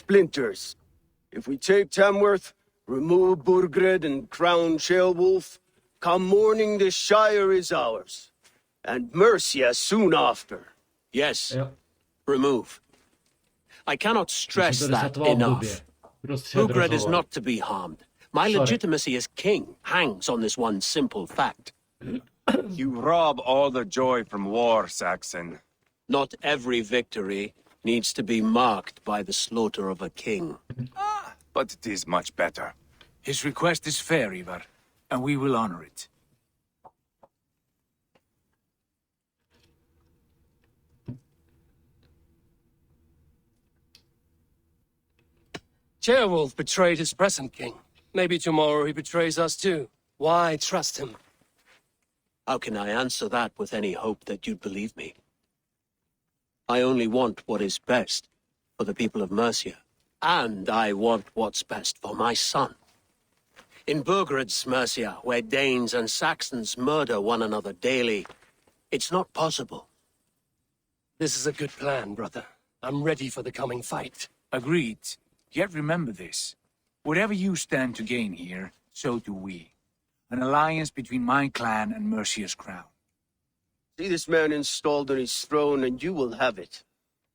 splinters. If we take Tamworth, remove Burgred and crown Ceolwulf, come morning the Shire is ours. And Mercia soon after. Yes, Jo. remove. I cannot stress to that resetoval v enough. době. Prostřed Burgred is rozhovoru. not to be harmed. My Sorry. legitimacy as king hangs on this one simple fact. You rob all the joy from war, Saxon. Not every victory needs to be marked by the slaughter of a king. But it is much better. His request is fair, Eivor, and we will honor it. Ceolwulf betrayed his present king. Maybe tomorrow he betrays us too. Why trust him? How can I answer that with any hope that you'd believe me? I only want what is best for the people of Mercia. And I want what's best for my son. In Burgred's Mercia, where Danes and Saxons murder one another daily, it's not possible. This is a good plan, brother. I'm ready for the coming fight. Agreed. Yet remember this. Whatever you stand to gain here, so do we. An alliance between my clan and Mercia's crown. See this man installed on his throne, and you will have it.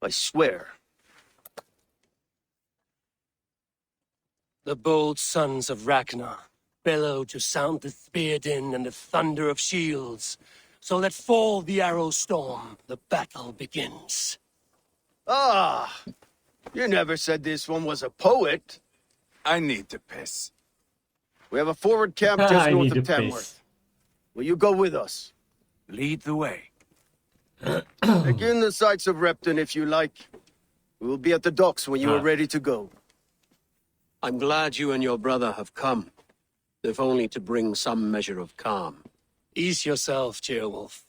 I swear. The bold sons of Ragnar bellow to sound the spear din and the thunder of shields. So let fall the arrow storm. The battle begins. Ah! You never said this one was a poet. I need to piss. We have a forward camp just I north need of to piss. Tamworth. Will you go with us? Lead the way. Begin the sights of Repton if you like. We will be at the docks when you are ready to go. I'm glad you and your brother have come, if only to bring some measure of calm. Ease yourself, Ceolwulf.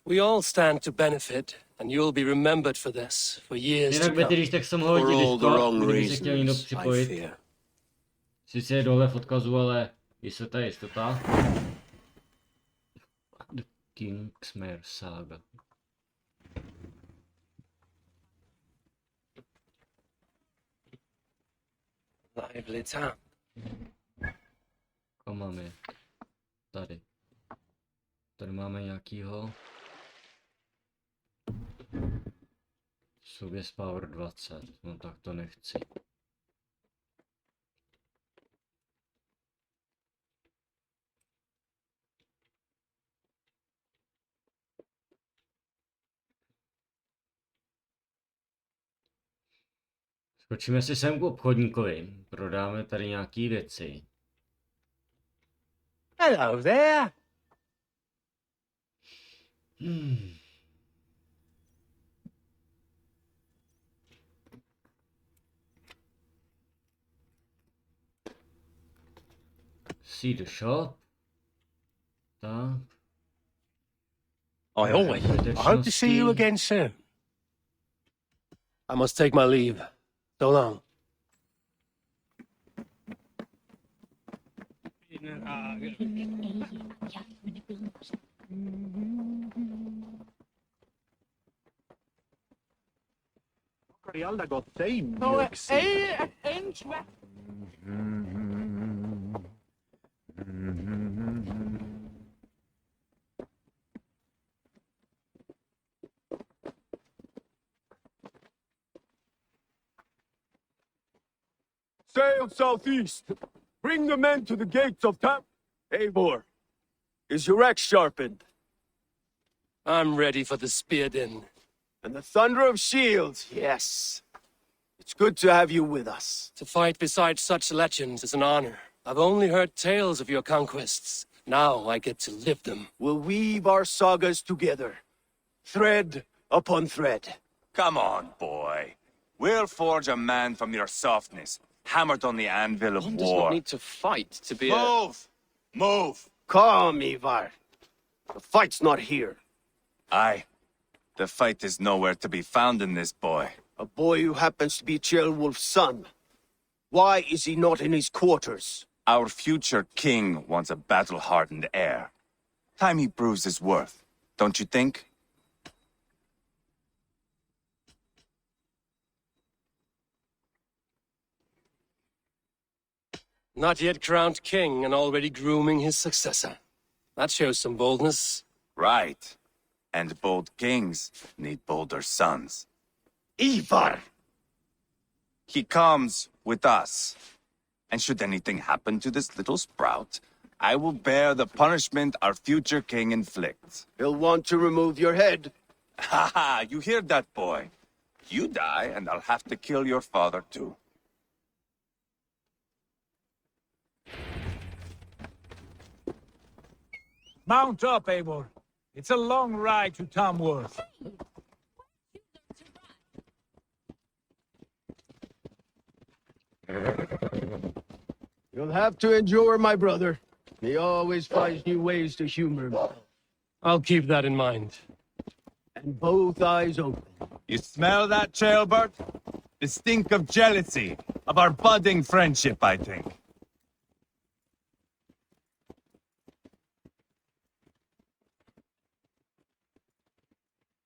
We all stand to benefit, and you'll be remembered for this for years to Jinak Betty, come. když tak jsem mohl For hodit all the wrong kdyby se chtěl někdo reasons, I připojit. fear. Sice je dole v odkazu, ale jistota je jistota. The Kingsmere Saga. Lively town. Kam máme? Tady. Tady máme nějakýho. Subject Power 20. No tak to nechci. Skočíme si sem k obchodníkovi. Prodáme tady nějaký věci. Hello there. See the shop. Tak. I always hope to see you again soon. I must take my leave. So long. Sail southeast. Bring the men to the gates of Tam. Eivor, is your axe sharpened? I'm ready for the spear din. And the thunder of shields, yes. It's good to have you with us. To fight beside such legends is an honor. I've only heard tales of your conquests. Now I get to live them. We'll weave our sagas together, thread upon thread. Come on, boy. We'll forge a man from your softness, hammered on the anvil of One does war. not need to fight to be Move! Move! Calm, Eivor. The fight's not here. Aye. The fight is nowhere to be found in this boy. A boy who happens to be Ceolwulf's son. Why is he not in his quarters? Our future king wants a battle-hardened heir. Time he proves his worth, don't you think? Not yet crowned king and already grooming his successor. That shows some boldness. Right. And bold kings need bolder sons. Eivor! He comes with us. And should anything happen to this little sprout, I will bear the punishment our future king inflicts. He'll want to remove your head. Ha ha, you hear that, boy? You die, and I'll have to kill your father, too. Mount up, Eivor. It's a long ride to Tamworth. You'll have to endure, my brother. He always finds new ways to humor himself. I'll keep that in mind. And both eyes open. You smell that, Chaelbert? The stink of jealousy, of our budding friendship, I think.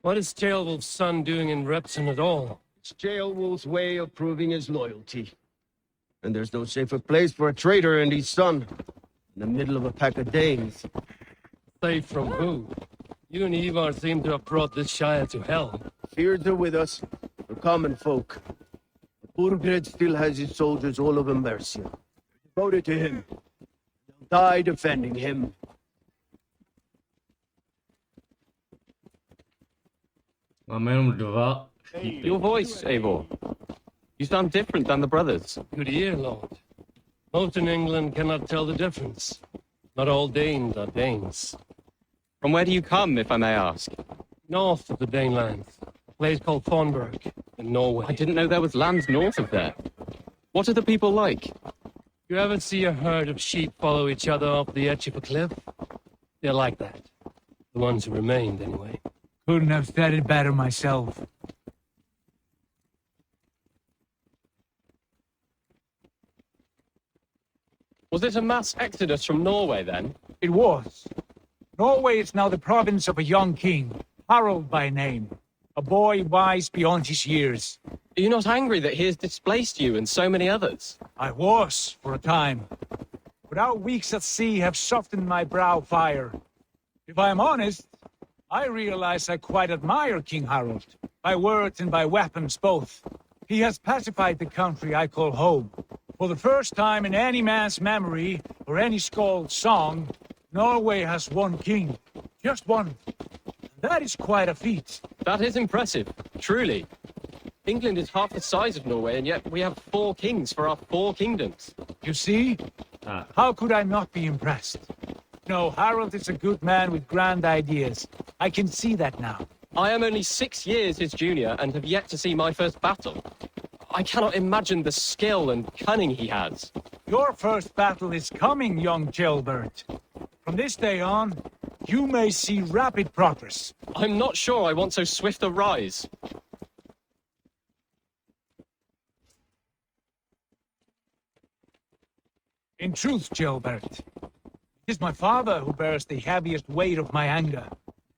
What is Ceolwulf's son doing in Repton at all? It's Ceolwulf's way of proving his loyalty. And there's no safer place for a traitor and his son. In the middle of a pack of Danes. Safe from who? You and Eivor seem to have brought this shire to hell. Fears are with us, the common folk. Burgred still has his soldiers all over Mercia. Devoted to him. They'll die defending him. Máme jenom dva štíty. Your voice, Eivor. You sound different than the brothers. Good ear, Lord. Most in England cannot tell the difference. Not all Danes are Danes. From where do you come, if I may ask? North of the Danelands. A place called Thornburg, in Norway. I didn't know there was land north of there. What are the people like? You ever see a herd of sheep follow each other off the edge of a cliff? They're like that. The ones who remained, anyway. Couldn't have said it better myself. Was it a mass exodus from Norway, then? It was. Norway is now the province of a young king, Harald by name. A boy wise beyond his years. Are you not angry that he has displaced you and so many others? I was, for a time. But our weeks at sea have softened my brow fire. If I am honest, I realize I quite admire King Harald. By words and by weapons both. He has pacified the country I call home. For the first time in any man's memory, or any skald's song, Norway has one king. Just one. That is quite a feat. That is impressive, truly. England is half the size of Norway, and yet we have 4 kings for our 4 kingdoms. You see? Ah. How could I not be impressed? No, Harald is a good man with grand ideas. I can see that now. I am only 6 years his junior and have yet to see my first battle. I cannot imagine the skill and cunning he has. Your first battle is coming, young Ceolbert. From this day on, you may see rapid progress. I'm not sure I want so swift a rise. In truth, Ceolbert, it is my father who bears the heaviest weight of my anger,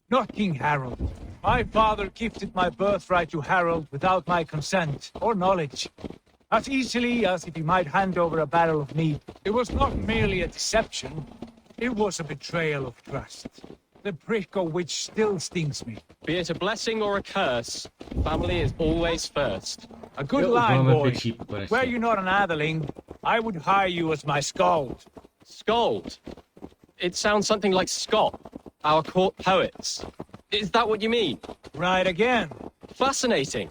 not King Harald. My father gifted my birthright to Harald without my consent or knowledge, as easily as if he might hand over a barrel of mead. It was not merely a deception, it was a betrayal of trust, the prick of which still stings me. Be it a blessing or a curse, family is always first. A good Jo, line, máme boy. 5 šípů konečně. Were you not an Atheling, I would hire you as my skald. Scold. It sounds something like Scott, our court poets. Is that what you mean? Right again. Fascinating.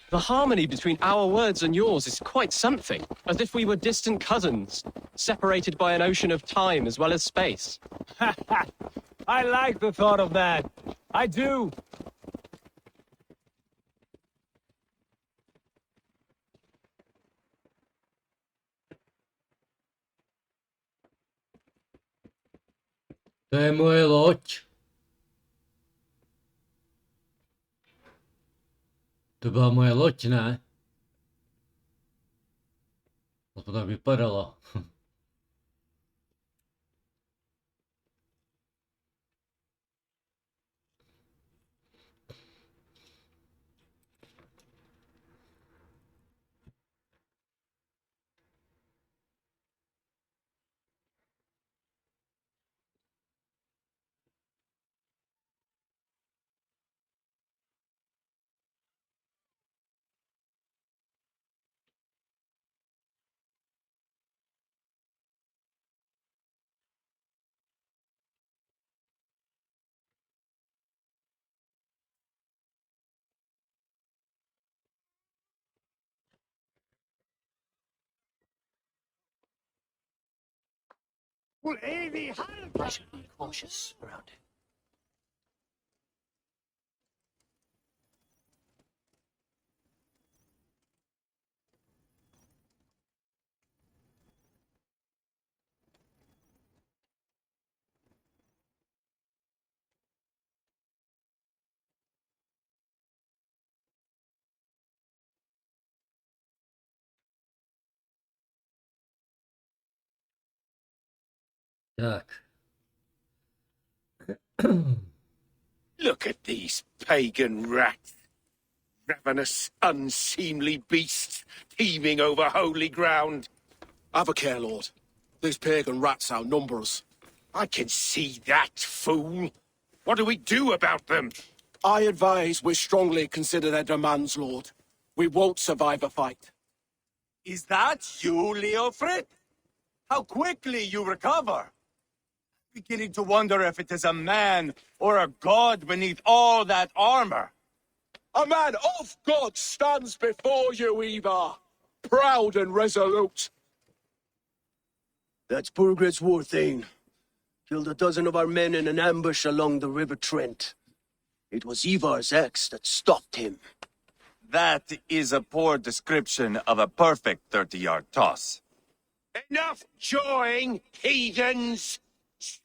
The harmony between our words and yours is quite something, as if we were distant cousins, separated by an ocean of time as well as space. I like the thought of that. I do. To je moje loď. To byla moje loď, ne? No to tak vypadalo. I should be cautious around it. Tak. Look at these pagan rats. Ravenous, unseemly beasts teeming over holy ground. Have a care, Lord. These pagan rats outnumber us. I can see that, fool. What do we do about them? I advise we strongly consider their demands, Lord. We won't survive a fight. Is that you, Leofrid? How quickly you recover! Beginning to wonder if it is a man or a god beneath all that armor. A man of God stands before you, Eivor. Proud and resolute. That's Burgred's war thane. Killed a dozen of our men in an ambush along the River Trent. It was Eivor's axe that stopped him. That is a poor description of a perfect 30-yard toss. Enough jawing, heathens!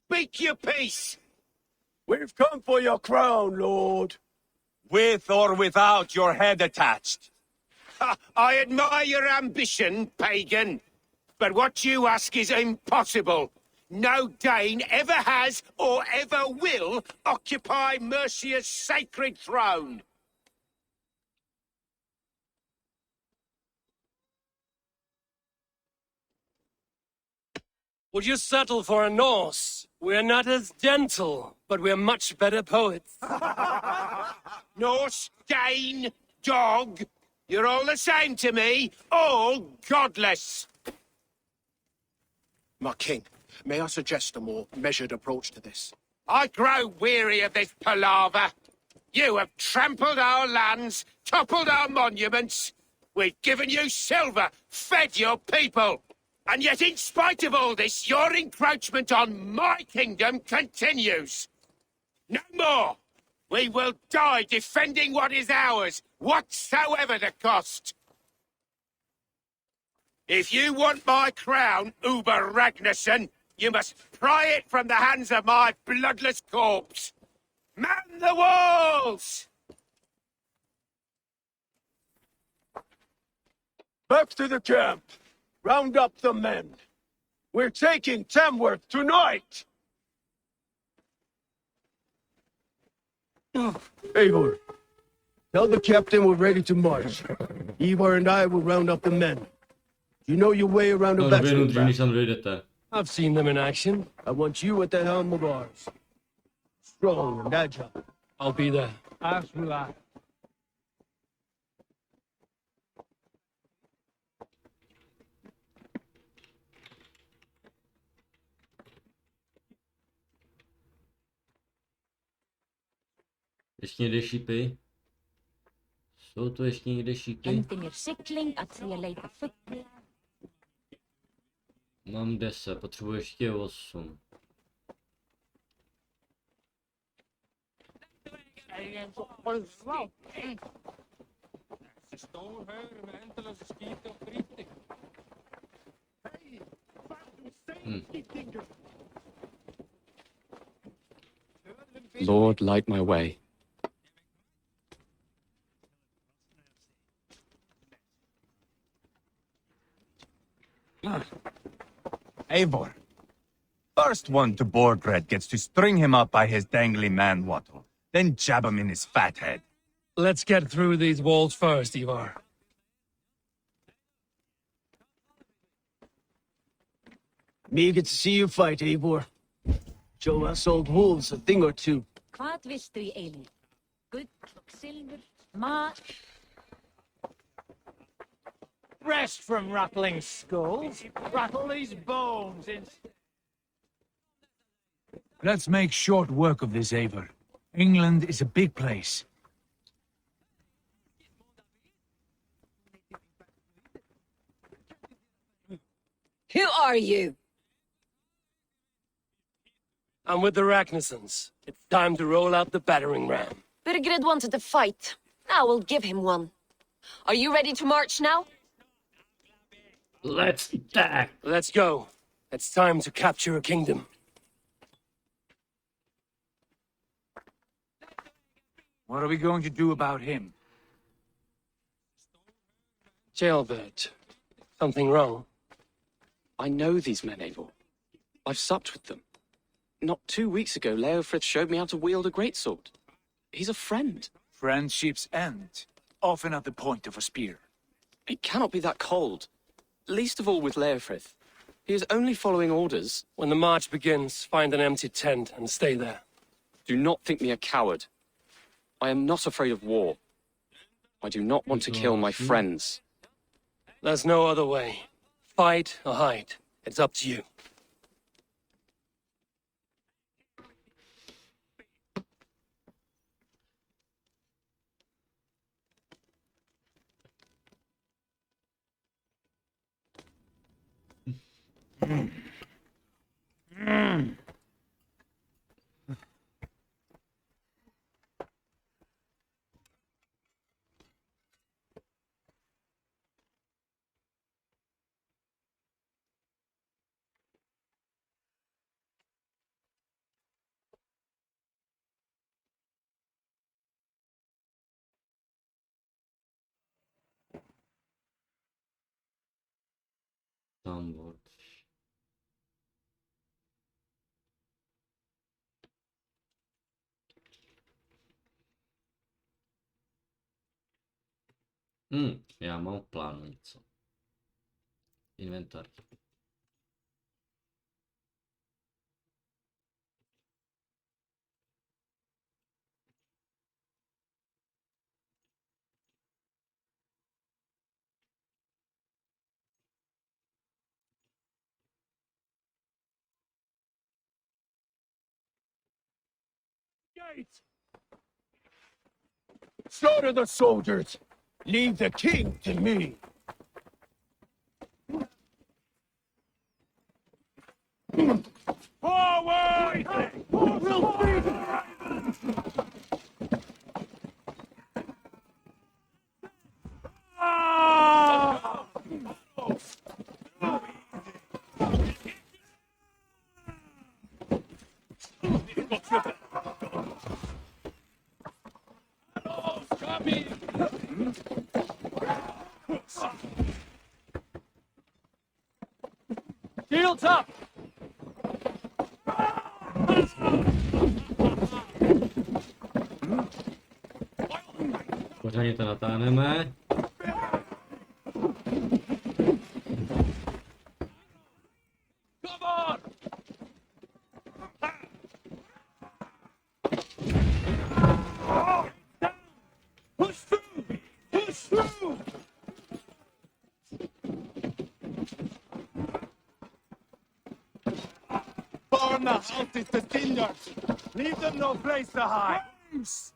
Speak your peace! We've come for your crown, Lord. With or without your head attached. Ha, I admire your ambition, pagan. But what you ask is impossible. No Dane ever has or ever will occupy Mercia's sacred throne. Would you settle for a Norse? We're not as gentle, but we're much better poets. Norse, Dane, dog. You're all the same to me. All godless. My king, may I suggest a more measured approach to this? I grow weary of this palaver. You have trampled our lands, toppled our monuments. We've given you silver, fed your people. And yet, in spite of all this, your encroachment on my kingdom continues. No more! We will die defending what is ours, whatsoever the cost. If you want my crown, Uber Ragnarsson, you must pry it from the hands of my bloodless corpse. Man the walls! Back to the camp. Round up the men. We're taking Tamworth tonight! Eivor, tell the captain we're ready to march. Eivor and I will round up the men. You know your way around a No, době battering nudří, než ram. tam dojdete. I've seen them in action. I want you at the helm of ours. Strong and agile. I'll be there. As will I. Ještě někde šípy? Jsou tu ještě někde šípy? Endin er sigling að því að leita fugla. Mám 10, potřebuji ještě 8. Lord, light my way. Eivor. First one to Borgred gets to string him up by his dangly man-wattle, then jab him in his fat head. Let's get through these walls first, Eivor. Me get to see you fight, Eivor. Show us old wolves a thing or two. Hvað viltu í eilíf? Gull og silfur, mat. Rest from rattling skulls. Rattle these bones instead. Let's make short work of this, Eivor. England is a big place. Who are you? I'm with the Ragnarsons. It's time to roll out the battering ram. Birgrid wanted to fight. Now we'll give him one. Are you ready to march now? Let's attack! Let's go. It's time to capture a kingdom. What are we going to do about him? Jailbird. Something wrong? I know these men, Eivor. I've supped with them. Not 2 weeks ago, Leofrith showed me how to wield a greatsword. He's a friend. Friendships end, often at the point of a spear. It cannot be that cold. Least of all with Leofrith. He is only following orders. When the march begins, find an empty tent and stay there. Do not think me a coward. I am not afraid of war. I do not want to kill my friends. There's no other way. Fight or hide. It's up to you. Tam volt. Já mám v plánu něco. Inventář. Slaughter the soldiers! Leave the king to me! Forward! Shields up! Pořádně to natáhneme. Come on! Push through! Push through! Burn the houses to cinders! Leave them no place to hide! This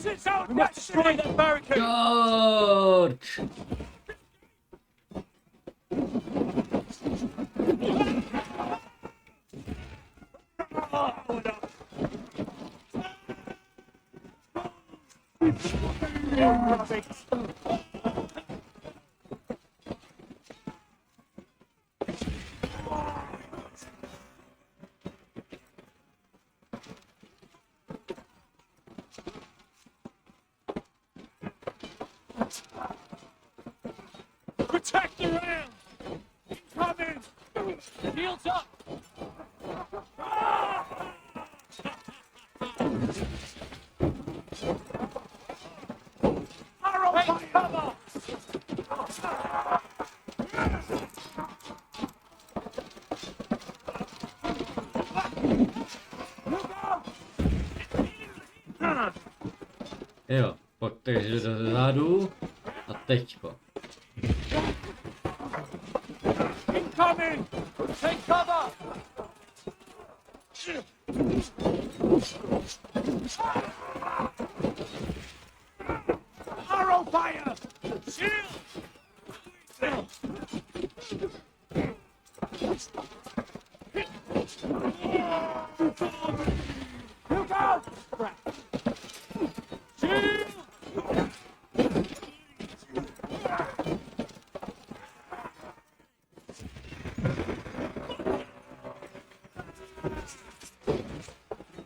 is our we must destroy that barricade! George! Protect the ram! Incoming! Shields up! Arrow fire! Cover! Jo, pak takže do zádu a teďko. Incoming! Take cover! Arrow fire! Shield! Look out! Shield!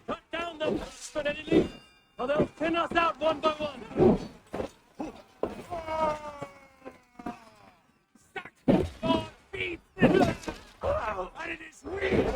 Cut down the bastard enemy, or they'll thin us out one by one. Stack your feet! And it is we!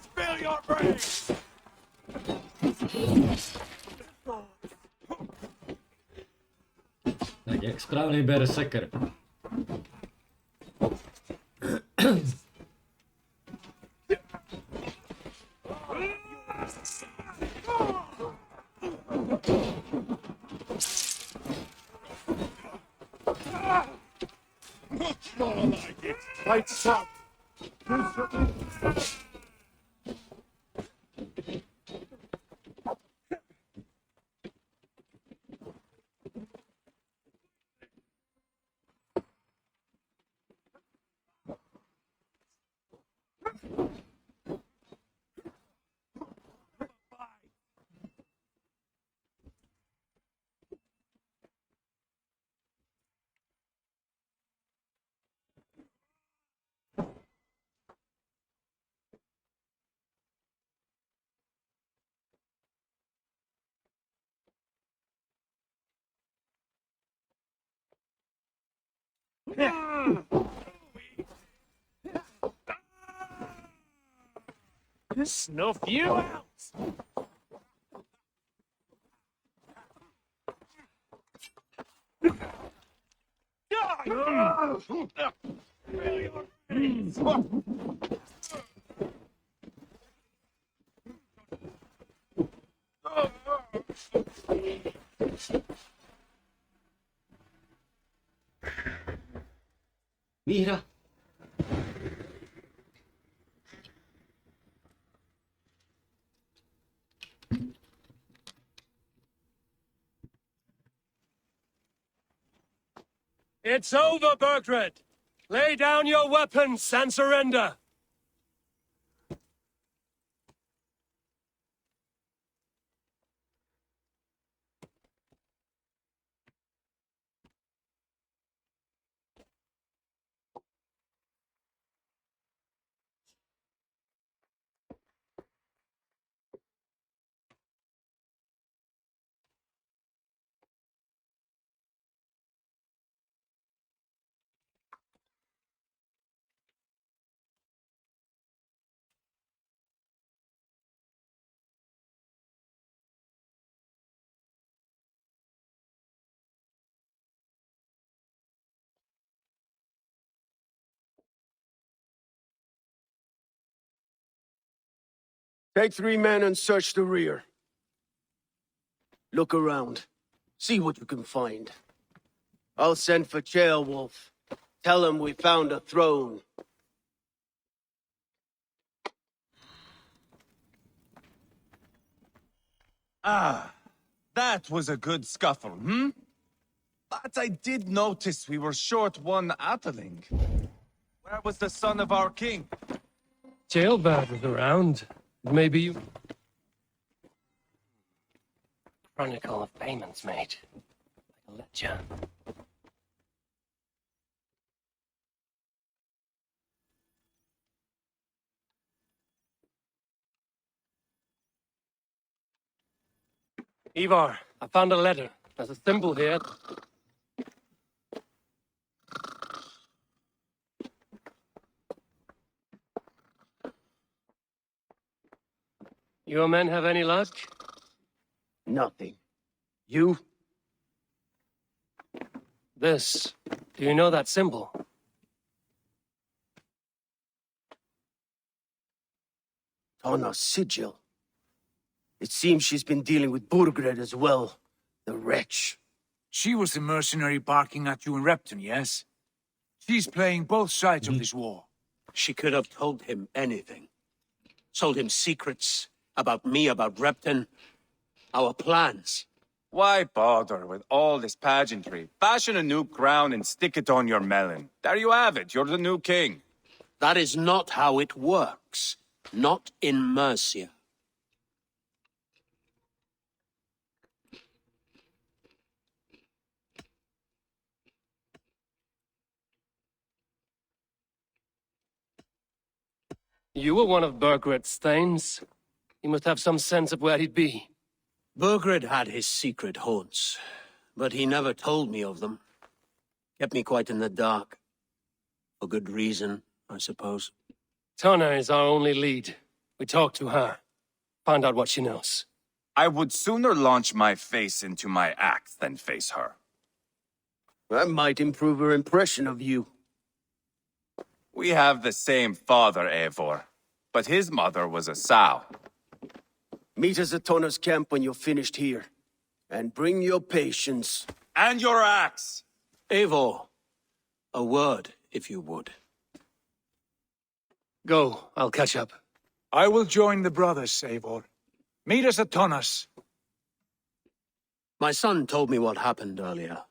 Spill your brains! Tak jak správný berserker. Lights up! Snuff you out! Výhra. It's over, Bergred. Lay down your weapons and surrender. Take 3 men and search the rear. Look around. See what you can find. I'll send for Ceolwulf. Tell him we found a throne. Ah, That was a good scuffle, hmm? But I did notice we were short one atheling. Where was the son of our king? Jailbird was around. Maybe you... Chronicle of payments made. Like a ledger. Eivor, I found a letter. There's a symbol here. Your men have any luck? Nothing. You? This. Do you know that symbol? Tana's sigil. It seems she's been dealing with Burgred as well. The wretch. She was the mercenary barking at you in Repton, yes? She's playing both sides of this war. She could have told him anything. Told him secrets about me, about Repton, our plans. Why bother with all this pageantry? Fashion a new crown and stick it on your melon. There you have it. You're the new king. That is not how it works. Not in Mercia. You were one of Burgred's thanes. He must have some sense of where he'd be. Burgred had his secret haunts, but he never told me of them. Kept me quite in the dark. For good reason, I suppose. Tana is our only lead. We talk to her. Find out what she knows. I would sooner launch my face into my axe than face her. That might improve her impression of you. We have the same father, Eivor, but his mother was a sow. Meet us at Tana's camp when you're finished here. And bring your patience. And your axe! Eivor, a word, if you would. Go, I'll catch up. I will join the brothers, Eivor. Meet us at Tana's. My son told me what happened earlier,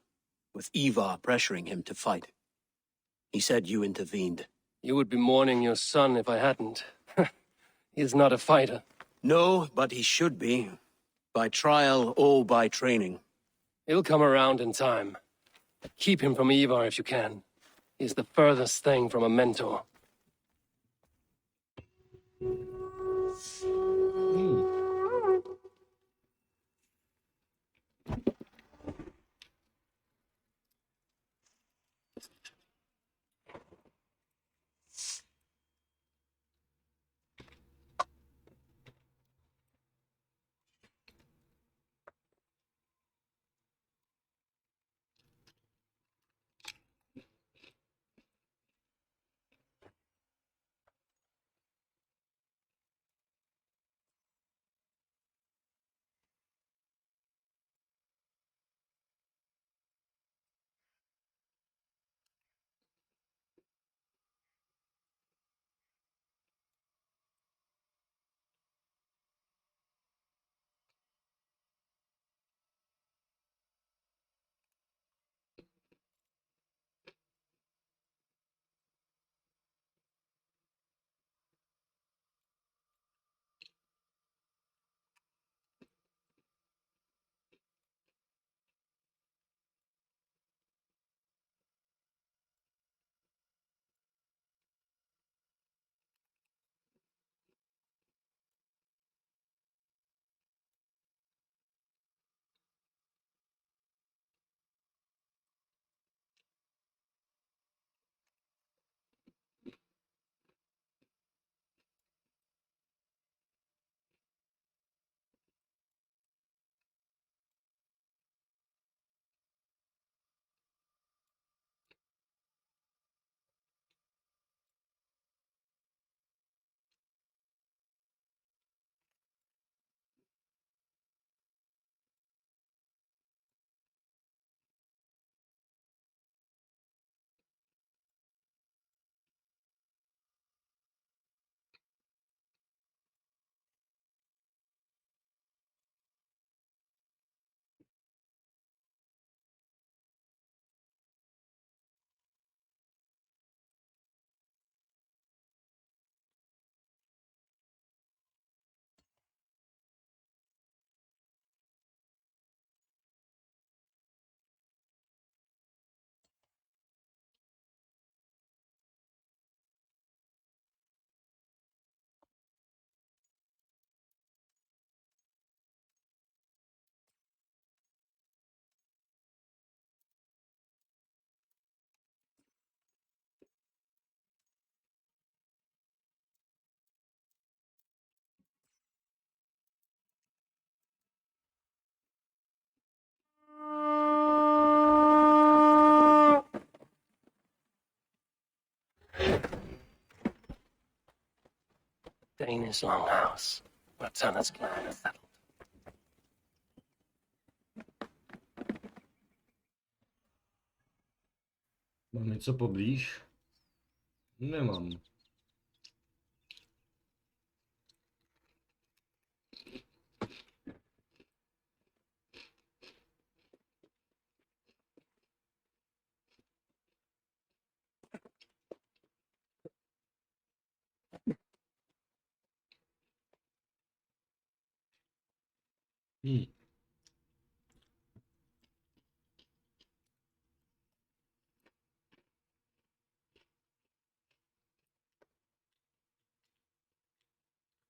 with Eivor pressuring him to fight. He said you intervened. You would be mourning your son if I hadn't. He is not a fighter. No, but he should be. By trial or by training. He'll come around in time. Keep him from Eivor if you can. He's the furthest thing from a mentor. Danish longhouse, where Tanner's clan is settled. Mám něco poblíž? Nemám.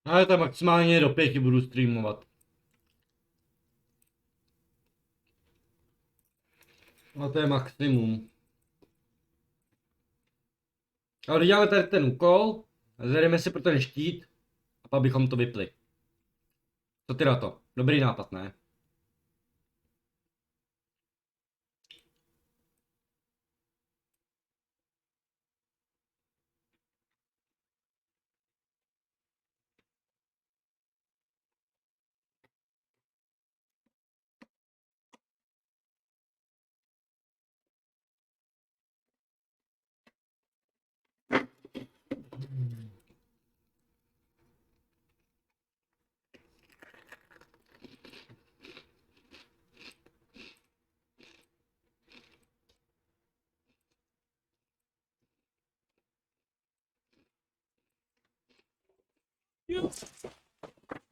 Ale to maximálně do 5 budu streamovat. A to je maximum. Ale doděláme tady ten úkol, zvedeme si pro ten štít a pak bychom to vypli. Co ty na to? Dobrý nápad, ne?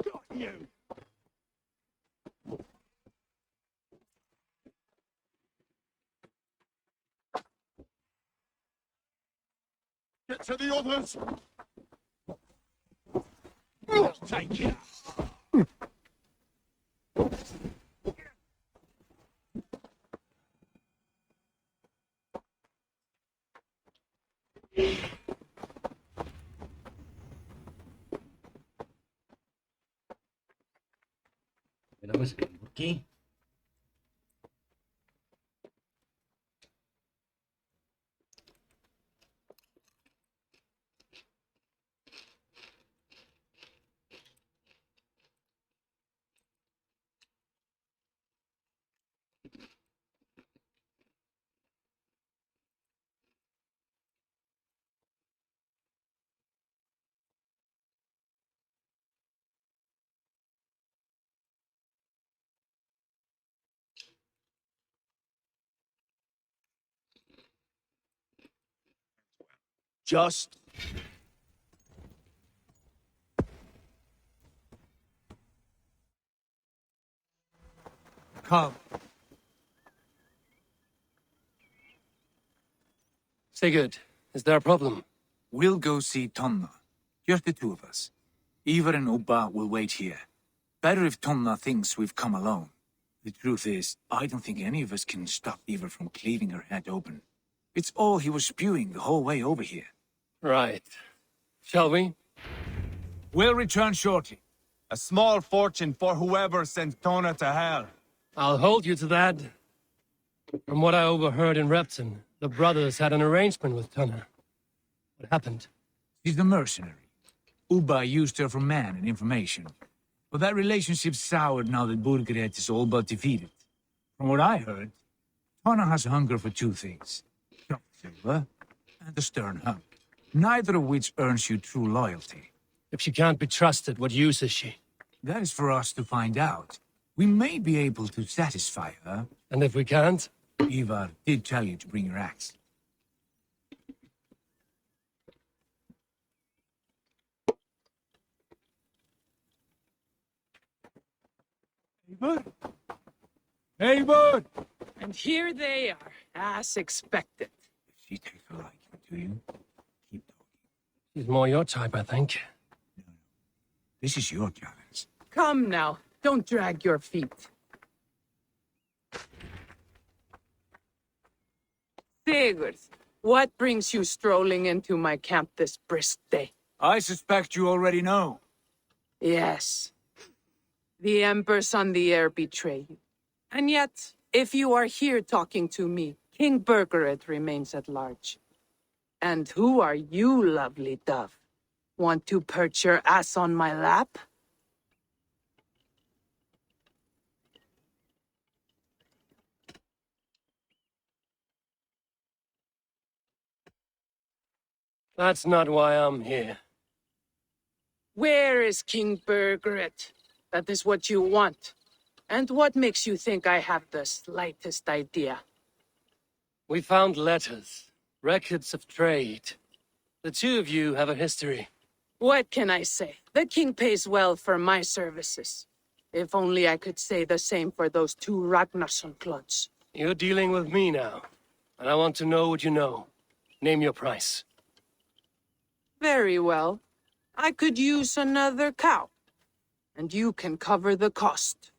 Got you! Get to the others! Take it! Vydáme si burky. Just Come. Sigurd, is there a problem? We'll go see Tonna. Just the two of us. Eivor and Ubba will wait here. Better if Tonna thinks we've come alone. The truth is, I don't think any of us can stop Eivor from cleaving her head open. It's all he was spewing the whole way over here. Right. Shall we? We'll return shortly. A small fortune for whoever sent Tona to hell. I'll hold you to that. From what I overheard in Repton, the brothers had an arrangement with Tonna. What happened? She's the mercenary. Ubba used her for man and information. But that relationship soured now that Burgred is all but defeated. From what I heard, Tonna has hunger for two things. Chopped silver and a stern hug. Neither of which earns you true loyalty. If she can't be trusted, what use is she? That is for us to find out. We may be able to satisfy her. And if we can't? Ivar did tell you to bring your axe. Eivor? Eivor! And here they are, as expected. If she takes a liking to you, keep talking. She's more your type, I think. No. This is your challenge. Come now, don't drag your feet. Sigurd, what brings you strolling into my camp this brisk day? I suspect you already know. Yes. The Emperor's on the air betrayed you. And yet, if you are here talking to me, King Burgred remains at large. And who are you, lovely dove? Want to perch your ass on my lap? That's not why I'm here. Where is King Bergeret? That is what you want. And what makes you think I have the slightest idea? We found letters, records of trade. The two of you have a history. What can I say? The king pays well for my services. If only I could say the same for those two Ragnarsson clods. You're dealing with me now, and I want to know what you know. Name your price. Very well. I could use another cow. And you can cover the cost.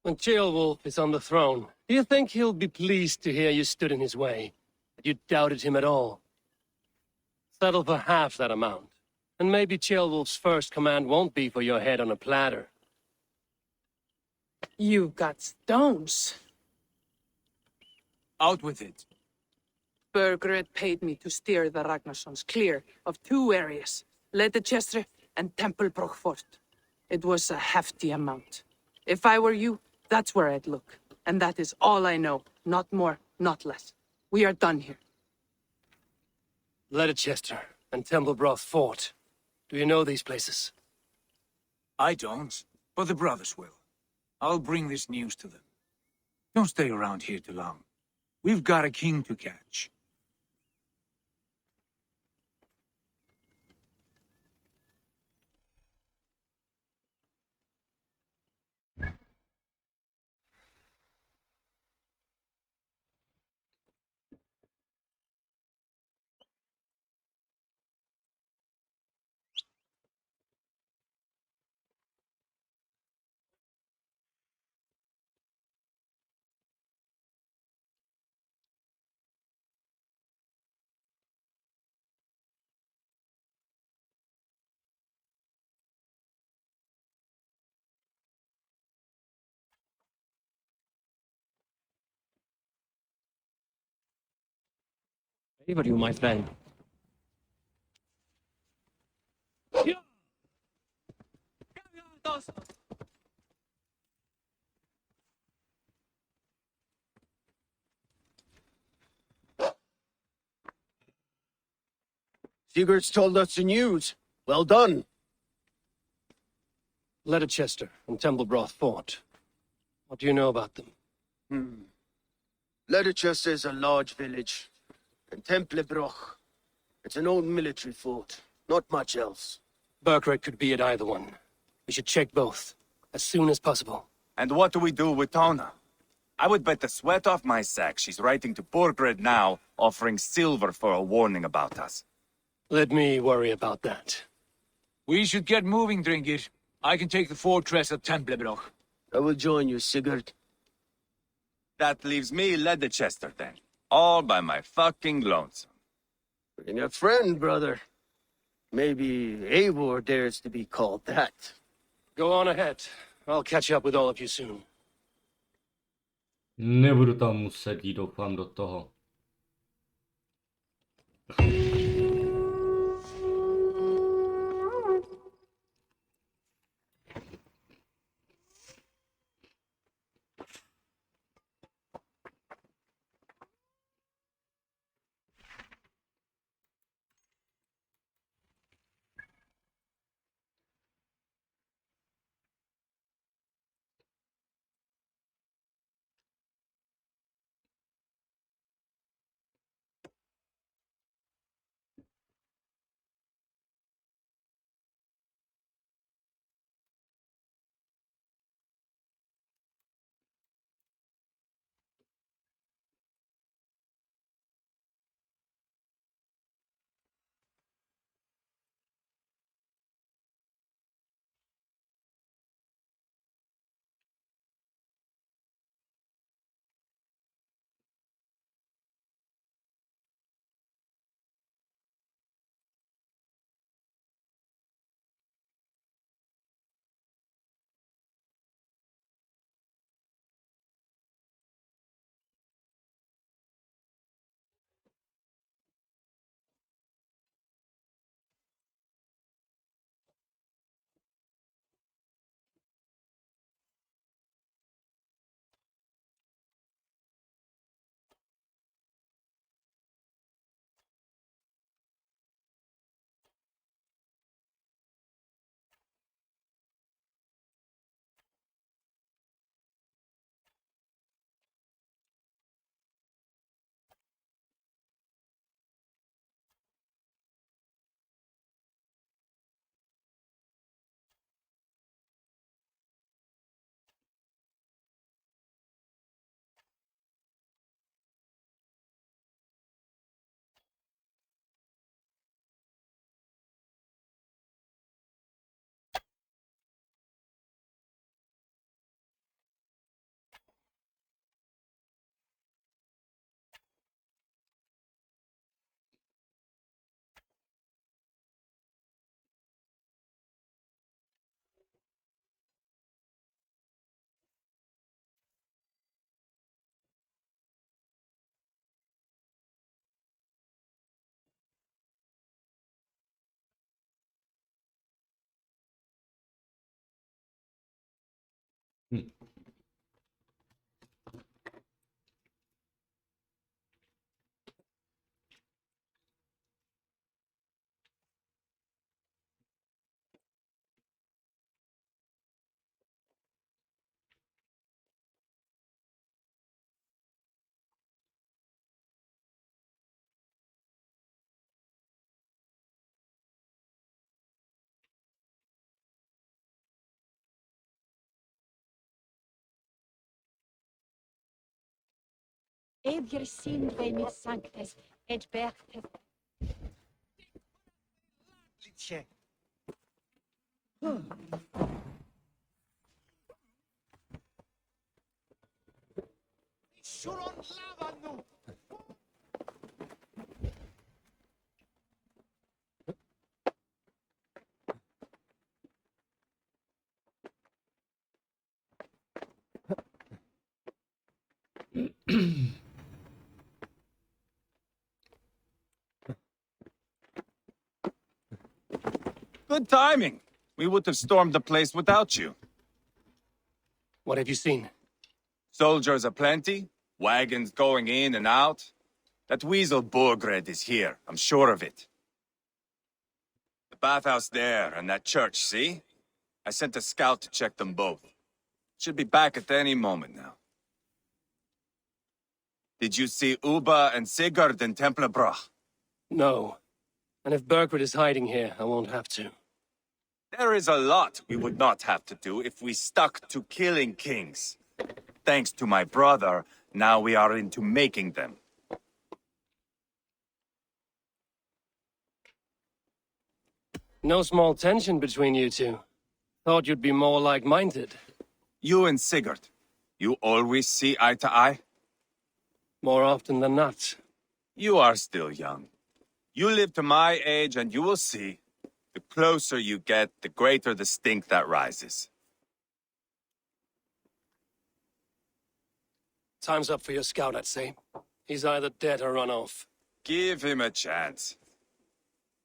When Ceolwulf is on the throne, do you think he'll be pleased to hear you stood in his way? That you doubted him at all? Settle for half that amount. And maybe Ceolwulf's first command won't be for your head on a platter. You've got stones. Out with it. Bergeret paid me to steer the Ragnarssons clear of two areas, Ledechester and Templebrook Fort. It was a hefty amount. If I were you, that's where I'd look. And that is all I know. Not more, not less. We are done here. Ledechester and Templebroth Fort. Do you know these places? I don't, but the brothers will. I'll bring this news to them. Don't stay around here too long. We've got a king to catch. Eivor, you, my friend. Sigurd's told us the news. Well done. Ledechester and Templebroth Fort. What do you know about them? Ledechester is a large village. And Templebroch, it's an old military fort. Not much else. Bergeret could be at either one. We should check both, as soon as possible. And what do we do with Tona? I would bet the sweat off my sack she's writing to Borgred now, offering silver for a warning about us. Let me worry about that. We should get moving, Dringir. I can take the fortress of Templebroch. I will join you, Sigurd. That leaves me Ledechester then. All by my fucking lonesome. Bring a friend, brother. Maybe Eivor dares to be called that. Go on ahead. I'll catch up with all of you soon. Nebudu tam muset jít, doufám, do toho. Hm. Eivor sin veni sanctes et bertes. Good timing. We would have stormed the place without you. What have you seen? Soldiers aplenty, wagons going in and out. That weasel Borgred is here, I'm sure of it. The bathhouse there and that church, see? I sent a scout to check them both. Should be back at any moment now. Did you see Uba and Sigurd in Templebroch? No. And if Bergred is hiding here, I won't have to. There is a lot we would not have to do if we stuck to killing kings. Thanks to my brother, now we are into making them. No small tension between you two. Thought you'd be more like-minded. You and Sigurd, you always see eye to eye? More often than not. You are still young. You live to my age and you will see. The closer you get, the greater the stink that rises. Time's up for your scout, I'd say. He's either dead or run off. Give him a chance.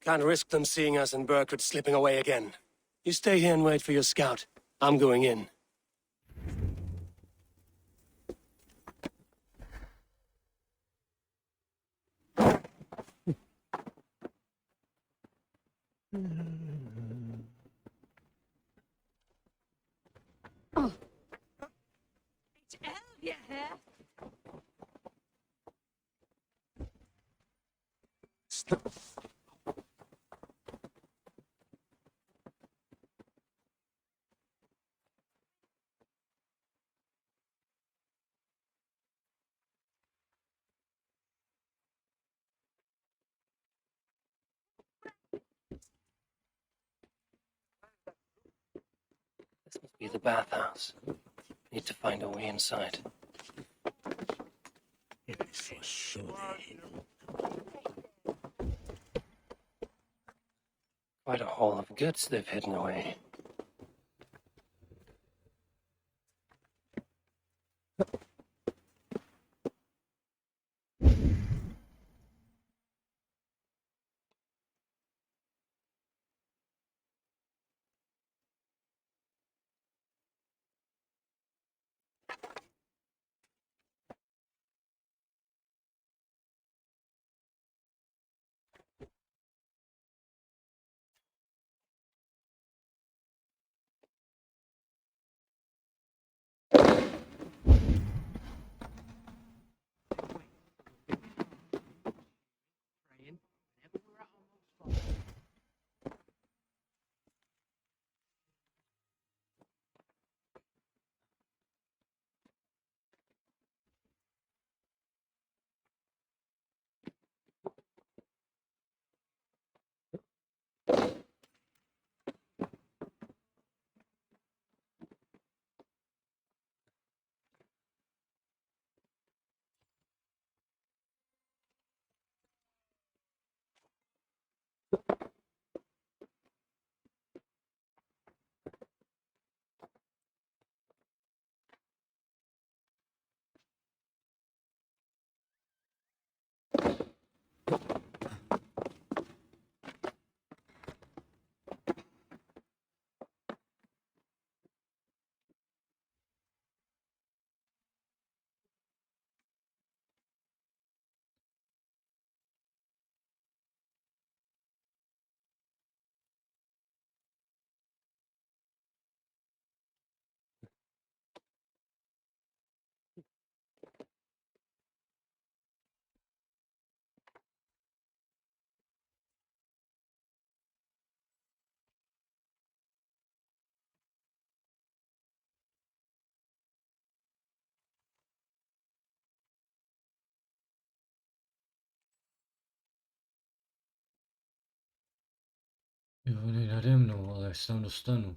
Can't risk them seeing us and Bergred slipping away again. You stay here and wait for your scout. I'm going in. It's Elvia here. This must be the bathhouse. Need to find a way inside. Quite a haul of goods they've hidden away. Jo, on je nade mnou, ale jak se tam dostanu?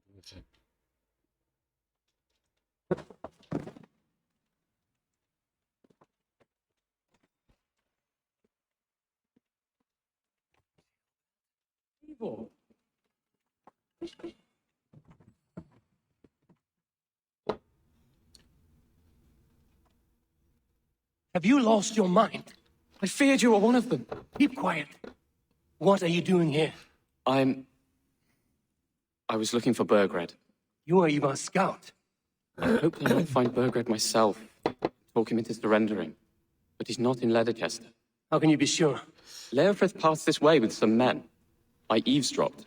Dobře. Eivor. Have you lost your mind? I feared you were one of them. Keep quiet. What are you doing here? I was looking for Burgred. You are Eivor's scout. I hoped I might find Burgred myself, talk him into surrendering. But he's not in Leatherchester. How can you be sure? Leofrith passed this way with some men. I eavesdropped.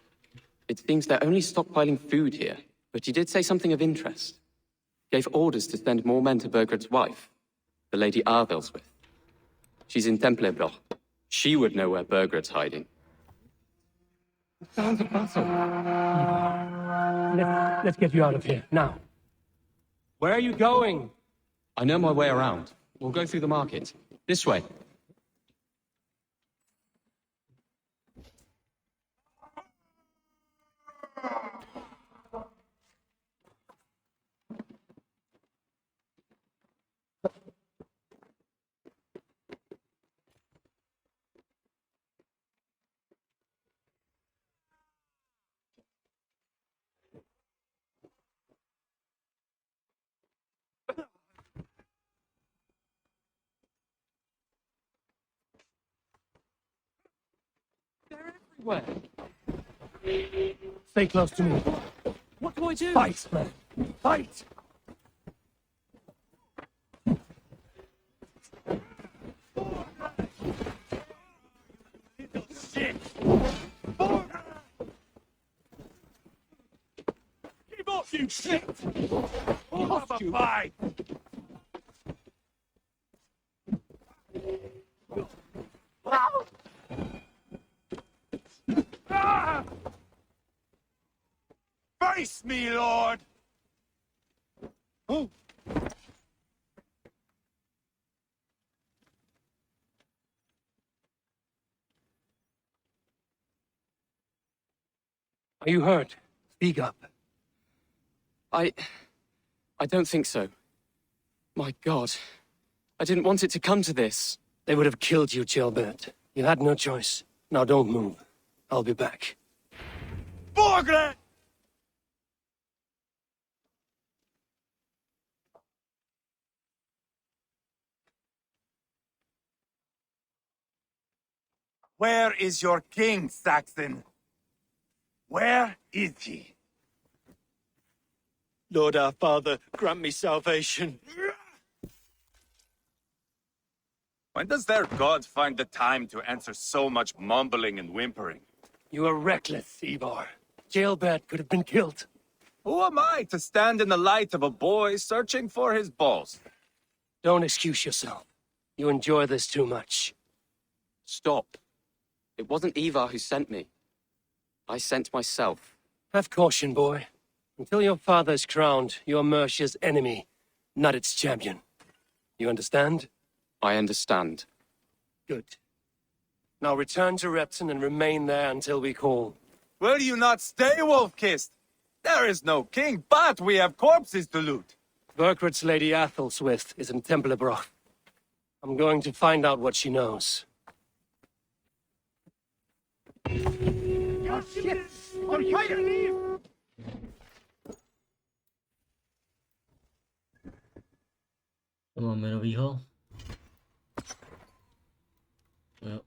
It seems they're only stockpiling food here, but he did say something of interest. Gave orders to send more men to Burgred's wife, the Lady Arvelswith. She's in Templebloch. She would know where Burgred's hiding. Sounds a battle. Let's get you out of here, now. Where are you going? I know my way around. We'll go through the market. This way. Where? Stay close to me. What do I do? Fight, man. Fight! Little shit! Keep off, you shit! Off you! Fight! Face me, Lord! Oh. Are you hurt? Speak up. I don't think so. My God. I didn't want it to come to this. They would have killed you, Gilbert. You had no choice. Now don't move. I'll be back. Borgred! Where is your king, Saxon? Where is he? Lord our Father, grant me salvation. When does their god find the time to answer so much mumbling and whimpering? You are reckless, Eivor. Jailbird could have been killed. Who am I to stand in the light of a boy searching for his balls? Don't excuse yourself. You enjoy this too much. Stop. It wasn't Eivor who sent me. I sent myself. Have caution, boy. Until your father is crowned, you're Mercia's enemy, not its champion. You understand? I understand. Good. Now return to Repton and remain there until we call. Will you not stay, Wolf-Kissed? There is no king, but we have corpses to loot. Burgred's Lady Athelstwith is in Templebroch. I'm going to find out what she knows. Oh, shit! On fire! To máme novýho. Jo.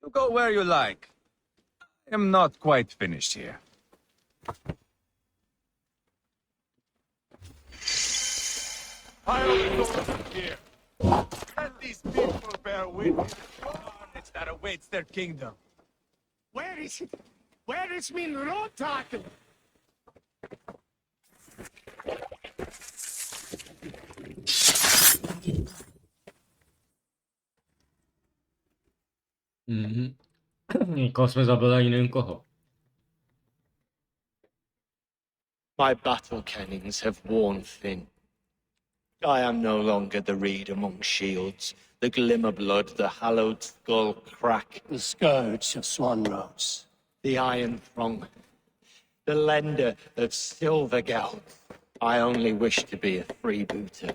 You go where you like. I am not quite finished here. I'll here. Let these people bear witness to the carnage that awaits their kingdom. Where is it? Where is min råtakel? Nikoho jsme zabili, ani nevím koho. My battle kennings have worn thin. I am no longer the reed among shields, the glimmer blood, the hallowed skull crack, The scourge of Swanrose. the iron throng, the lender of silver geld. I only wish to be a freebooter,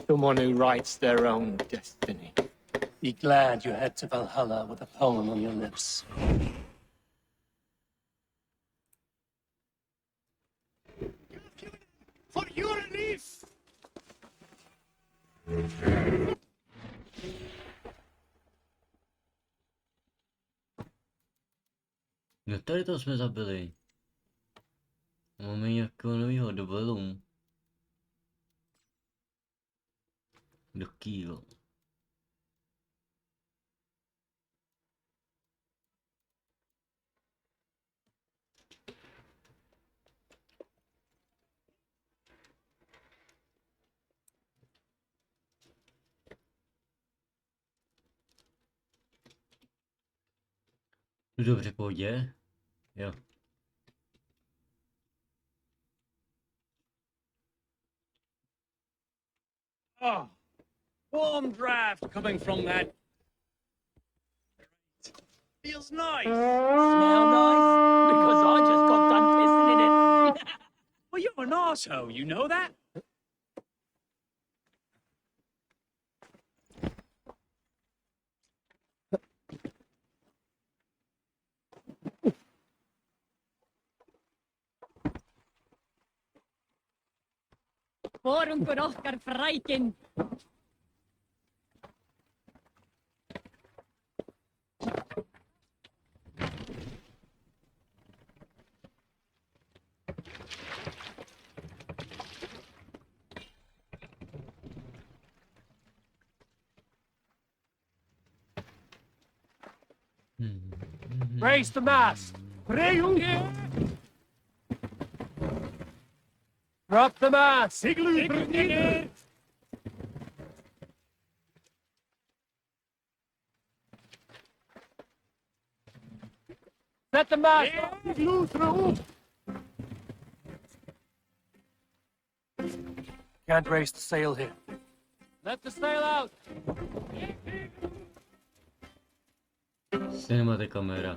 someone who writes their own destiny. Be glad you head to Valhalla with a poem on your lips. For your relief! No tady to jsme zabili. Máme nějakého novýho dubelu. Do Kýl. Dobře, pohodě. Jo. Oh, warm draft coming from that. Feels nice. Smell nice? Because I just got done pissing in it. Well, you're an arsehole, you know that? Forum for okkar frækin. Raise the mast! Drop the mast! Set the mast! Can't raise the sail here. Let the sail out! Cinematic kamera.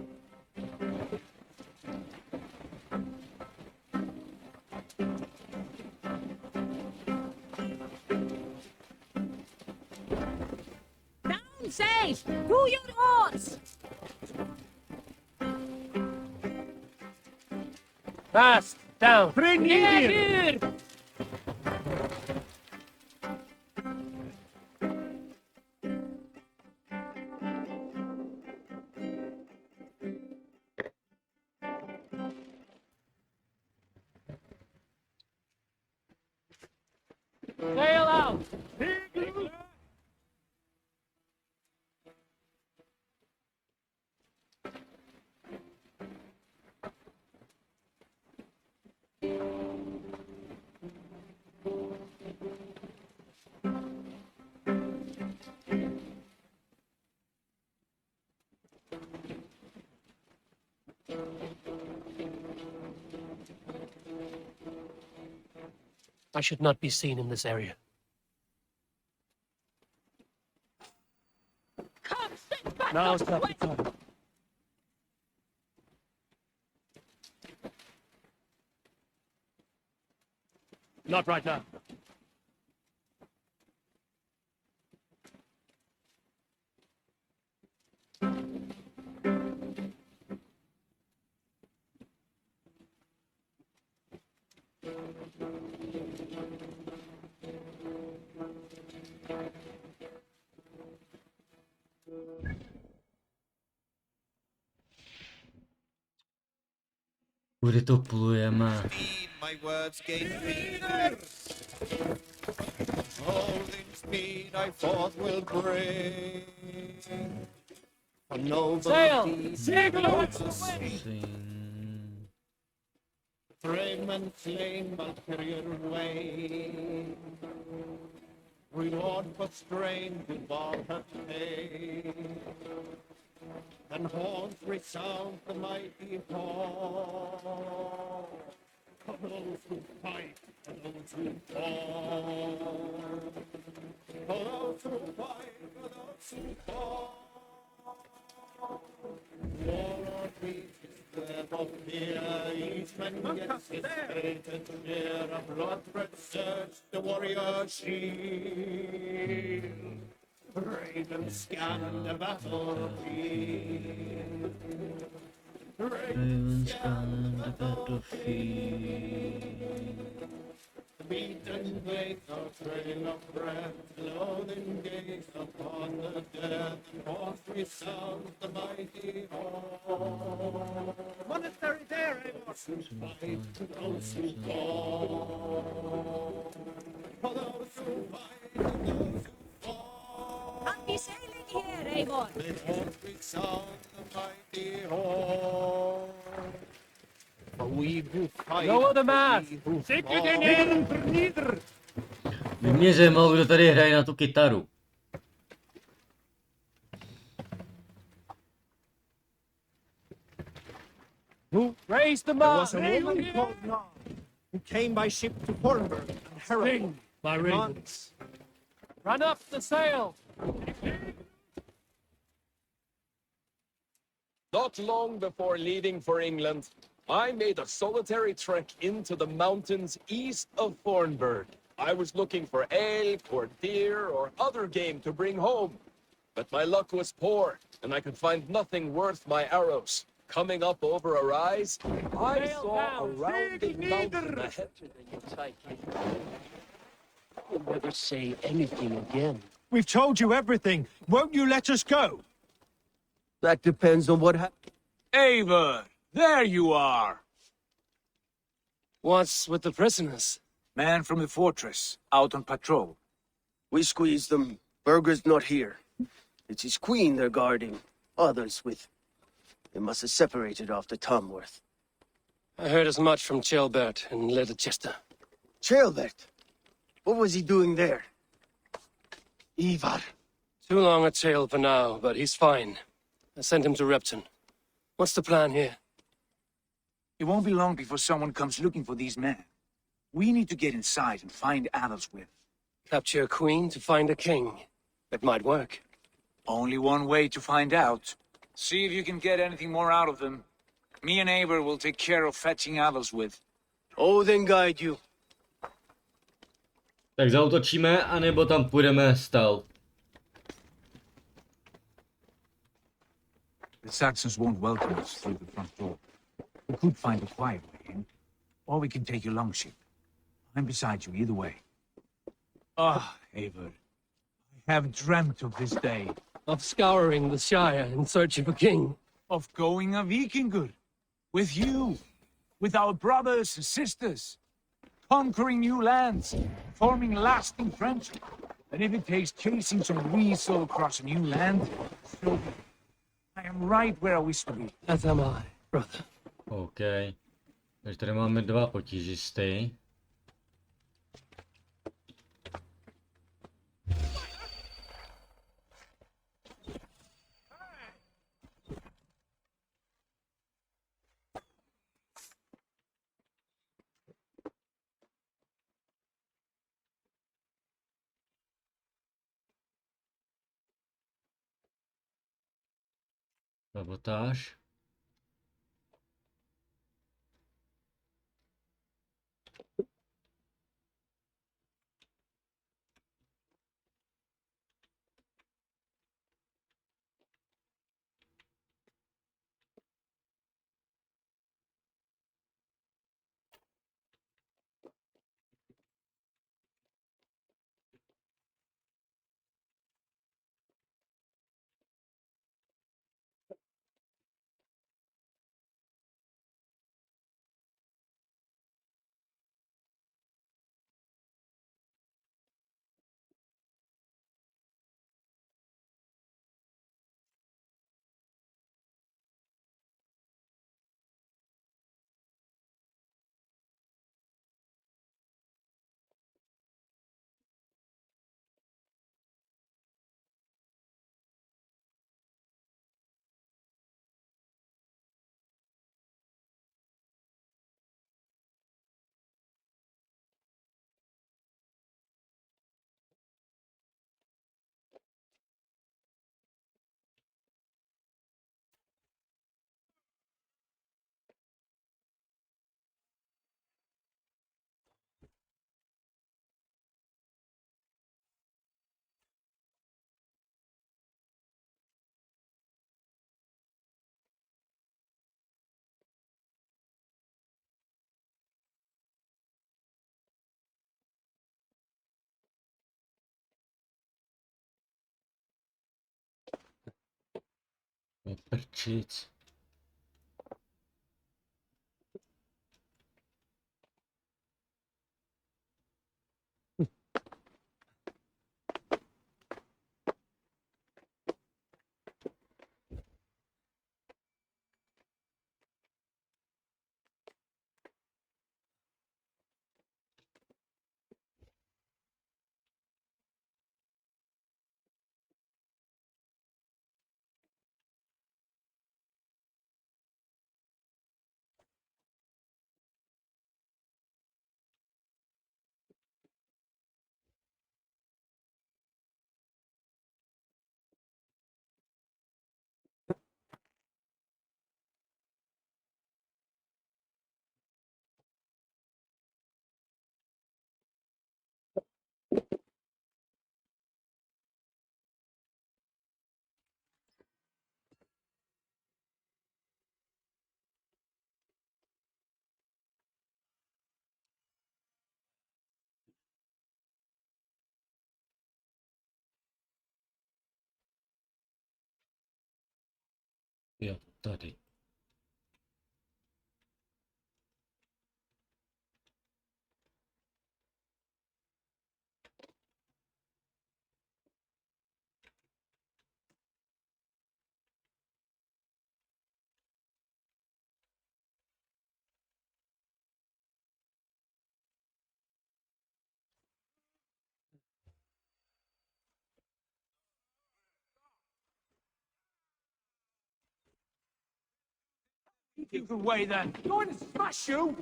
Down safe! To your oars! Mast! Down! Bring here! Sail out! I should not be seen in this area. Come, sit back! Now's not the time. Not right now. Kudy to plujeme? My words gain meaning. Holding speed I forth will bring. For noble Sail! deeds Sail away! brave men slain ulterior way. Reward for strain with all her pain. And horns resound the mighty hall. For those who fight and those who fall. For those who fight, for those who fall. Warlord reaches web of fear, each man gets his fate and fear. A blood-red surge, the warrior shield. Raven scan the battlefield. Raven scan the battlefield. The beaten blades are trail of breath, loathing gaze upon the dead. Forth resounds the mighty hall. Monastery there, Eivor! Fight to those who fall. For those who fight and those who fall. Happy sailing here, Eivor. May forth resound the mighty hall. For we who fight. Lower the mast! We who Take fall. it in neither! By mě zajímalo, kdo tady hraje na tu kytaru. Raise the There was mast! a woman called Nan who came by ship to Fornburg and Herald. Sing, my ravens. Run up the sail! Not long before leaving for England, I made a solitary trek into the mountains east of Fornburg. I was looking for elk or deer or other game to bring home. But my luck was poor, and I could find nothing worth my arrows. Coming up over a rise, I Sail saw a down. rounded mountain ahead. You'll never say anything again. We've told you everything. Won't you let us go? That depends on what happens. Eivor, there you are. What's with the prisoners? Man from the fortress, out on patrol. We squeezed them. Burger's not here. It's his queen they're guarding. Others with. They must have separated after Tamworth. I heard as much from Chilbert and Leicester. Chilbert? What was he doing there? Ivar. Too long a tale for now, but he's fine. I sent him to Repton. What's the plan here? It won't be long before someone comes looking for these men. We need to get inside and find Adelswith. Capture a queen to find a king. It might work. Only one way to find out. See if you can get anything more out of them. Me and Eivor will take care of fetching Adelswith. Odin guide you. Tak zautočíme, anebo tam půjdeme stealth. The Saxons won't welcome us through the front door. We could find a quiet way in, or we can take your longship. I'm beside you either way. Ah, Eivor, I have dreamt of this day. Of scouring the Shire in search of a king. Of going a Vikingur. With you. With our brothers and sisters. Conquering new lands. Forming lasting friendship. And if it takes chasing some weasel across a new land, so be it. I am right where I wish to be. As am I, brother. OK. Takže tady máme dva potížisty. Sabotáž. Prčic. Jo, tady. You can wait then. Going to smash you.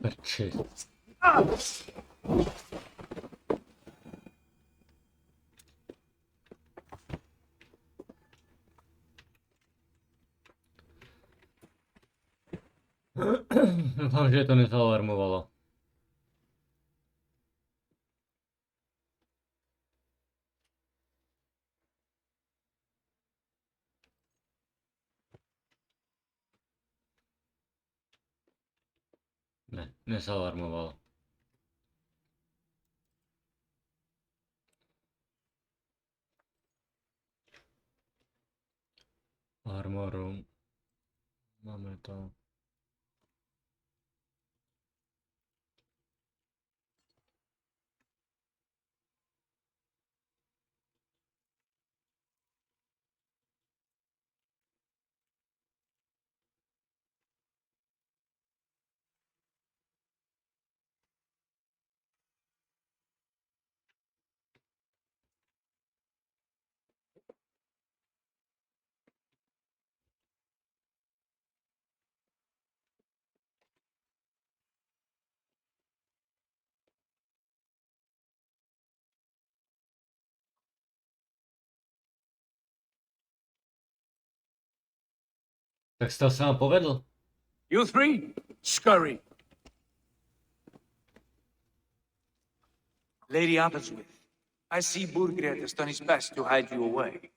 Prčic. Doufám, že to nezalarmovalo. Ne, nezalarmovalo. Armoru. Máme to. Tak se to sám povedl. You three, scurry. Lady Athelswith, I see Burgred has done his best to hide you away.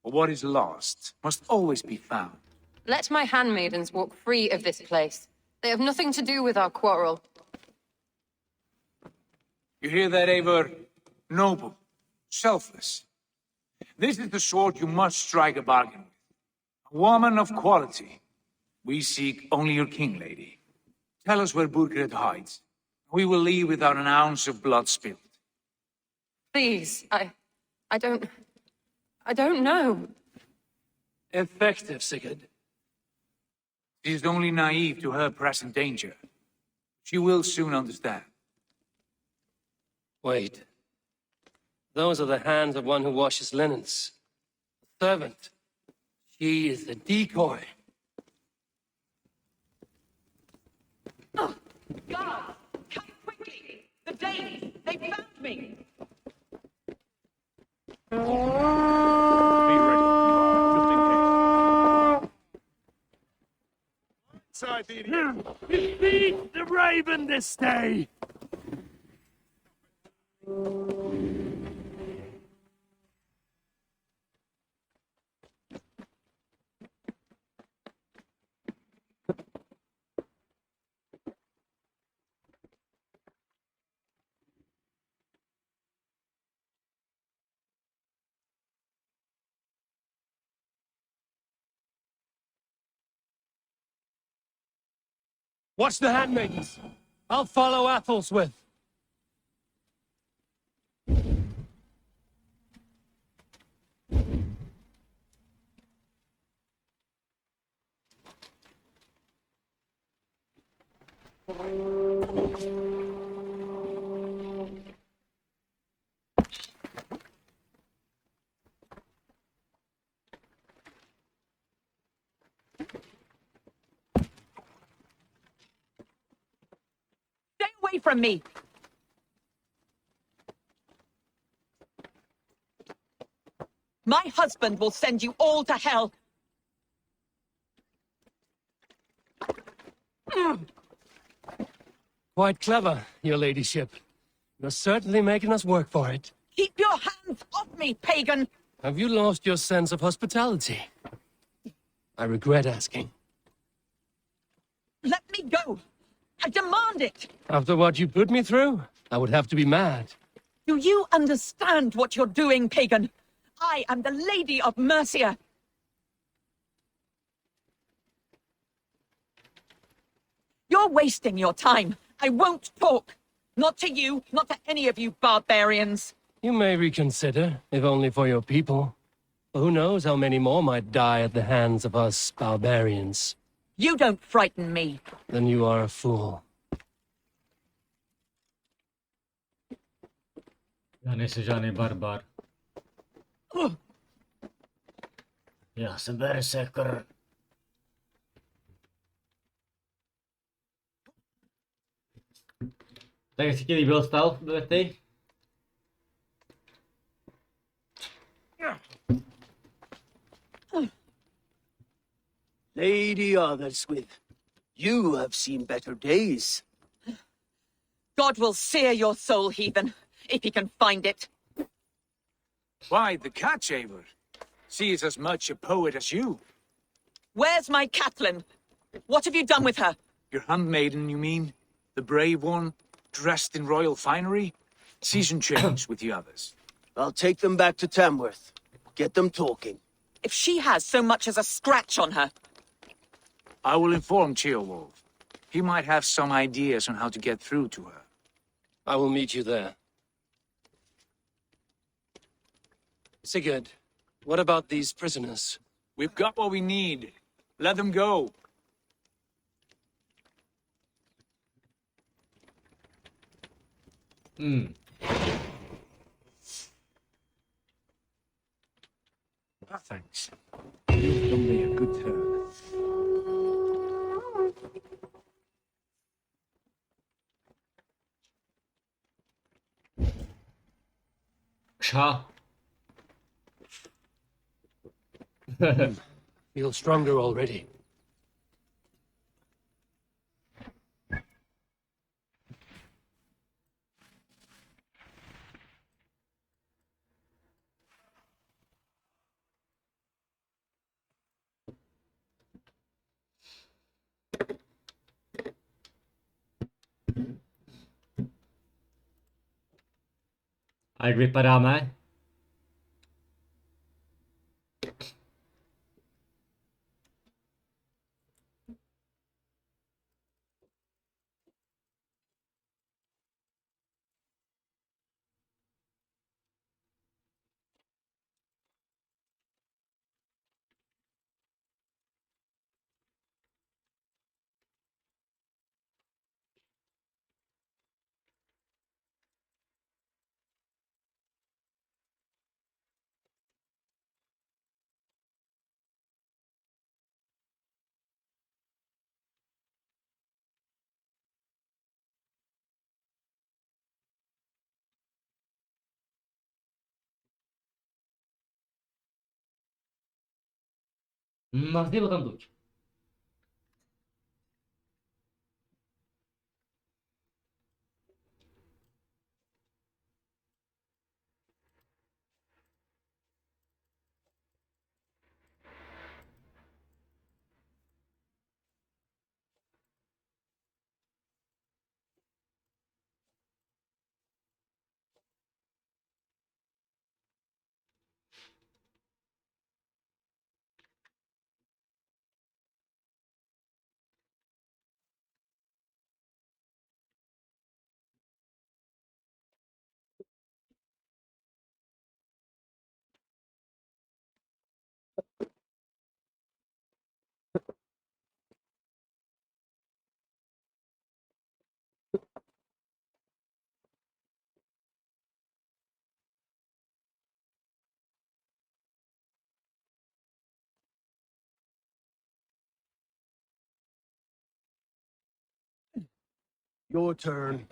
But what is lost must always be found. Let my handmaidens walk free of this place. They have nothing to do with our quarrel. You hear that, Eivor? Noble, selfless. This is the sword you must strike a bargain with. A woman of quality. We seek only your king, lady. Tell us where Burgred hides. We will leave without an ounce of blood spilled. Please, I don't know. Effective, Sigurd. She is only naive to her present danger. She will soon understand. Wait. Those are the hands of one who washes linens. A servant. She is the decoy. Oh, God! Come quickly! The Danes! They found me! Be ready, just in case. Side the idiot. Defeat the Raven this day! Watch the handmaidens. I'll follow Athel's. Stay away from me! My husband will send you all to hell! Quite clever, your ladyship. You're certainly making us work for it. Keep your hands off me, pagan! Have you lost your sense of hospitality? I regret asking. Let me go! I demand it! After what you put me through, I would have to be mad. Do you understand what you're doing, pagan? I am the Lady of Mercia. You're wasting your time. I won't talk. Not to you, not to any of you barbarians. You may reconsider, if only for your people. Who knows how many more might die at the hands of us barbarians. You don't frighten me. Then you are a fool. Já nejsem žádný barbar. Já jsem berserker. Tak jestli ti líbil stav, ty? Lady Otherswith, you have seen better days. God will sear your soul, heathen, if he can find it. Why the catch, Eivor? She is as much a poet as you. Where's my Catelyn? What have you done with her? Your handmaiden, you mean? The brave one, dressed in royal finery? Season change with the others. I'll take them back to Tamworth. Get them talking. If she has so much as a scratch on her. I will inform Ceolwulf. He might have some ideas on how to get through to her. I will meet you there. Sigurd, what about these prisoners? We've got what we need. Let them go. Thanks. You've done me a good turn. Ša. Feel stronger already. A jak vypadáme? Mazdělo tam tuď. Your turn.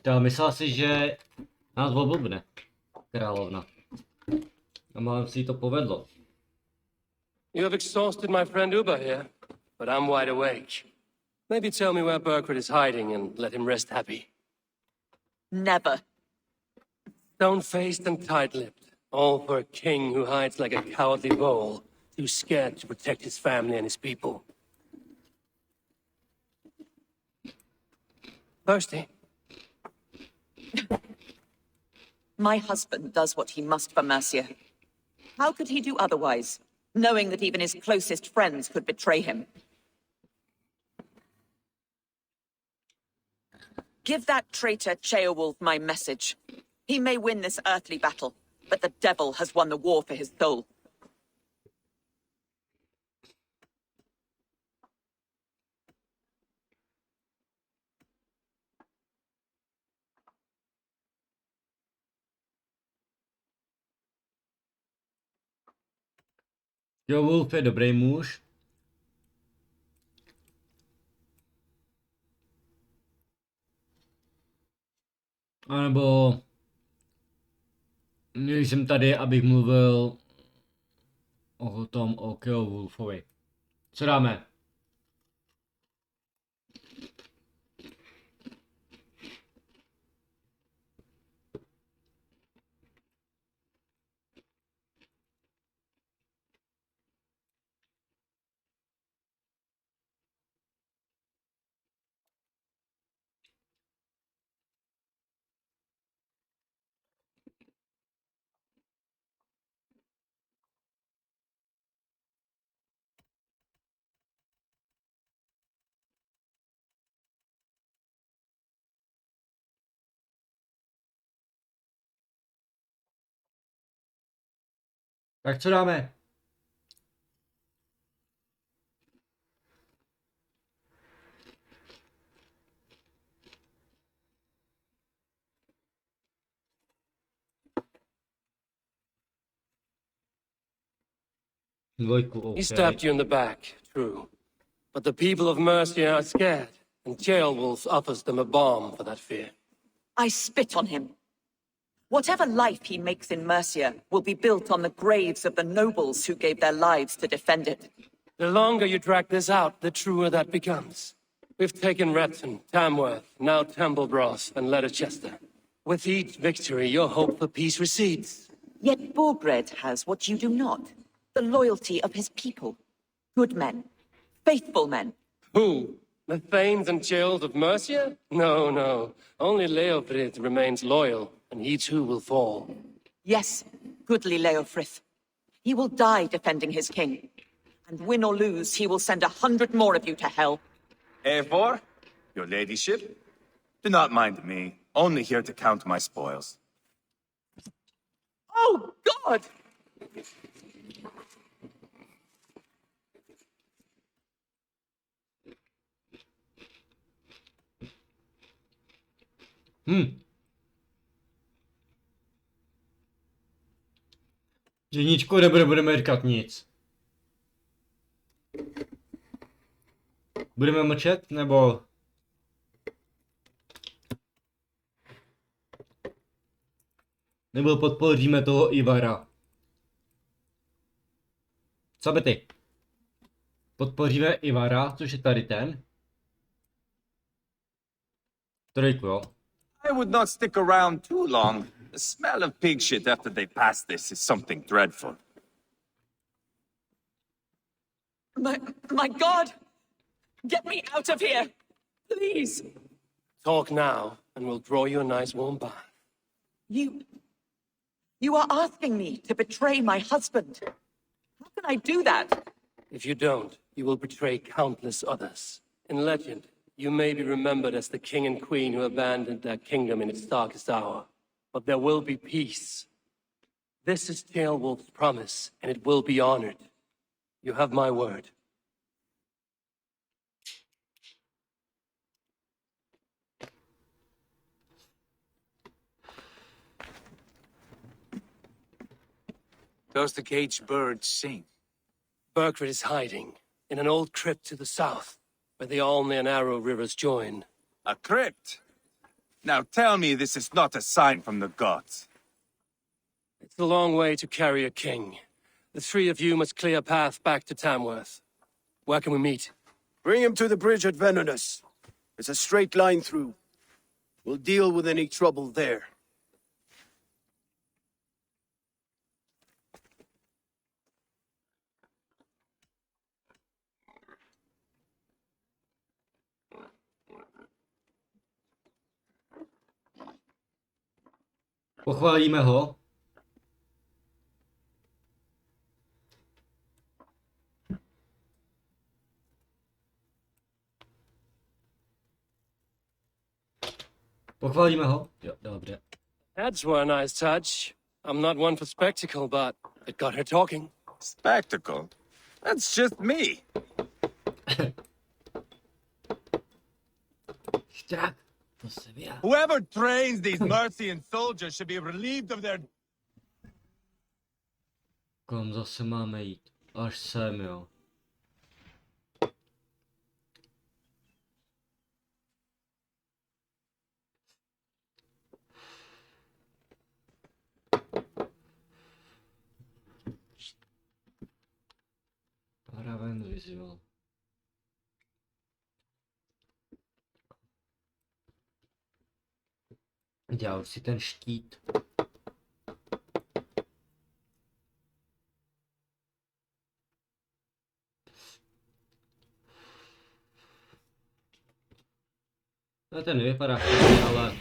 To myslela si, že nás oblbne královna. A málem si jí to povedlo. You have exhausted my friend Uba here, but I'm wide awake. Maybe tell me where Burkred is hiding and let him rest happy. Never. Stone-faced and tight-lipped, all for a king who hides like a cowardly vole, too scared to protect his family and his people. Thirsty? My husband does what he must for Mercia. How could he do otherwise, knowing that even his closest friends could betray him? Give that traitor Ceolwulf my message. He may win this earthly battle, but the devil has won the war for his soul. Ceolwulf je dobrý muž. A nebo jsem tady, abych mluvil o Ceolwulfovi. Co dáme? Tak co dáme? Dvojku, okay. He stabbed you in the back, true. But the people of Mercia are scared, and Ceolwulf offers them a balm for that fear. I spit on him. Whatever life he makes in Mercia will be built on the graves of the nobles who gave their lives to defend it. The longer you drag this out, the truer that becomes. We've taken Repton, Tamworth, now Templebroth, and Leicester. With each victory, your hope for peace recedes. Yet Borgred has what you do not. The loyalty of his people. Good men. Faithful men. Who? The Thanes and Chills of Mercia? No, no. Only Leofrid remains loyal, and he too will fall. Yes, goodly Leofrith. He will die defending his king. And win or lose, he will send 100 more of you to hell. Eivor, your ladyship? Do not mind me. Only here to count my spoils. Oh, God! Ženičko, nebudeme říkat nic. Budeme mlčet, nebo... Nebo podpoříme toho Eivora. Co by ty? Podpoříme Eivora, což je tady ten. Trojku, jo. I would not stick around too long. The smell of pig shit after they pass this is something dreadful. My God! Get me out of here! Please! Talk now, and we'll draw you a nice warm bath. You are asking me to betray my husband. How can I do that? If you don't, you will betray countless others. In legend, you may be remembered as the king and queen who abandoned their kingdom in its darkest hour. But there will be peace. This is Ceolwulf's promise, and it will be honored. You have my word. Does the caged bird sing? Burgred is hiding in an old crypt to the south, where the Alne and Arrow rivers join. A crypt? Now tell me this is not a sign from the gods. It's a long way to carry a king. The three of you must clear a path back to Tamworth. Where can we meet? Bring him to the bridge at Venonus. It's a straight line through. We'll deal with any trouble there. Pochválíme ho. Pochválíme ho? Jo, dobře. That's were a nice touch. I'm not one for spectacle, but it got her talking. Spectacle? That's just me. Štrak, to jsem já. Whoever trains these Mercian soldiers should be relieved of their... Kam zase máme jít? Až sem, jo. Paraven vyzval. Dělal si ten štít. No ten vypadá špatně, ale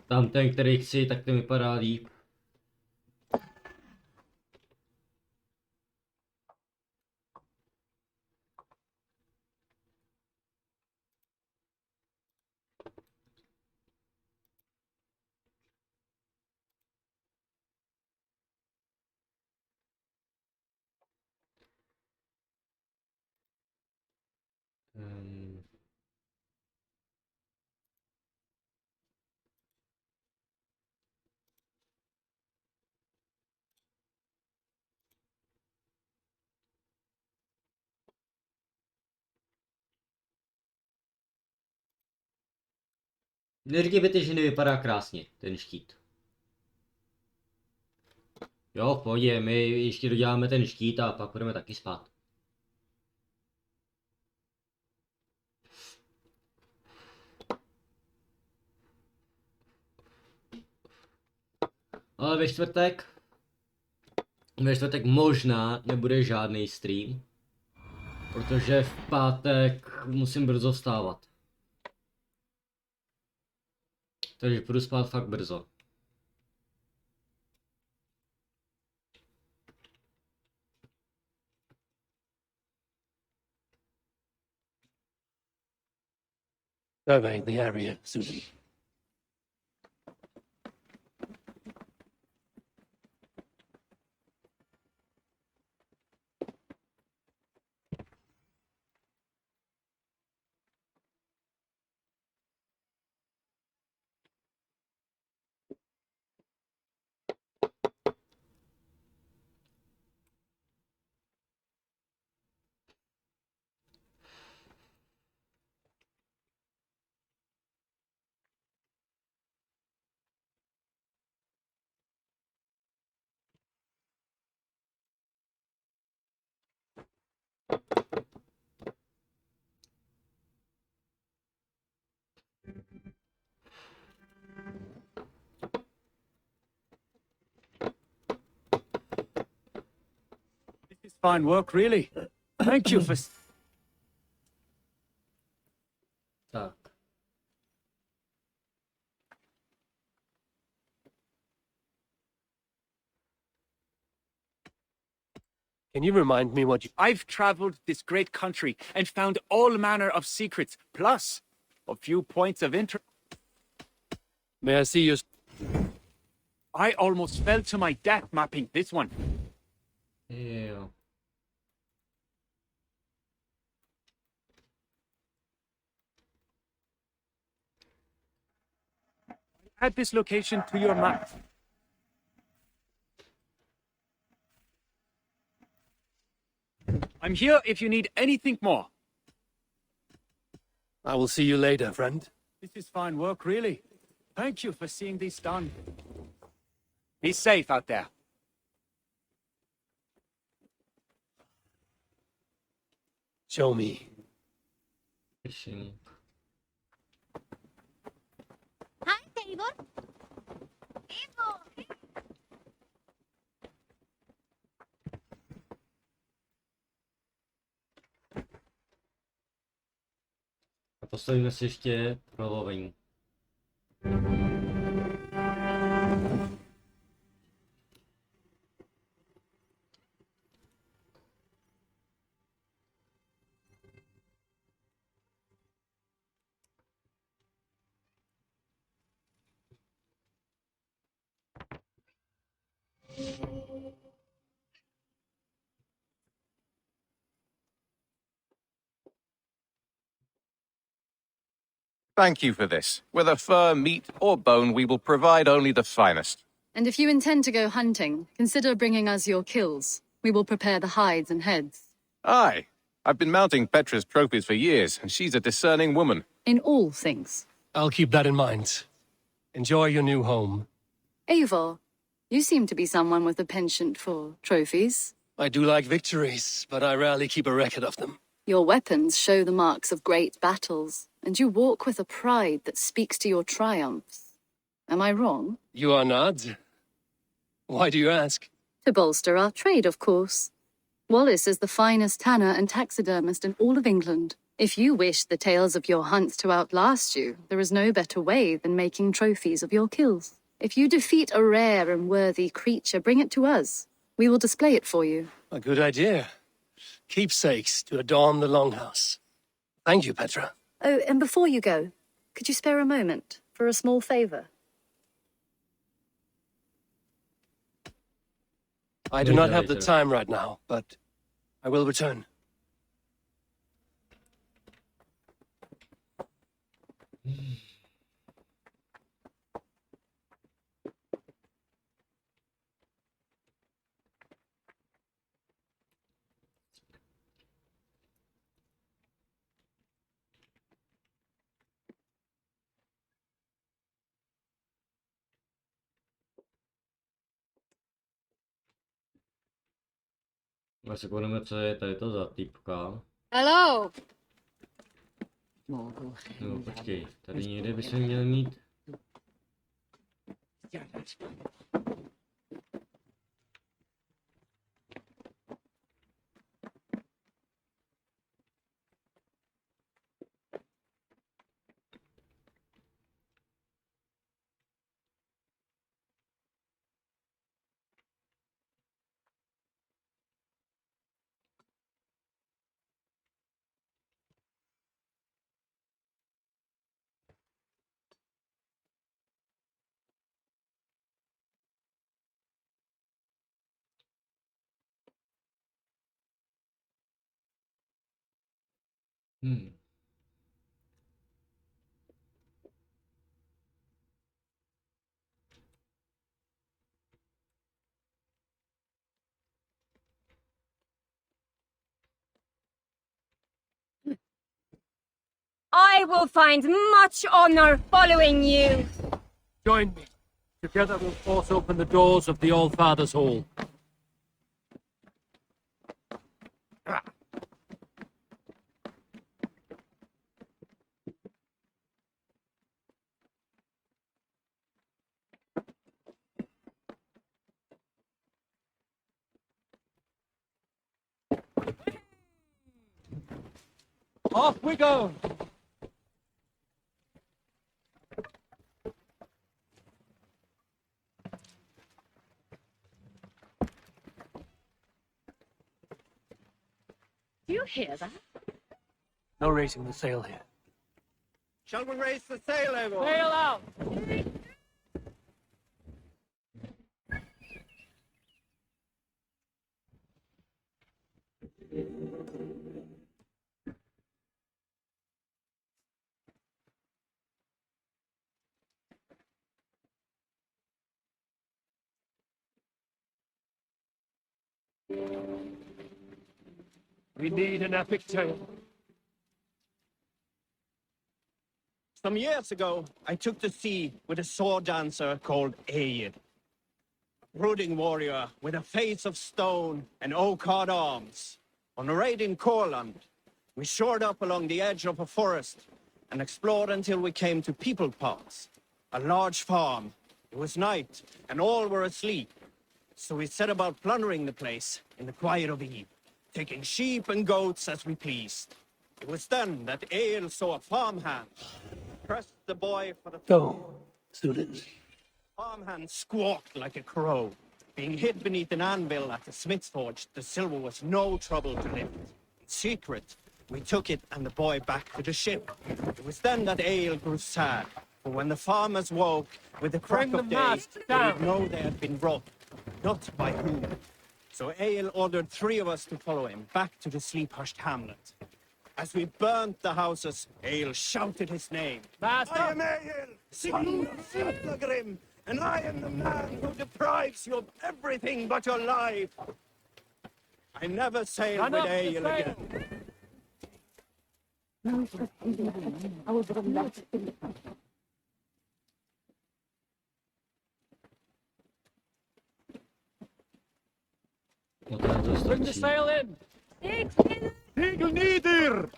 tam ten, který chci, tak ten vypadá líp. Neříkejte, že nevypadá krásně, ten štít. Jo, v pohodě, my ještě doděláme ten štít a pak budeme taky spát. Ale ve čtvrtek možná nebude žádný stream, protože v pátek musím brzo vstávat. Takže půjdu spát fakt brzo. Survey the area, Susan. Fine work, really. Thank you for... Tak. Can you remind me what you... I've traveled this great country and found all manner of secrets, plus a few points of interest. May I see your... I almost fell to my death mapping this one. Jo. Add this location to your map. I'm here if you need anything more. I will see you later, friend. This is fine work, really. Thank you for seeing this done. Be safe out there. Show me. Fishing. Hi, Eivor. Eivor. A postavíme si ještě prolovení. Thank you for this. Whether fur, meat, or bone, we will provide only the finest. And if you intend to go hunting, consider bringing us your kills. We will prepare the hides and heads. Aye. I've been mounting Petra's trophies for years, and she's a discerning woman. In all things. I'll keep that in mind. Enjoy your new home. Eivor, you seem to be someone with a penchant for trophies. I do like victories, but I rarely keep a record of them. Your weapons show the marks of great battles, and you walk with a pride that speaks to your triumphs. Am I wrong? You are not. Why do you ask? To bolster our trade, of course. Wallace is the finest tanner and taxidermist in all of England. If you wish the tales of your hunts to outlast you, there is no better way than making trophies of your kills. If you defeat a rare and worthy creature, bring it to us. We will display it for you. A good idea. Keepsakes to adorn the longhouse. Thank you, Petra. Oh, and before you go, could you spare a moment for a small favor? I do not have the time right now, but I will return. A se koukneme, co je tady to za typka. Hello. No počkej, tady někde bychom měli mít... I will find much honor following you. Join me. Together we'll force open the doors of the All-Father's Hall. Off we go! Do you hear that? No raising the sail here. Shall we raise the sail, Eivor? Sail out. We need an epic tale. Some years ago, I took to sea with a sword dancer called Eivor. A brooding warrior with a face of stone and oak-hard arms. On a raid in Courland, we shored up along the edge of a forest and explored until we came to People Parks, a large farm. It was night, and all were asleep. So we set about plundering the place in the quiet of eve, taking sheep and goats as we pleased. It was then that Eivor saw a farmhand, pressed the boy for the... Go, students. Farmhand squawked like a crow. Being hid beneath an anvil at the smith's forge, the silver was no trouble to lift. In secret, we took it and the boy back to the ship. It was then that Eivor grew sad, for when the farmers woke with the crack of day, they would know they had been robbed, not by whom. So Eivor ordered 3 of us to follow him back to the sleep-hushed hamlet. As we burnt the houses, Eivor shouted his name. Master! I am Eivor, Sigurd Fjalagrim, and I am the man who deprives you of everything but your life. I never sailed with Eivor again. Bring the sail in! Eagle neither!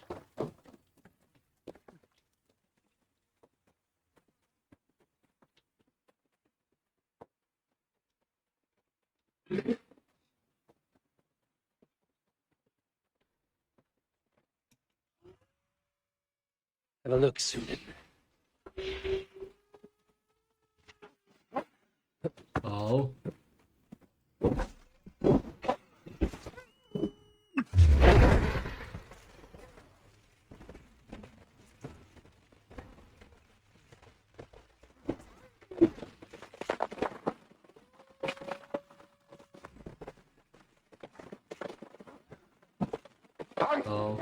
Have a look, student. Oh. Oh.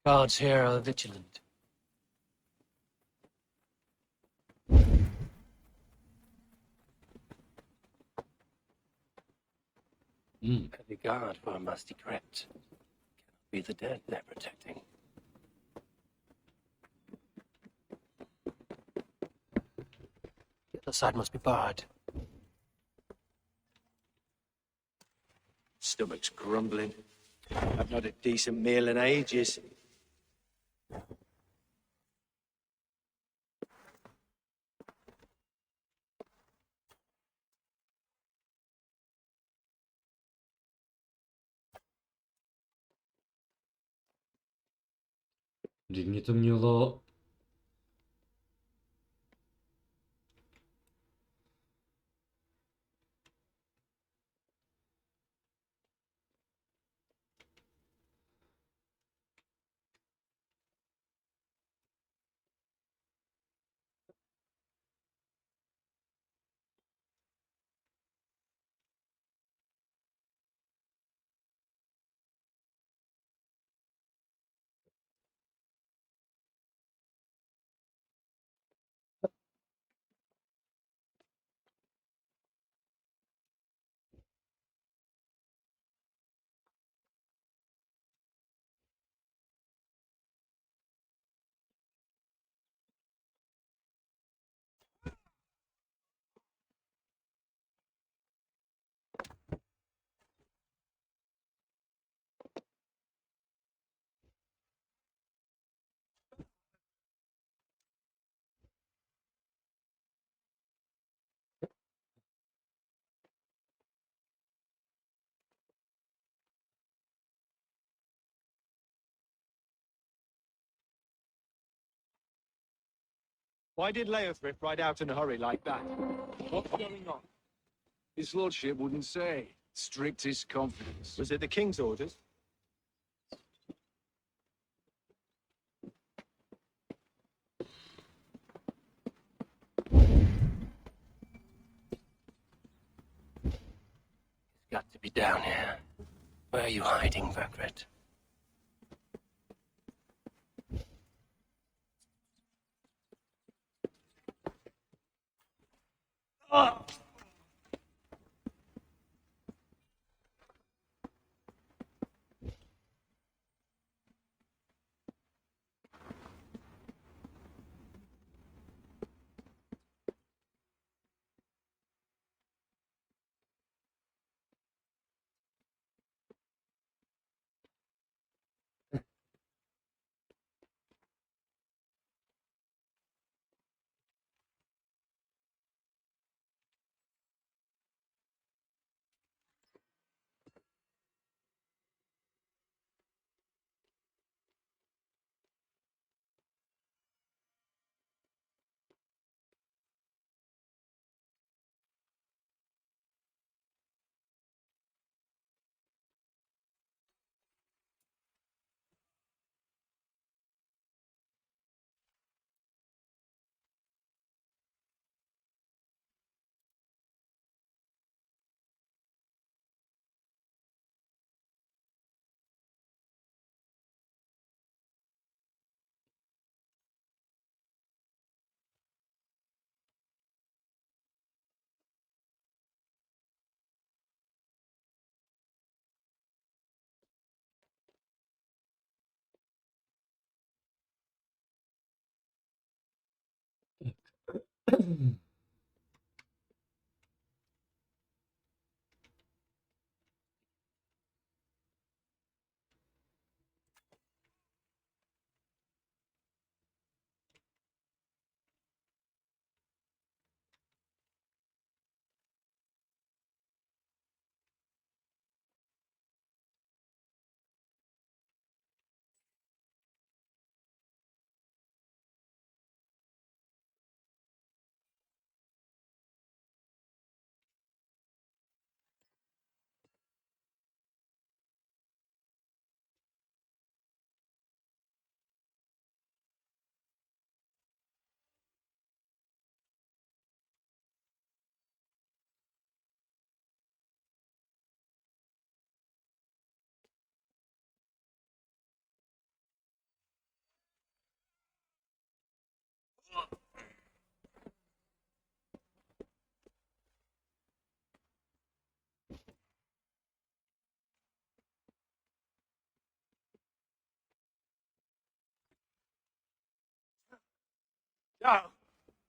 Guards here are vigilant. Heavy guard for a musty crypt. Cannot be the dead they're protecting. The other side must be barred. Stomach's grumbling. I've not had a decent meal in ages. Vždyť mě to mělo... Why did Leofric ride out in a hurry like that? What's going on? His lordship wouldn't say. Strictest confidence. Was it the king's orders? Be down here. Where are you hiding, Vergret?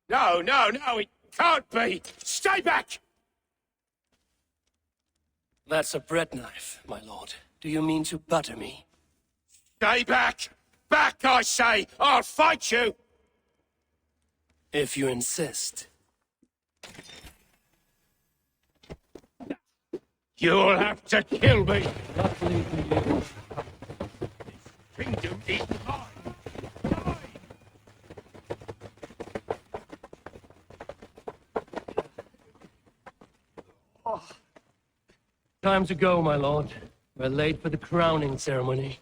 No! No, it can't be! Stay back! That's a bread knife, my lord. Do you mean to butter me? Stay back! Back, I say! I'll fight you! If you insist. You'll have to kill me! Kingdom is mine! Time to go, my lord. We're late for the crowning ceremony.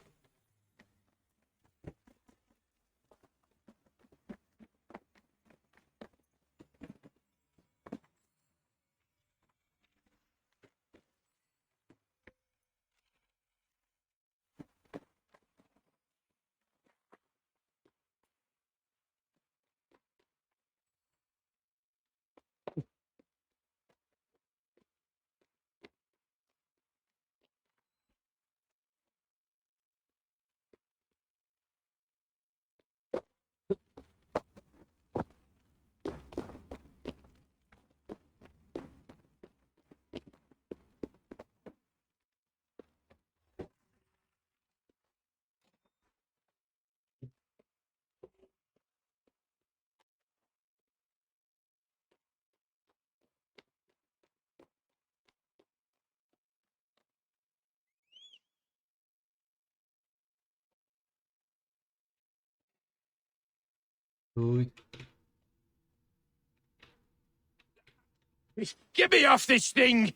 Get me off this thing!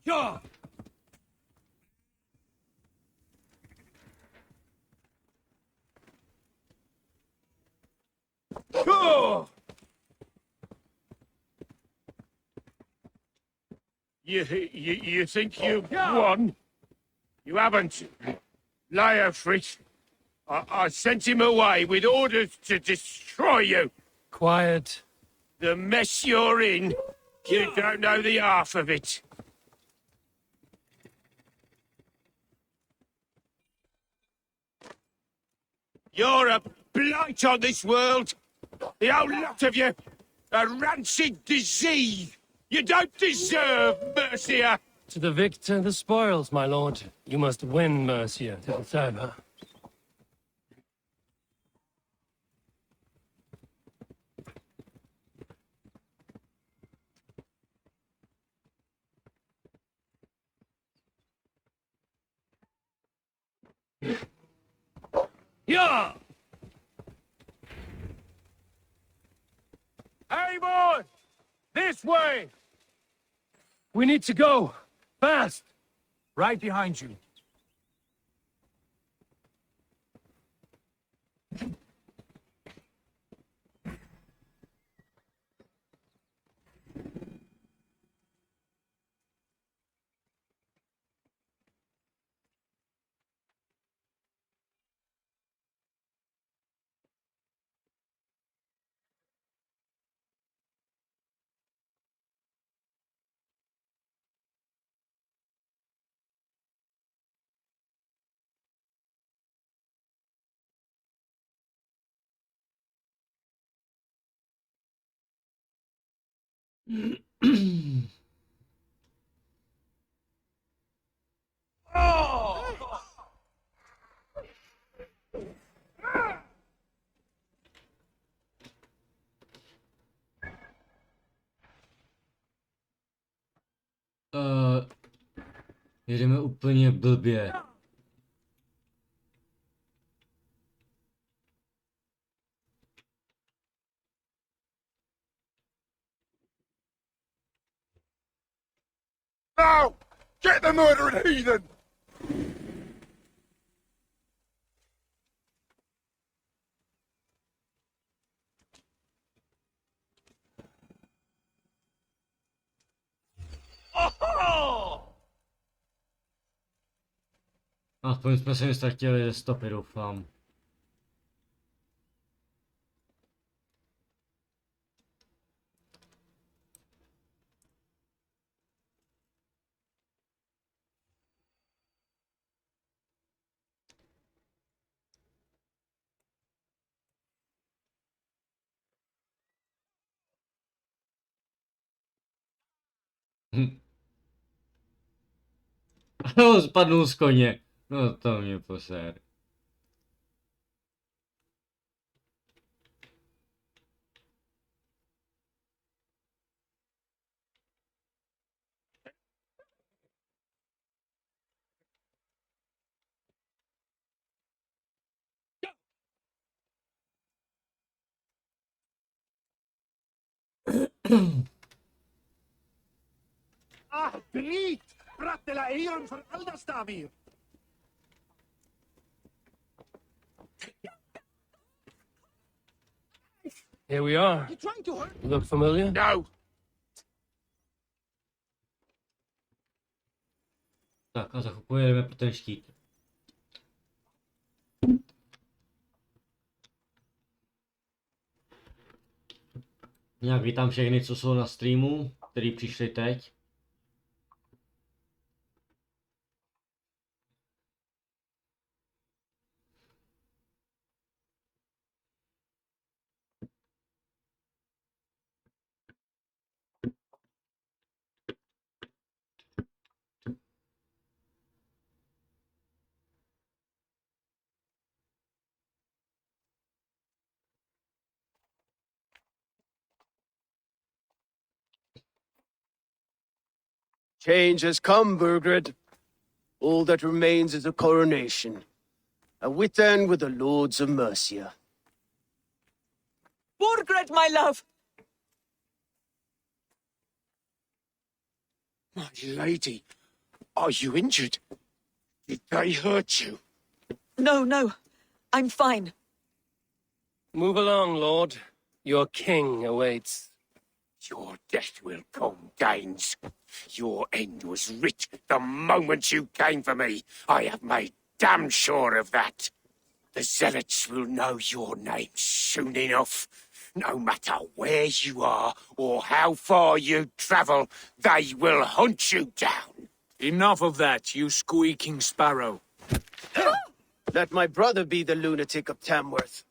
Yeah. Oh! You think you've won? You haven't. Liar, Fritz. I sent him away with orders to destroy you. Quiet. The mess you're in, you don't know the half of it. You're a blight on this world. The whole lot of you. A rancid disease. You don't deserve Mercia. To the victor, the spoils, my lord. You must win Mercia to deserve her. Yeah! Eivor! This way! We need to go. Fast! Right behind you. Jedeme úplně blbě. Now! Get the murdering heathen! Aspoň jsme se nestratili ze stopy, doufám. Spadnul z koně. No to mě poser. Creed! Fratela Eon for Aldastavir! Here we are. Look familiar? No! Tak a za chvilku jedeme pro ten štít. Nějak vítám všechny, co jsou na streamu, který přišli teď. Change has come, Burgred. All that remains is a coronation. And with then were the Lords of Mercia. Burgred, my love! My lady, are you injured? Did they hurt you? No, no. I'm fine. Move along, Lord. Your king awaits. Your death will come, Danes. Your end was writ the moment you came for me. I have made damn sure of that. The zealots will know your name soon enough. No matter where you are or how far you travel, they will hunt you down. Enough of that, you squeaking sparrow. Let my brother be the lunatic of Tamworth.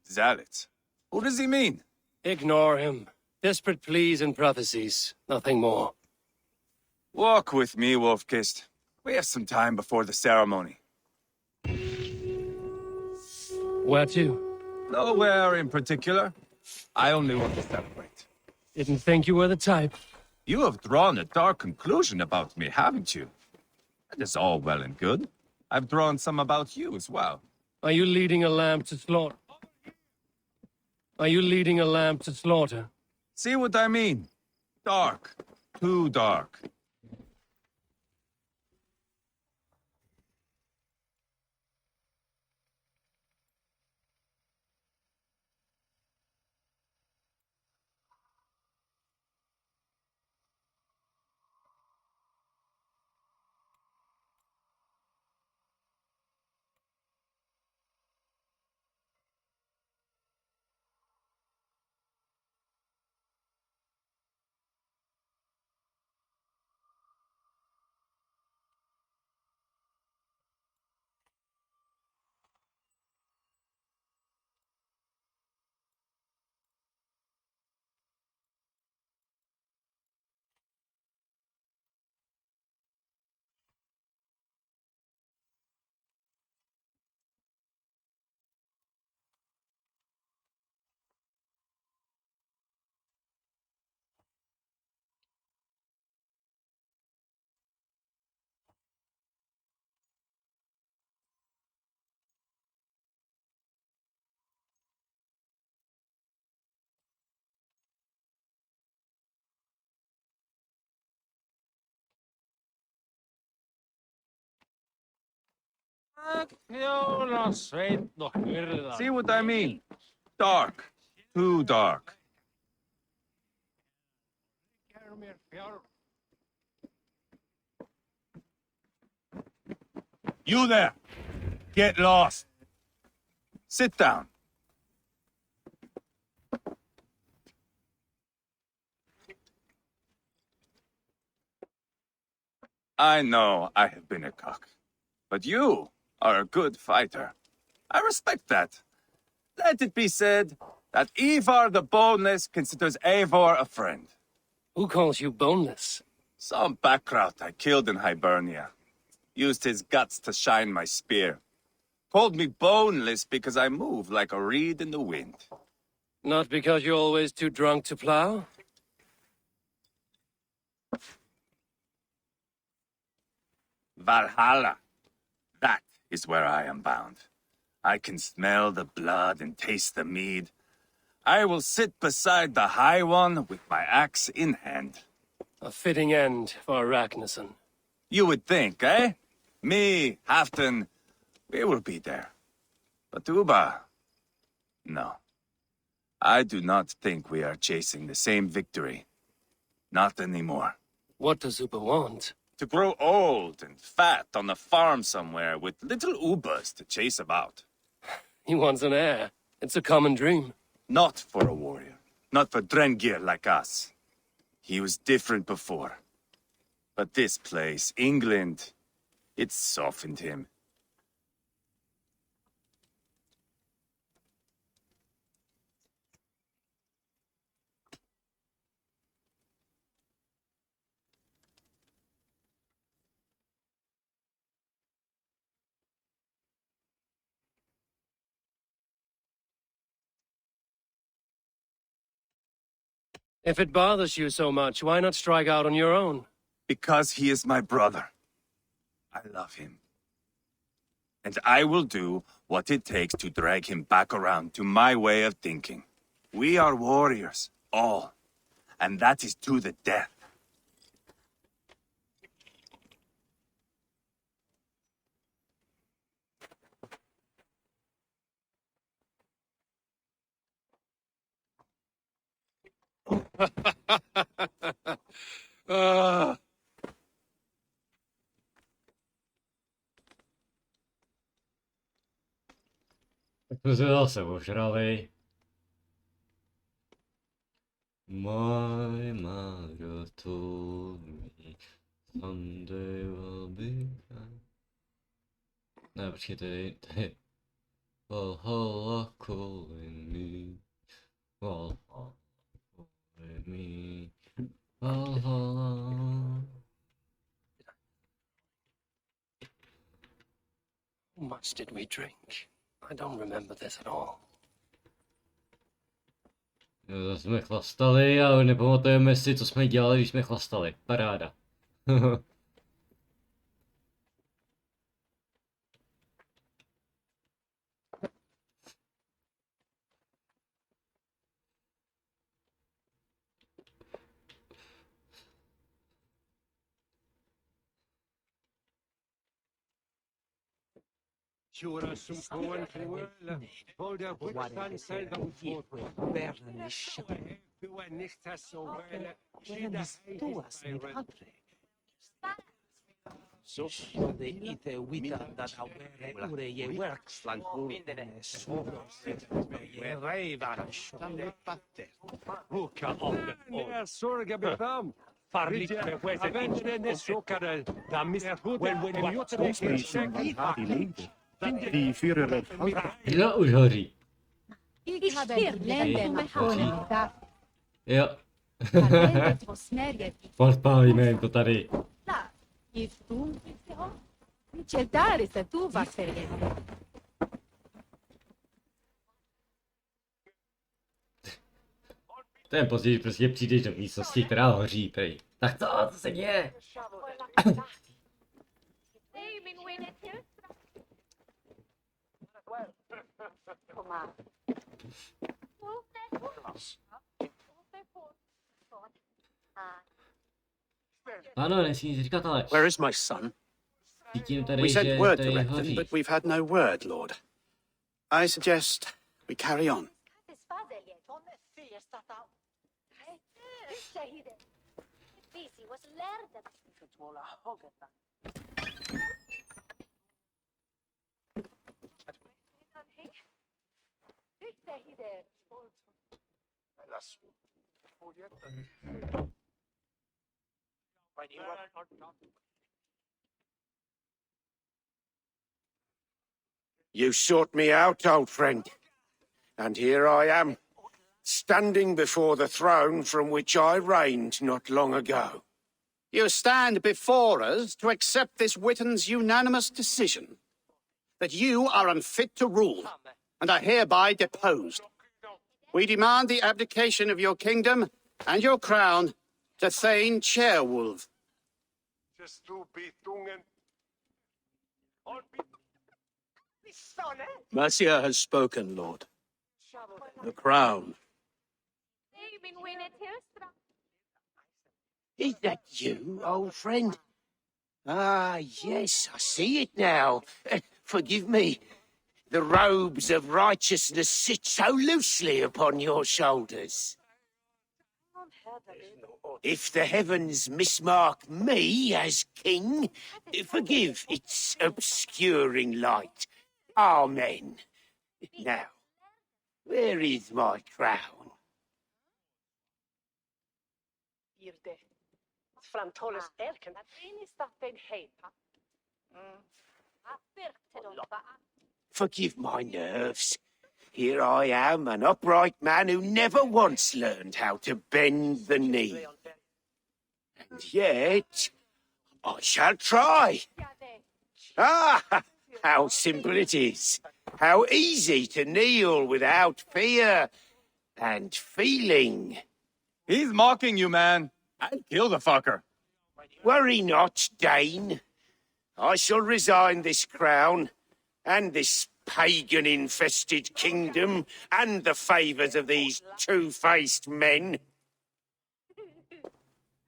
Zealots? Who does he mean? Ignore him. Desperate pleas and prophecies, nothing more. Walk with me, Wolf-Kissed. We have some time before the ceremony. Where to? Nowhere in particular. I only want to celebrate. Didn't think you were the type. You have drawn a dark conclusion about me, haven't you? That is all well and good. I've drawn some about you as well. Are you leading a lamb to slaughter? Are you leading a lamb to slaughter? See what I mean? Dark. Too dark. See what I mean? Dark. Too dark. You there! Get lost! Sit down. I know I have been a cock, but you are a good fighter. I respect that. Let it be said that Ivar the Boneless considers Eivor a friend. Who calls you boneless? Some backrout I killed in Hibernia. Used his guts to shine my spear. Called me boneless because I move like a reed in the wind. Not because you're always too drunk to plow? Valhalla. That is where I am bound. I can smell the blood and taste the mead. I will sit beside the High One with my axe in hand. A fitting end for Ragnarsson. You would think, eh? Me, Halfdan, we will be there. But Uba, no. I do not think we are chasing the same victory. Not anymore. What does Uba want? To grow old and fat on a farm somewhere with little Ubas to chase about. He wants an heir. It's a common dream. Not for a warrior. Not for Drengir like us. He was different before. But this place, England, it softened him. If it bothers you so much, why not strike out on your own? Because he is my brother. I love him. And I will do what it takes to drag him back around to my way of thinking. We are warriors, all. And that is to the death. Tak jsme se zase ožrali. My mother told me someday will be fine. Ne, počkej, to je Valhalla calling me. Valhalla calling me. Valhalla. How much did we drink? I don't remember this at all. Jo, zase jsme chlastali, ale nepamatujeme si, co jsme dělali, když jsme chlastali. Paráda. No, už hoří. Jo. Podpálíme jim to tady. Ten později prostě přijdeš do místnosti, která hoří, prej. Tak co se děje? Ano, nesmí říkat, ale... Where is my son? Cítím tady, We že sent word to tady Recton, hoří. but we've had no word, Lord. I suggest we carry on. You sought me out, old friend, and here I am, standing before the throne from which I reigned not long ago. You stand before us to accept this Witten's unanimous decision that you are unfit to rule and are hereby deposed. We demand the abdication of your kingdom and your crown to Thane Chairwolf. Mercia has spoken, Lord. The crown. Is that you, old friend? Ah, yes, I see it now. Forgive me. The robes of righteousness sit so loosely upon your shoulders. If the heavens mismark me as king, forgive its obscuring light. Amen. Now, where is my crown? Forgive my nerves. Here I am, an upright man who never once learned how to bend the knee. And yet, I shall try. Ah, how simple it is. How easy to kneel without fear and feeling. He's mocking you, man. I'd kill the fucker. Worry not, Dane. I shall resign this crown and this pagan-infested kingdom and the favours of these two-faced men.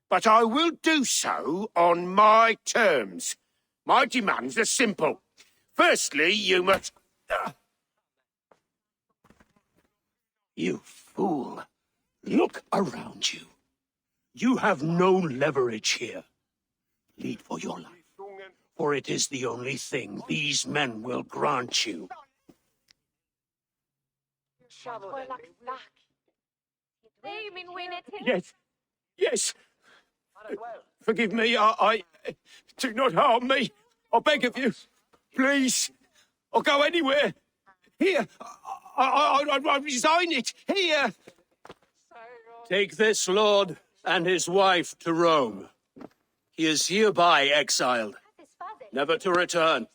But I will do so on my terms. My demands are simple. Firstly, you must... You fool. Look around you. You have no leverage here. Plead for your life, for it is the only thing these men will grant you. Yes, yes. Forgive me, I do not harm me. I beg of you, please. I'll go anywhere. Here, I resign it. Here. Take this lord and his wife to Rome. He is hereby exiled, never to return.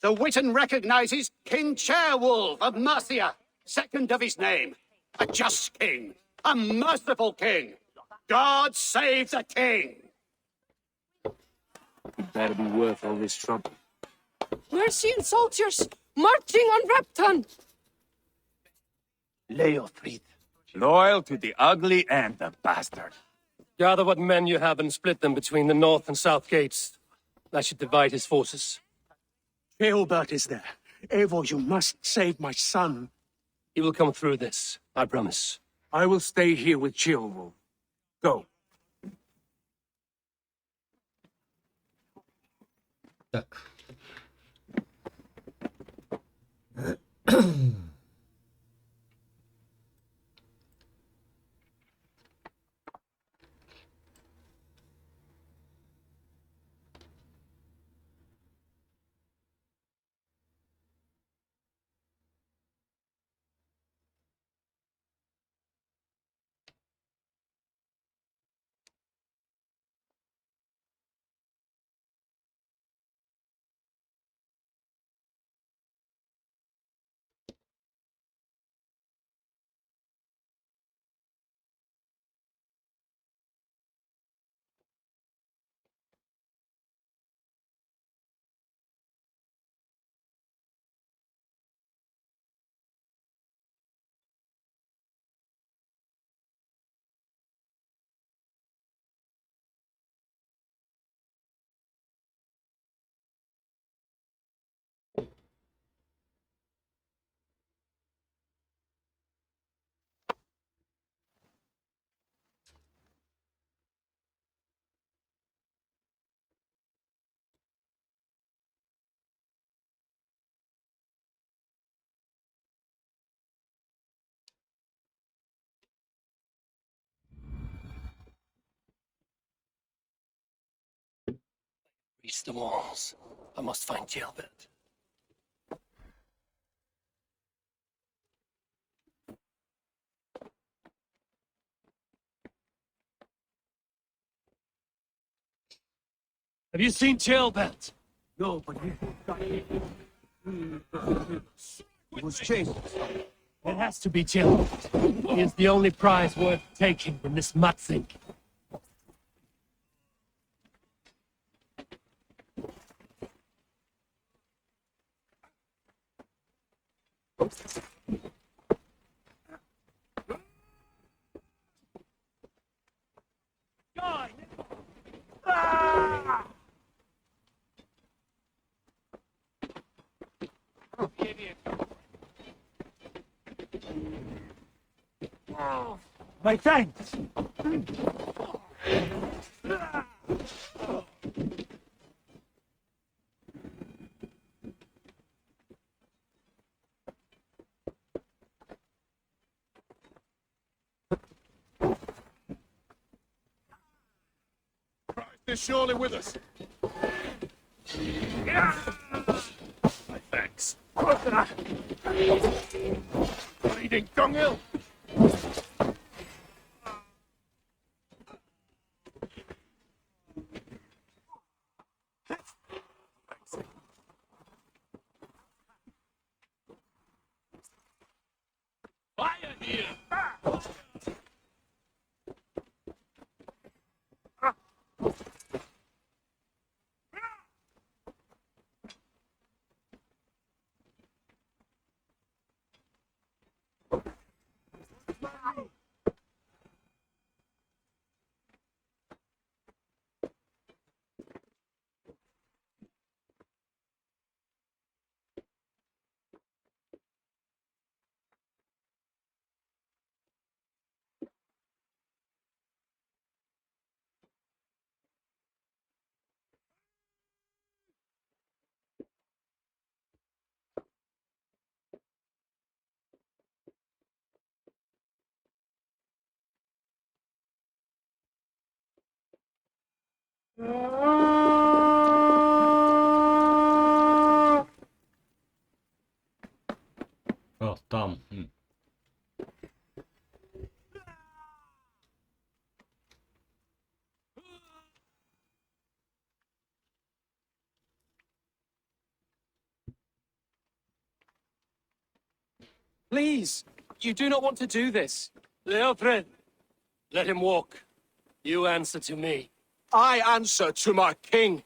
The Witan recognizes King Ceolwulf of Mercia, second of his name. A just king, a merciful king. God save the king! It better be worth all this trouble. Mercian soldiers marching on Repton! Leofrid, loyal to the ugly and the bastard. Gather what men you have and split them between the north and south gates. That should divide his forces. Ceolbert is there. Eivor, you must save my son. He will come through this, I promise. I will stay here with Ceolwulf. Go. Tak. Reach the walls. I must find Ceolbert. Have you seen Ceolbert? No, but he was chased. It has to be Ceolbert. He is the only prize worth taking from this mudsink. My thanks. They're surely with us. My thanks. Bleeding dunghill. Fire here! Jo, tam. Please, you do not want to do this. Leofred, let him walk. You answer to me. I answer to my king.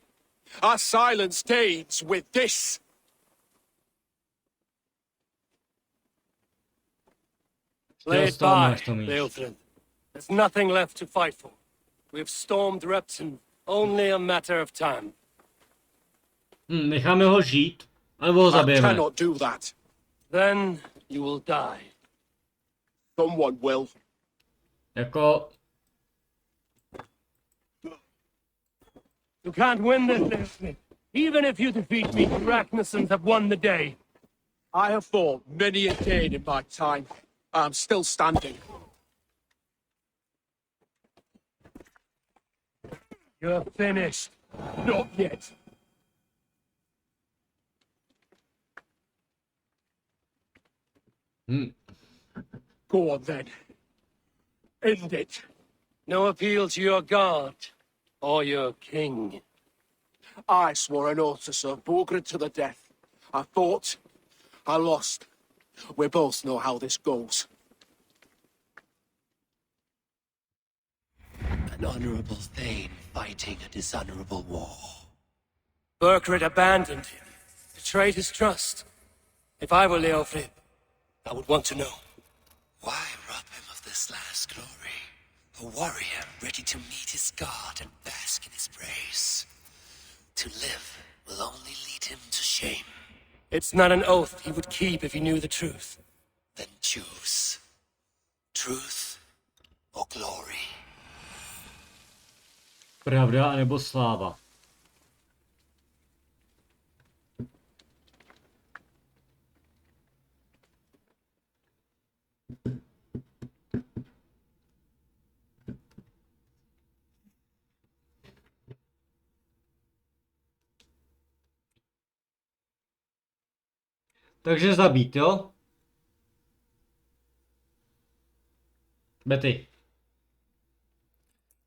Our silence aids with this. Lay it Dostal by, máš to míč. Leofred. There's nothing left to fight for. We've stormed Repton. Only a matter of time. Necháme ho žít, anebo ho I zabijeme. cannot do that. Then you will die. Someone will. Jako... You can't win this, Leofred. Even if you defeat me, the Ragnarsons have won the day. I have fought many a day in my time. I'm still standing. You're finished. Not yet. Go on then. End it. No appeal to your god or your king. I swore an oath to serve Borgred to the death. I fought. I lost. We both know how this goes. An honorable thane fighting a dishonorable war. Burkred abandoned him, betrayed his trust. If I were Leofrid, I would want to know. Why rob him of this last glory? A warrior ready to meet his god and bask in his praise. To live will only lead him to shame. It's not an oath he would keep if he knew the truth. Then choose. Truth or glory. Pravda anebo sláva. Takže zabít, jo? Betty.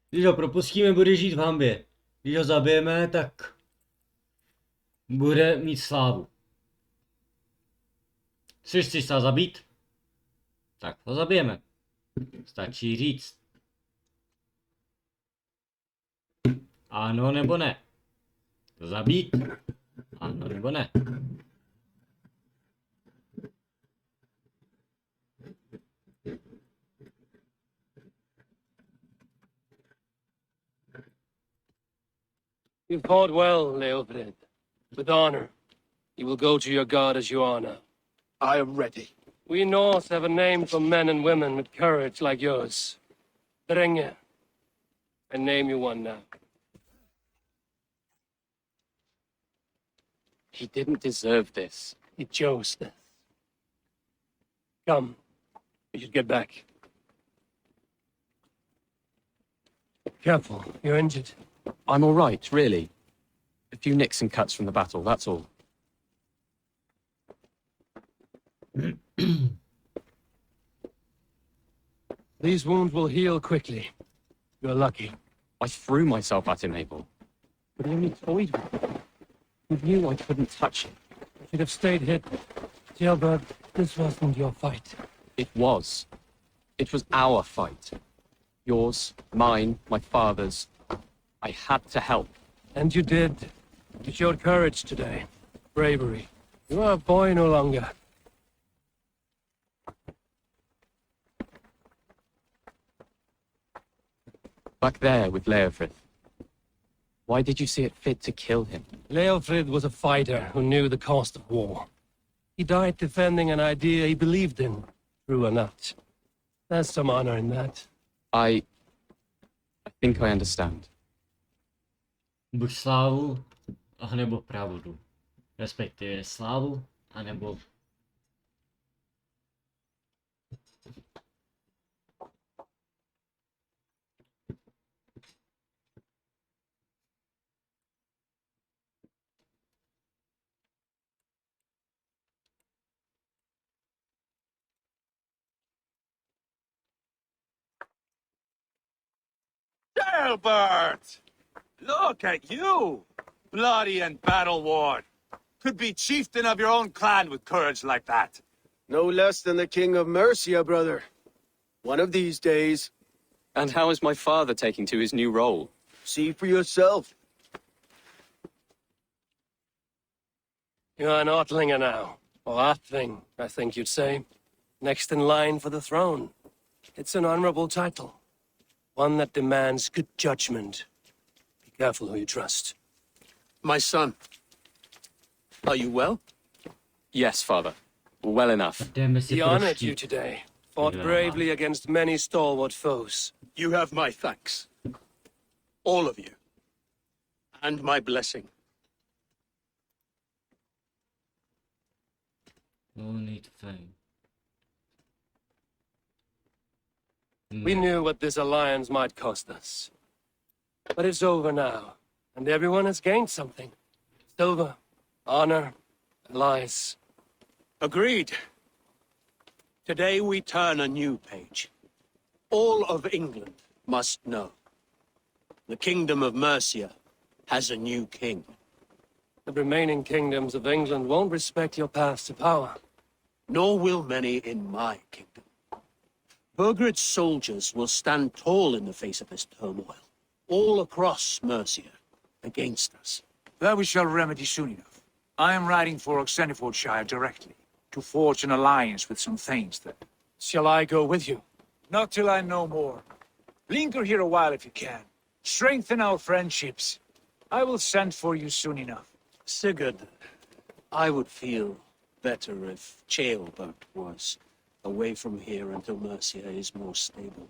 Když ho propustíme, bude žít v hanbě. Když ho zabijeme, tak bude mít slávu. Chceš se zabít? Tak ho zabijeme. Stačí říct. Ano nebo ne. Zabít? Ano nebo ne. You fought well, Leofrid. With honor. You will go to your god as you are now. I am ready. We Norse have a name for men and women with courage like yours. Drenge. I name you one now. He didn't deserve this. He chose this. Come. We should get back. Careful. You're injured. I'm all right, really. A few nicks and cuts from the battle, that's all. These wounds will heal quickly. You're lucky. I threw myself at him, Eivor. But he only toyed with me. He knew I couldn't touch him. You should have stayed hid. Jailbird, this wasn't your fight. It was. It was our fight. Yours, mine, my father's. I had to help. And you did. You showed courage today. Bravery. You are a boy no longer. Back there with Leofrid. Why did you see it fit to kill him? Leofrid was a fighter who knew the cost of war. He died defending an idea he believed in, true or not. There's some honor in that. I think I understand. Buď slávu, anebo pravdu. Respektive slávu, anebo... Ceolbert! Look at you! Bloody and battle-worn. Could be chieftain of your own clan with courage like that. No less than the King of Mercia, brother. One of these days. And how is my father taking to his new role? See for yourself. You're an Ortlinger now. Or Atling, I think you'd say. Next in line for the throne. It's an honorable title. One that demands good judgment. Be careful who you trust. My son, are you well? Yes, father. Well enough. He honored you today. Fought bravely against many stalwart foes. You have my thanks. All of you. And my blessing. No need to thank. We knew what this alliance might cost us. But it's over now, and everyone has gained something. Silver, honor, allies. Agreed. Today we turn a new page. All of England must know. The Kingdom of Mercia has a new king. The remaining kingdoms of England won't respect your path to power. Nor will many in my kingdom. Burgred's soldiers will stand tall in the face of this turmoil, all across Mercia, against us. That we shall remedy soon enough. I am riding for Oxenfordshire directly, to forge an alliance with some thanes there. Shall I go with you? Not till I know more. Linger here a while if you can. Strengthen our friendships. I will send for you soon enough. Sigurd, I would feel better if Ceolbert was away from here until Mercia is more stable.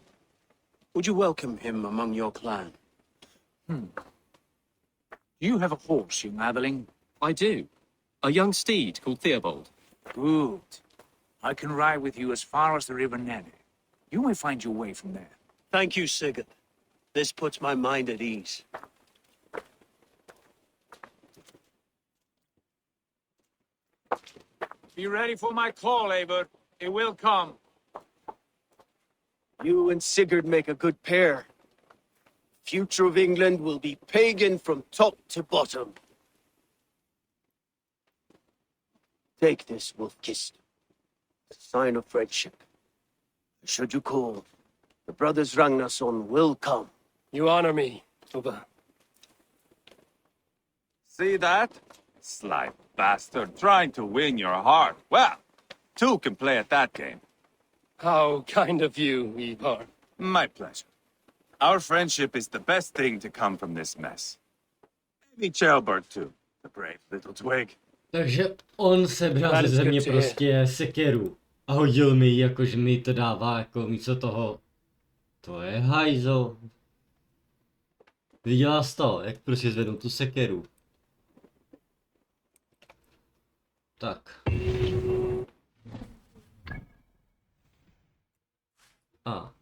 Would you welcome him among your clan? You have a horse, young Atheling? I do. A young steed called Theobald. Good. I can ride with you as far as the River Nene. You may find your way from there. Thank you, Sigurd. This puts my mind at ease. Be ready for my call, Eivor. It will come. You and Sigurd make a good pair. Future of England will be pagan from top to bottom. Take this, Wolf-Kissed. It's a sign of friendship. Should you call, the brothers Ragnarsson will come. You honor me, Uba. See that? Sly bastard, trying to win your heart. Well, two can play at that game. How kind of you, Eivor. My pleasure. Our friendship is the best thing to come from this mess. Maybe Ceolbert too, the brave little twig. Takže on sebral ze země prostě sekeru a hodil mi ji, jakože mi to dává jako místo toho. To je hajzo. Viděla jsi to, jak prostě zvednu tu sekeru. Tak. A.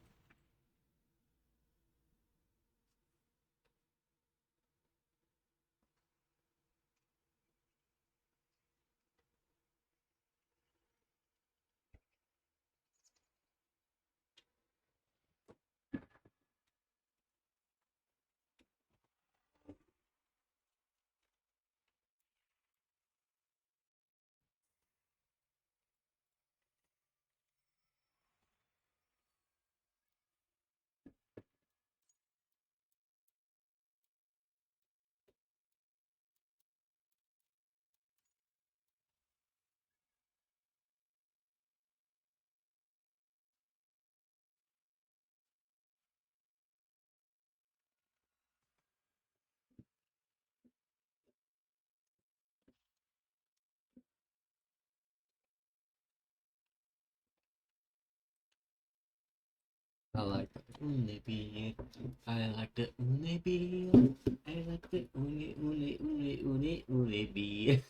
I like the uni beer. I like the uni beer. I like the uni beer.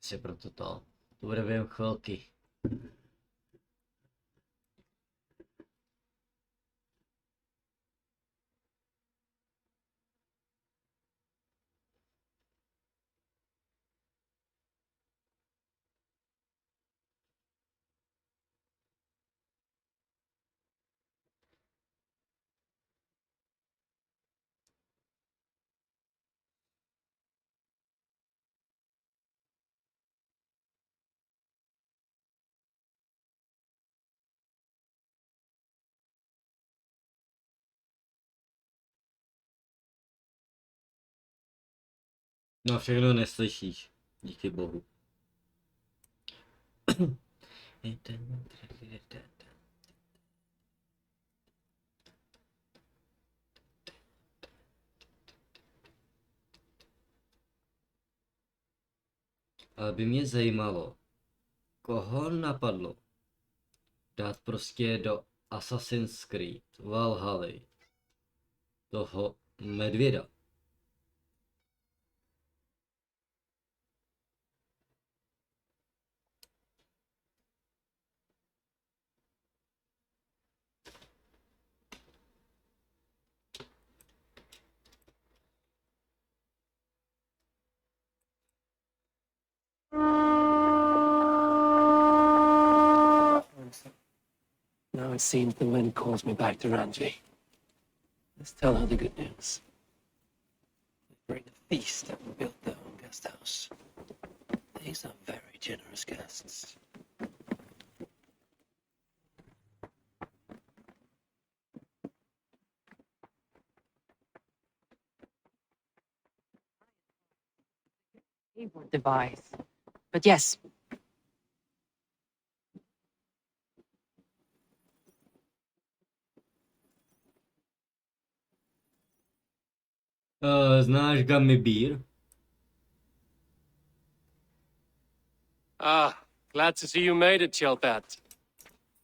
Se proto to bude během chvilky. No všechno neslyšíš. Díky bohu. Ale by mě zajímalo, koho napadlo dát prostě do Assassin's Creed Valhalla toho medvěda. Now it seems the wind calls me back to Ranji. Let's tell her the good news. They bring a feast and build their own guest house. These are very generous guests. Eivor device. But yes, Znáš Gummy Beer? Ah, glad to see you made it, Chelpat.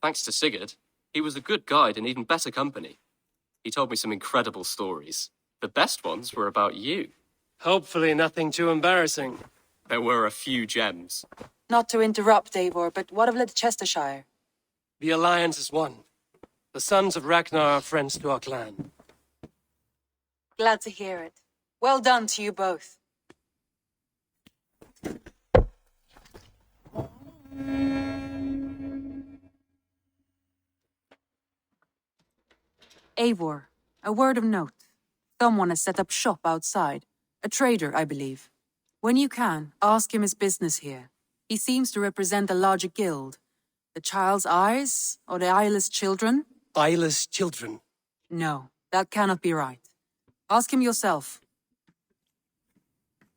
Thanks to Sigurd, he was a good guide and even better company. He told me some incredible stories. The best ones were about you. Hopefully nothing too embarrassing. There were a few gems. not to interrupt, Eivor, but what of Leicestershire? The alliance is one. The sons of Ragnar are friends to our clan. Glad to hear it. Well done to you both. Eivor, a word of note. Someone has set up shop outside. A trader, I believe. When you can, ask him his business here. He seems to represent a larger guild. The Child's Eyes, or the Eyeless Children? Eyeless children? No, that cannot be right. Ask him yourself.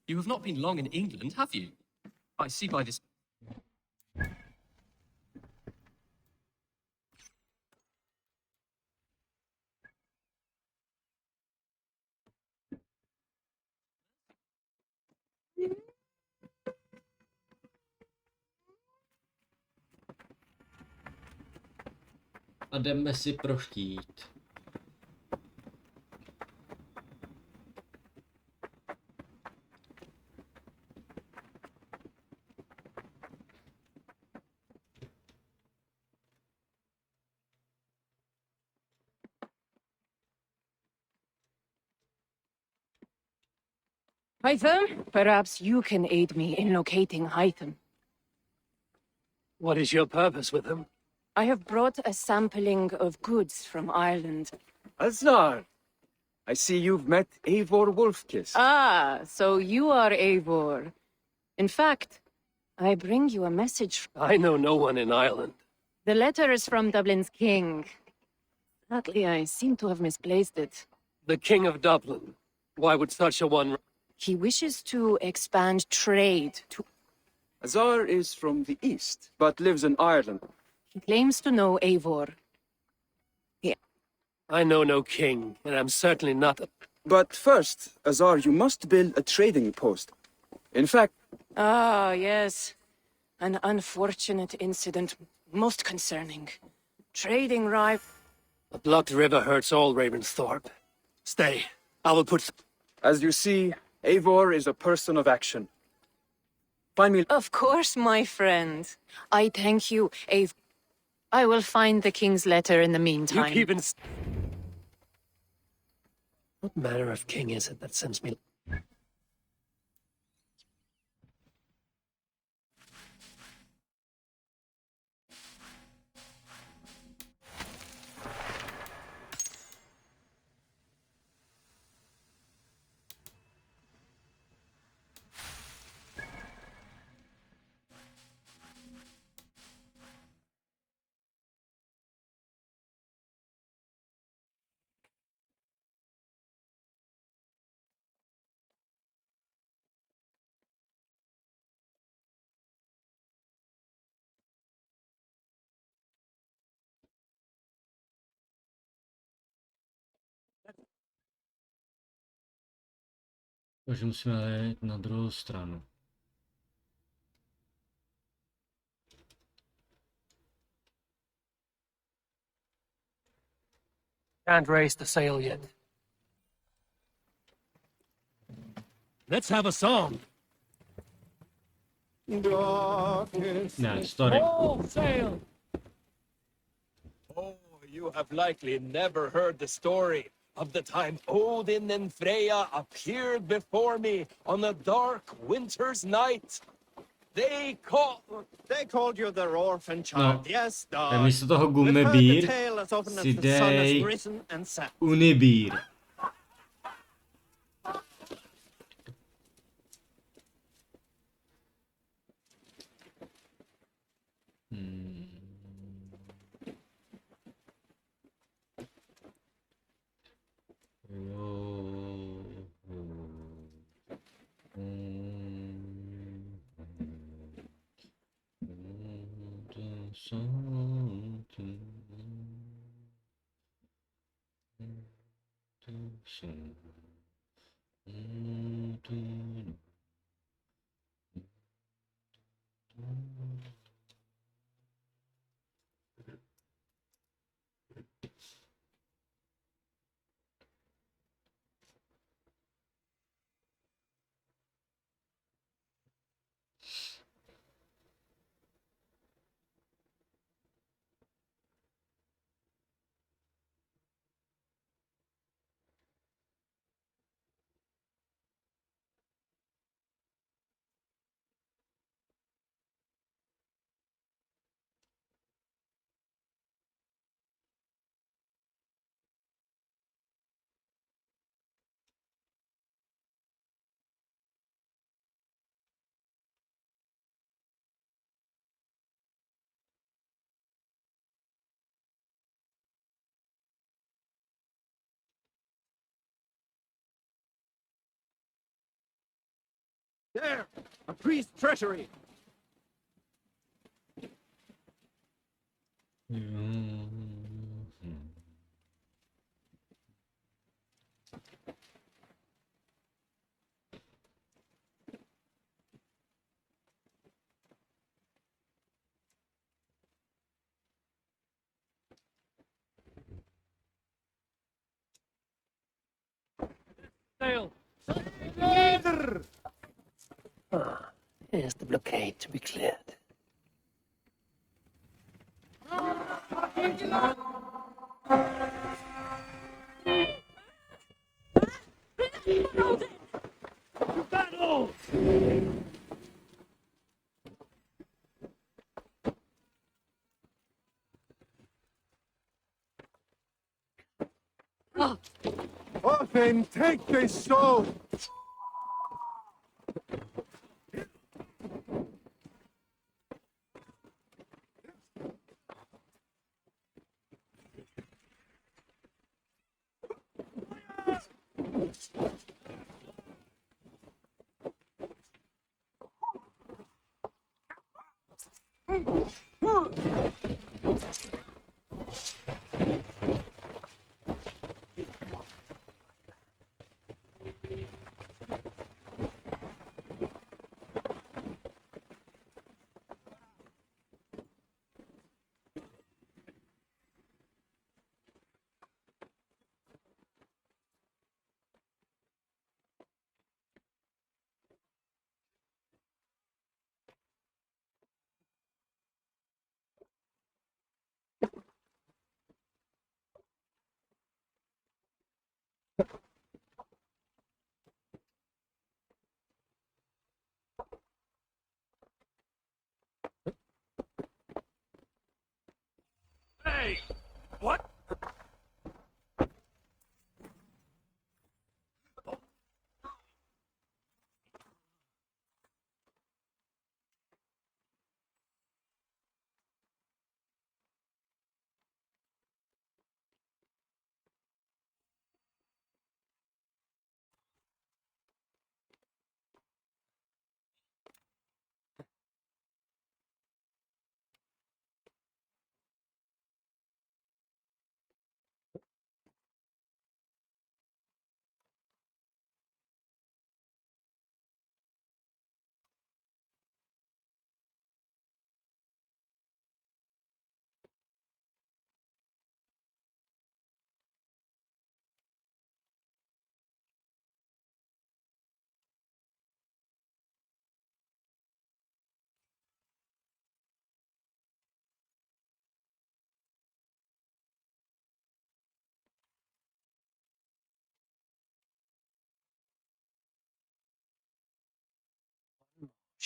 You have not been long in England, have you? I see by this... A jdeme si pro štít. Hytham, perhaps you can aid me in locating Hytham. What is your purpose with him? I have brought a sampling of goods from Ireland. Azar! I see you've met Eivor Wolfkiss. Ah, so you are Eivor. In fact, I bring you a message. I know no one in Ireland. The letter is from Dublin's king. Sadly, I seem to have misplaced it. The King of Dublin. Why would such a one... He wishes to expand trade to... Azar is from the east, but lives in Ireland. He claims to know Eivor. I know no king, and I'm certainly not a... But first, Azar, you must build a trading post. In fact... Ah, yes. An unfortunate incident, most concerning. Trading rival... A blocked river hurts all Ravensthorpe. Stay. I will put... As you see, Eivor is a person of action. Find me... Of course, my friend. I thank you, Eivor. I will find the king's letter in the meantime. You keep in... What manner of king is it that sends me... Takže musíme jít na druhou stranu. Can't raise the sail yet. Let's have a song. Ne, sorry. All sail. Oh, you have likely never heard the story of the time Odin and Freya appeared before me on a dark winter's night. They called you their orphan child. No, Yes, tak dog. místo toho We've heard the gumebír tale as often as si the sun has dej risen and set. unibír. There, a priest's treasury. Sail. Here's the blockade to be cleared. Battle! Orphan, take this sword!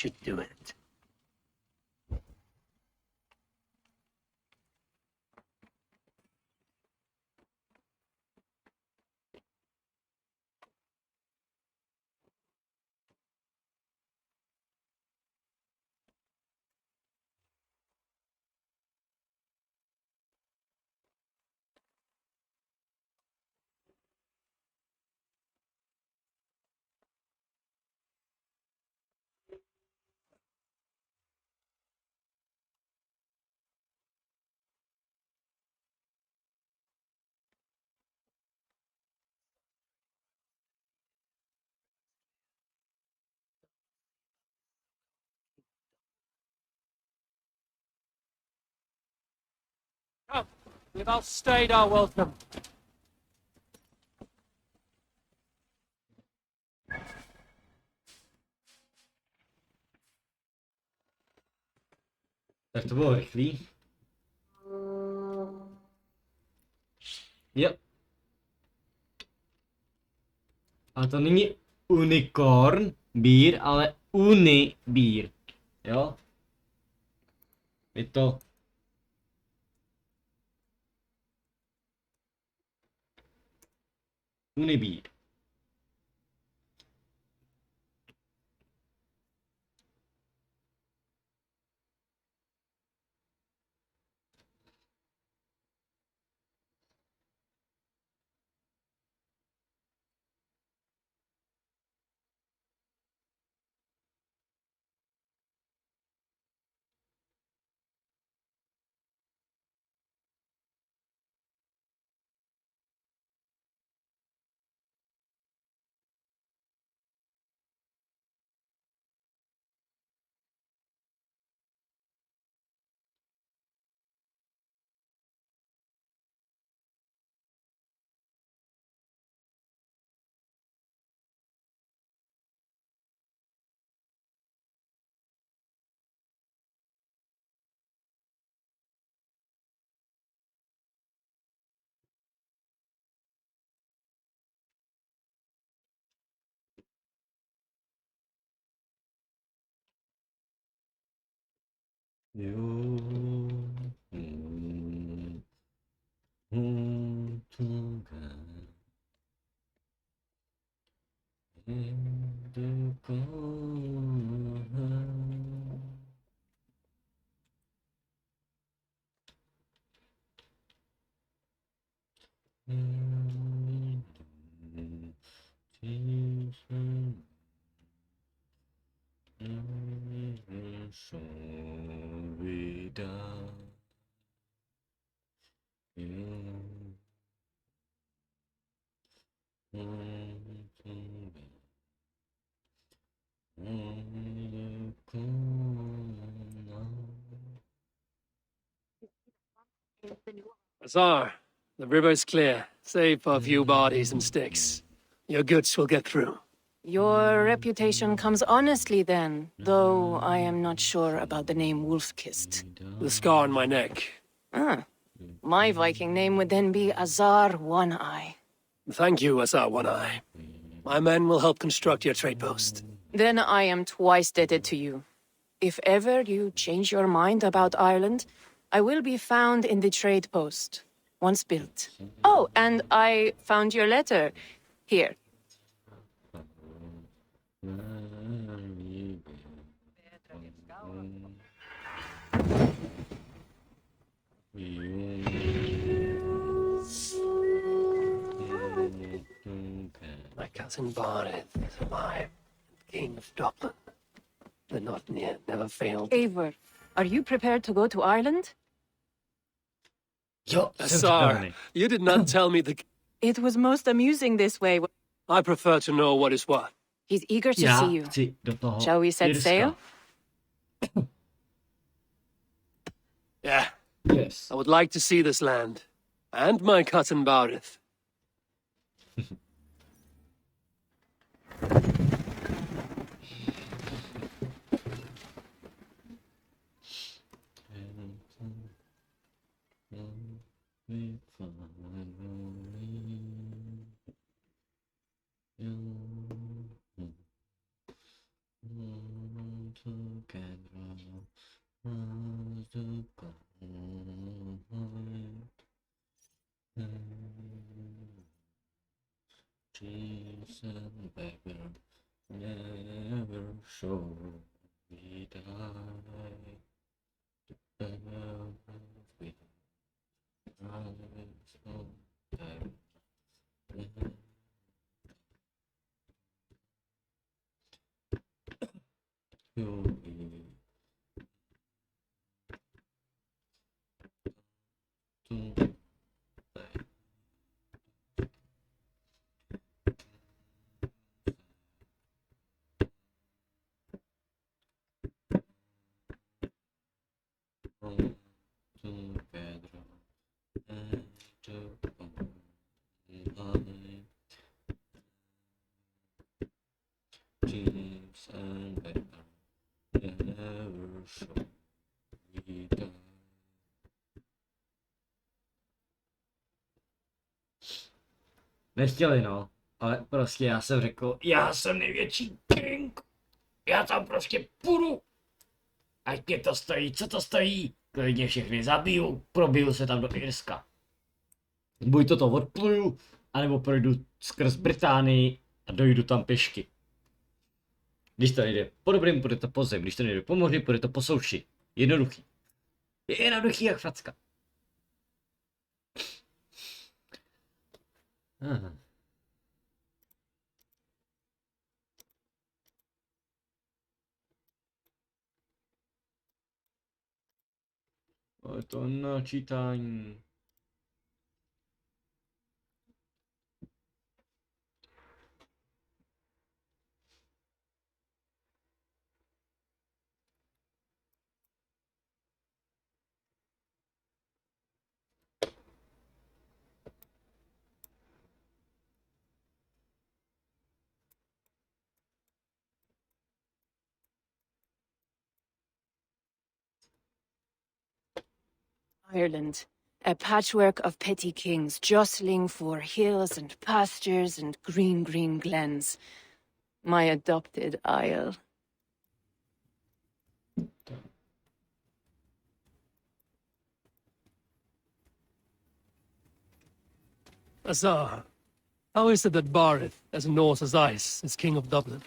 should do it. Come, we've outstayed our welcome. Tak to bylo rychlý. Jo. A to není unicorn beer, ale uni beer. Jo. Je to uni beer. Jo. Azar, the river's clear, save for a few bodies and sticks. Your goods will get through. Your reputation comes honestly then, though I am not sure about the name Wolf-Kissed. The scar on my neck. Ah, my Viking name would then be Azar One-Eye. Thank you, Azar One-Eye. My men will help construct your trade post. Then I am twice indebted to you. If ever you change your mind about Ireland, I will be found in the trade post, once built. Oh, and I found your letter. Here. My cousin Barith is alive, King of Dublin. The not near never failed. Eivor, are you prepared to go to Ireland? Azar, you did not tell me the... It was most amusing this way. I prefer to know what is what. He's eager to see you. Shall we set sail? Yeah. Yes. I would like to see this land. And my cousin Barith. Trees and beggar never show me die. The bell with eyes of time. You'll be to together and online dreams and better never show me die. Nechtěli, no, ale prostě já jsem řekl, já jsem největší king, já tam prostě půjdu, ať mě to stojí, co to stojí, klidně všechny zabiju, probiju se tam do Irska. Buď to odpluju, anebo projdu skrz Británii a dojdu tam pěšky. Když to nejde po dobrým, půjde to po zem, když to nejde po moři, půjde to po souši. Jednoduchý. Je jednoduchý jak facka. Aha. Ale to načítání. Ireland, a patchwork of petty kings jostling for hills and pastures and green, green glens. My adopted isle. Azar, how is it that Barith, as Norse as ice, is king of Dublin?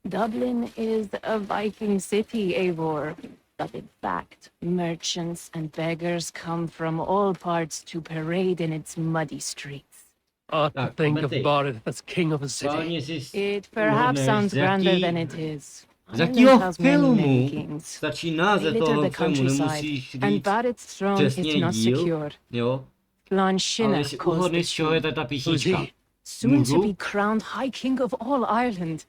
Dublin is a Viking city, Eivor. But in fact, merchants and beggars come from all parts to parade in its muddy streets. To think of Barith as king of a city. It perhaps sounds grander than it is. Z jakého Ireland has many, many filmu kings. stačí They název litter toho the filmu, countryside, nemusíš and říct Barith's throne is přesně not díl, secure. jo? Clan Ale Shinna jestli calls uhodneš, the z čeho je tune. ta písnička. Soon to Můžu? be crowned High King of all Ireland.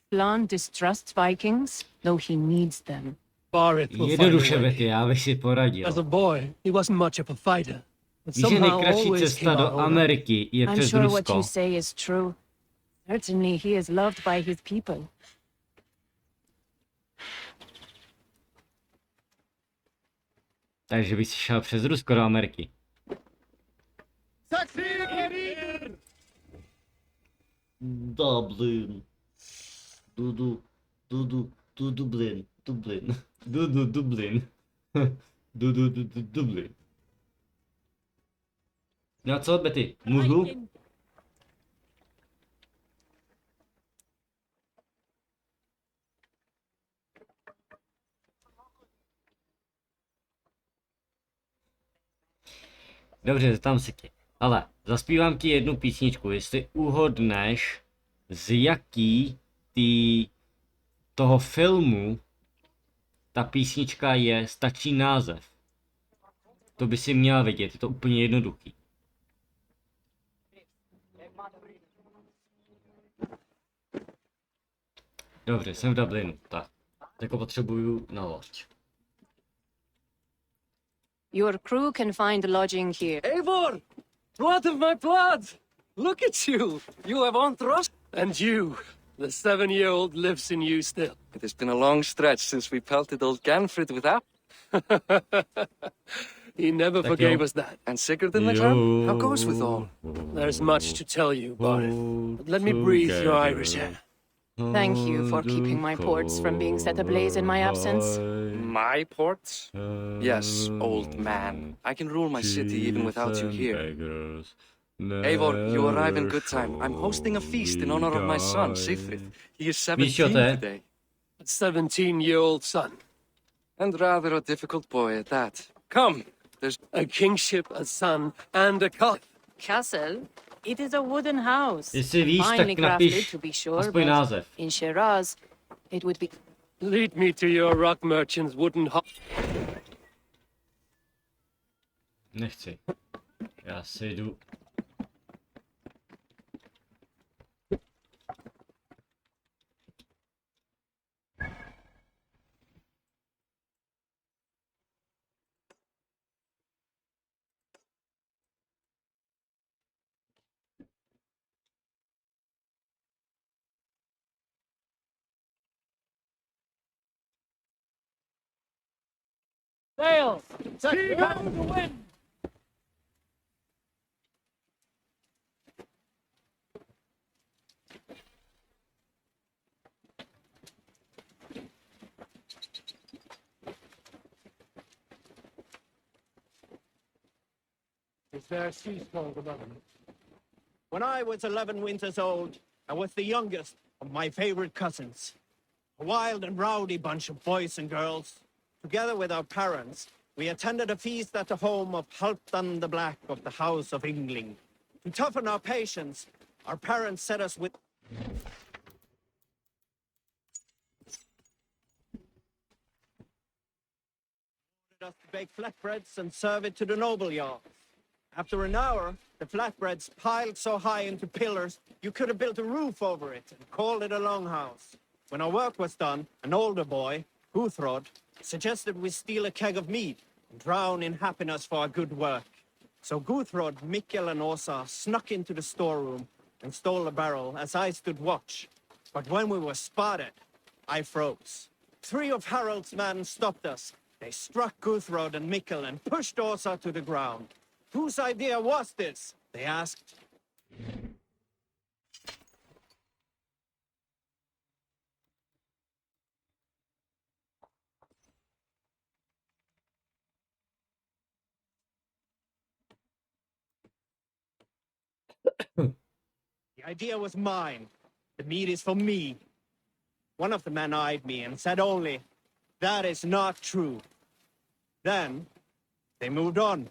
Flan distrusts Vikings, though he needs them. Barith will find Jednoduše, a way. Betty, já bych si poradil. As a boy, he wasn't much of a fighter. But Víš, že somehow nejkratší always cesta came do out over. Ameriky je I'm přes sure what Rusko. you say is true. Certainly he is loved by his people. Takže bych si šel přes Rusko do Ameriky. Dublin. Dublin. Dublin. Dublin. No a co, Betty? Můžu? Dobře, zeptám se tě. Ale zaspívám ti jednu písničku, jestli uhodneš, z jaký toho filmu ta písnička je, stačí název. To by si měla vědět, je to úplně jednoduchý. Dobře, jsem v Dublinu, tak. Jako potřebuju na loď. Your crew can find lodging here. Eivor! Blood of my blood! Look at you! You have on thrust. And you, the 7-year-old lives in you still. It has been a long stretch since we pelted old Ganfrid with that. He never forgave us that. And Sigurd in the clan? How goes with all? There's much to tell you, Barith. But let me breathe your Irish air. Thank you for keeping my ports from being set ablaze in my absence. My ports? Yes, old man. I can rule my city even without you here. Eivor, you arrive in good time. I'm hosting a feast in honor of my son, Sigfrid. He is 17 today. A 17-year-old son. And rather a difficult boy at that. Come, there's a kingship, a son, and a cut. Castle? It is a wooden house. Jestli víš, Finely tak napiš crafted, to be sure, aspoň but název. in Shiraz, it would be... Lead me to your rock merchant's wooden hut. Nechci. Já si jdu. Sails! Set out the wind! Is there a sea scold above me? When I was 11 winters old, I was the youngest of my favorite cousins. A wild and rowdy bunch of boys and girls. Together with our parents, we attended a feast at the home of Halfdan the Black of the House of Yngling. To toughen our patience, our parents set us with... us to bake flatbreads and serve it to the noble jarls. After an hour, the flatbreads piled so high into pillars, you could have built a roof over it and called it a longhouse. When our work was done, an older boy, Guthrod, suggested we steal a keg of mead and drown in happiness for our good work. So Guthrod, Mikkel, and Åsa snuck into the storeroom and stole a barrel as I stood watch. But when we were spotted, I froze. 3 of Harald's men stopped us. They struck Guthrod and Mikkel and pushed Åsa to the ground. Whose idea was this? They asked. The idea was mine. The meat is for me. One of the men eyed me and said only, "That is not true." Then they moved on.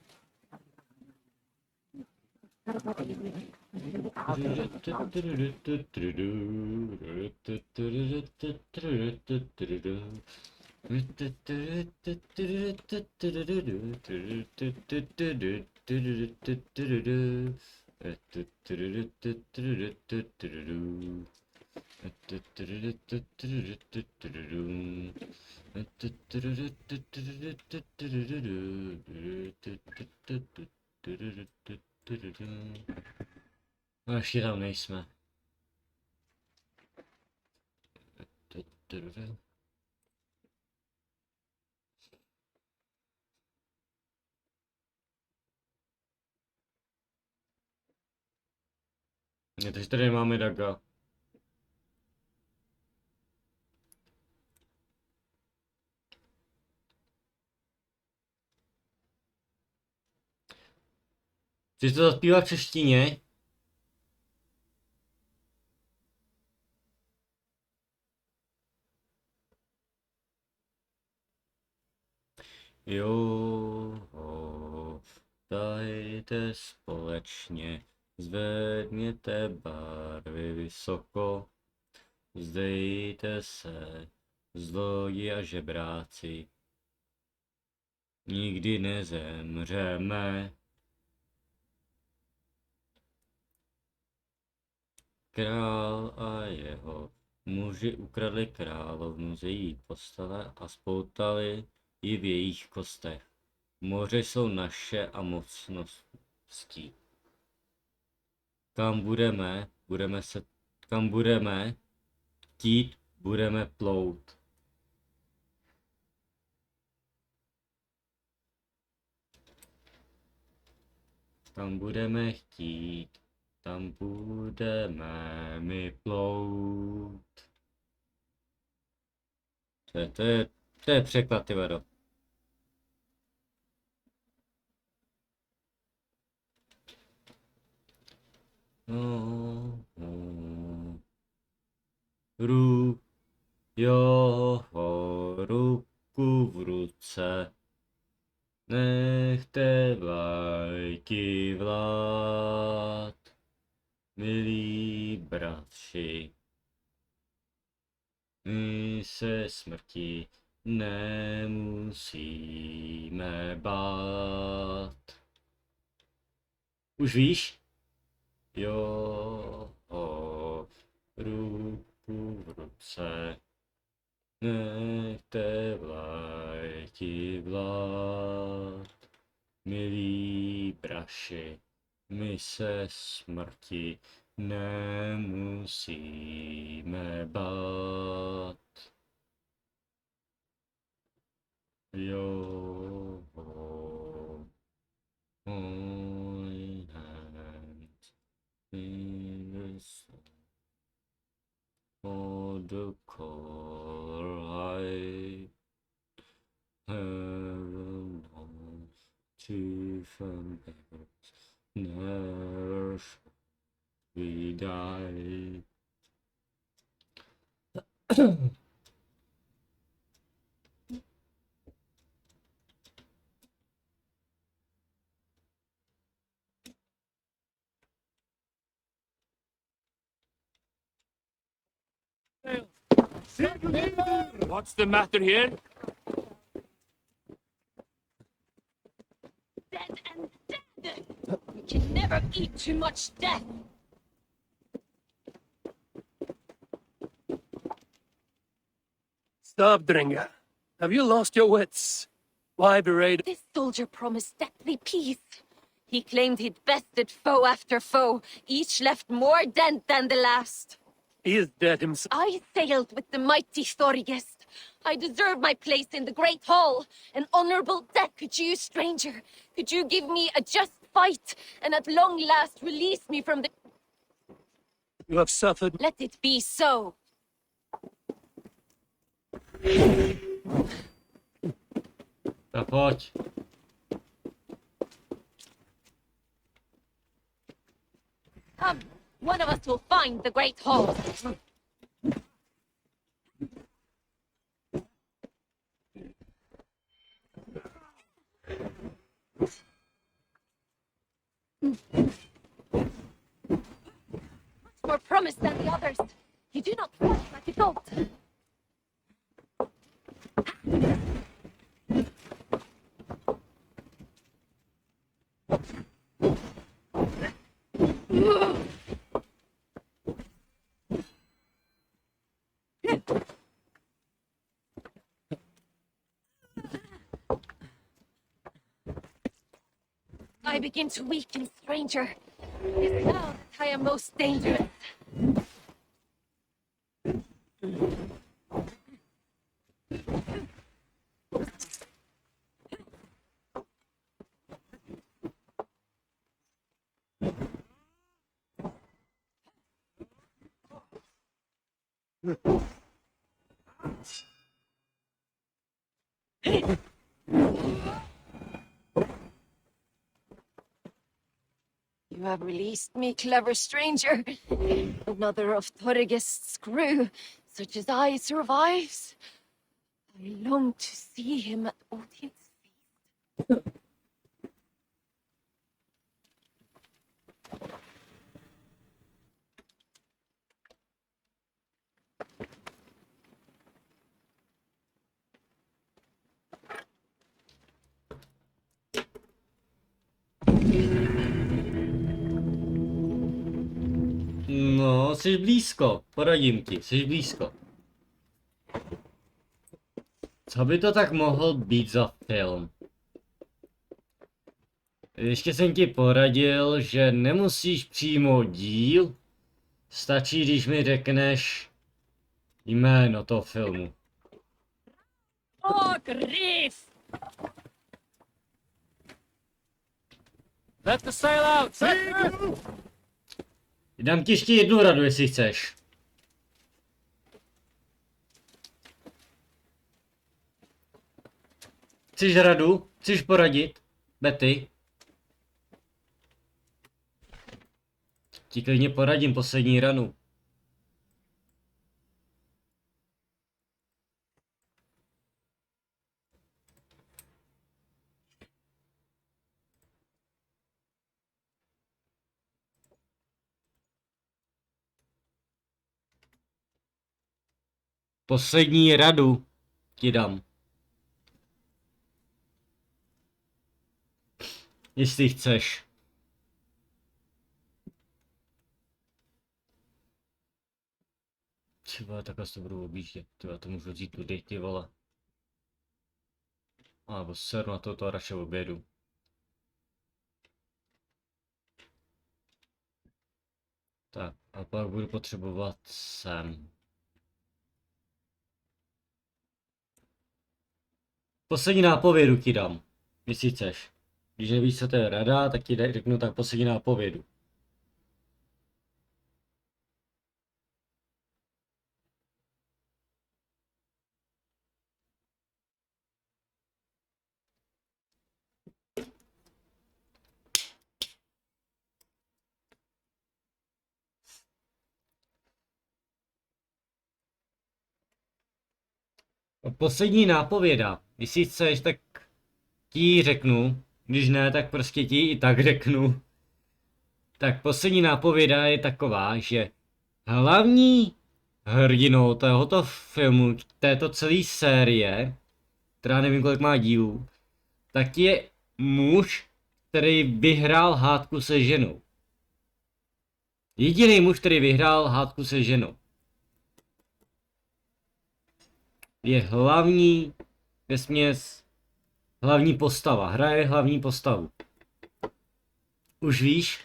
No ještě tam nejsme. Takže tady máme Daga. Chceš to zaspívat v češtině? Jo, dajte společně, zvedněte barvy vysoko, vzdejte se, zloji a žebráci, nikdy nezemřeme. Král a jeho muži ukradli královnu z její postele a spoutali ji v jejich kostech. Moře jsou naše a mocnosti. Kam budeme chtít, budeme plout. Tam budeme chtít, tam budeme my plout. To je překlad, ty vado. Ruku v ruce, nechte vlajky vlád, milí bratři, my se smrti nemusíme bát. Už víš? Jo, ruku v ruce, nechte vlajky vlád, milí braši, my se smrti nemusíme bát. Jo, my hands in the sun, for the call I heaven on chief and beggars, never shall we die. What's the matter here? Dead and dead! We can never eat too much death! Stop, Dringa. Have you lost your wits? Why berate? This soldier promised deathly peace. He claimed he'd bested foe after foe, each left more dent than the last. He is dead himself. I sailed with the mighty Thorgest. I deserve my place in the Great Hall. An honorable death. Could you, stranger, could you give me a just fight, and at long last release me from the... You have suffered. Let it be so. Tak pojď. Come, one of us will find the Great Hall. More promised than the others. You do not fight like a goat. I begin to weaken, stranger. It is now that I am most dangerous. You have released me, clever stranger. Another of Thorgest's crew, such as I, survives. I long to see him at Odin's feast. No, jsi blízko, poradím ti, jsi blízko. Co by to tak mohl být za film? Ještě jsem ti poradil, že nemusíš přímo díl, stačí, když mi řekneš jméno toho filmu. Oh, grief! Let the sail out! Dám ti ještě jednu radu, jestli chceš. Chceš radu? Chceš poradit? Betty? Ti klidně poradím poslední ranu. Poslední radu ti dám. Jestli chceš. Třeba takhle to budu objíždět. Třeba to můžu vzít tudy, ty vole. Alebo seru na to radši obědu. Tak, a pak budu potřebovat sem. Poslední nápovědu ti dám, jestli chceš. Když nevíš, co to je rada, tak ti řeknu tak poslední nápovědu. Poslední nápověda, jestli chceš, tak ti ji řeknu, když ne, tak prostě ti i tak řeknu. Tak poslední nápověda je taková, že hlavní hrdinou tohoto filmu, této celé série, která nevím kolik má dílů, tak je muž, který vyhrál hádku se ženou. Jediný muž, který vyhrál hádku se ženou. Je hlavní, vesměs, hlavní postava, hraje hlavní postavu. Už víš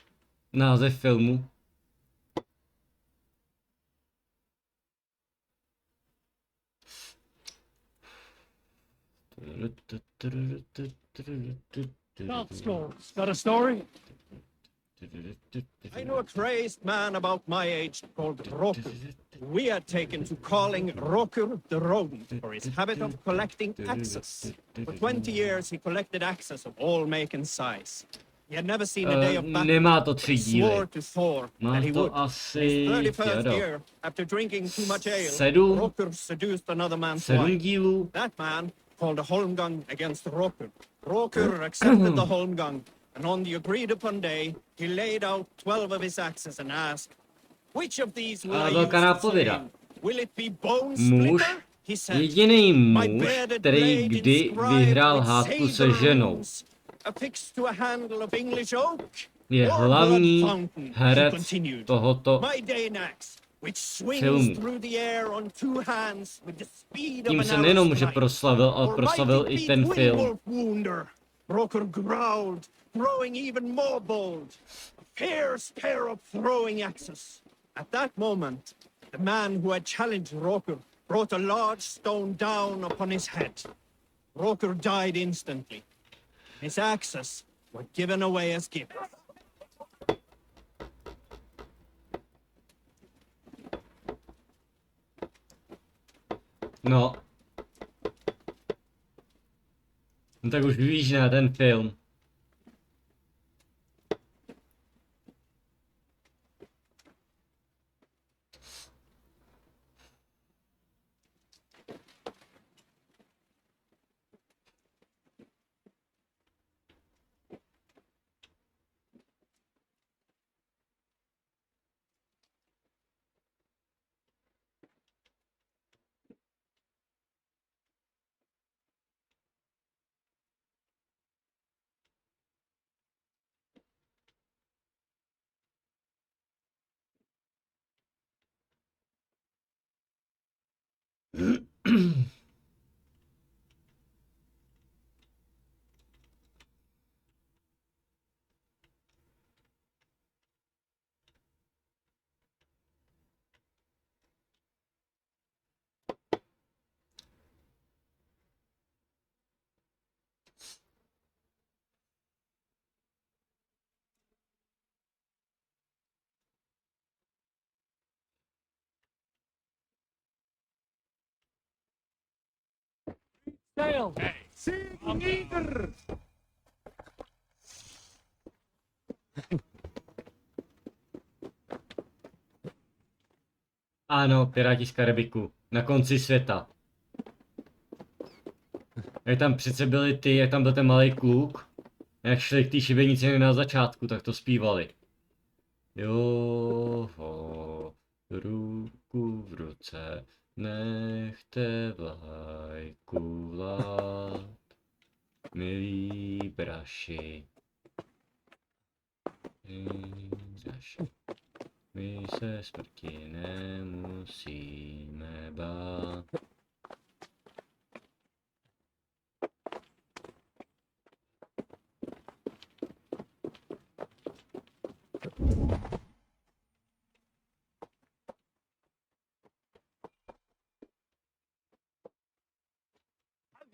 název filmu? Got a story? I know a crazed man about my age called Roker. We had taken to calling Roker the rodent for his habit of collecting axes. For 20 years he collected axes of all make and size. He had never seen a day of battle. Nemá to 3 He swore díly. to Thor Má that he to would. asi His 31st year, after drinking too much ale, 7 Roker seduced another man's 7 wife. dílů. That man called a holmgang against Roker. Roker accepted the holmgang, and on the agreed upon day, he laid out 12 of his axes and asked, "Which of these will I use Velká to nápověda. slay him? Will it be Bone Muž, Splitter?" He said, jediný "My muž, bearded který blade kdy inscribed vyhrál with hádku se saber ženou. runes, affixed to a handle of English oak, Je or hlavní blood fountain," he herec continued. tohoto "My Dane axe, which swings filmu. through the air on 2 hands with the speed of Tím an se arrow's nejenom, že flight. proslavil, ale Or proslavil mighty i ten Pete film. Windwolf Wounder." Roker growled, growing even more bold. A fierce pair of throwing axes. At that moment, the man who had challenged Roker brought a large stone down upon his head. Roker died instantly. His axes were given away as gifts. No. No tak už víš na ten film. Sail! Hey, Signider! Ano, Piráti z Karibiku. Na konci světa. Jak tam přece byli ty, jak tam byl ten malý kluk. Jak šli k té šibenici na začátku, tak to zpívali. Jo, ho, ruku v ruce, nechte vlajku vlád, milí braši. My se smrti nemusíme bát.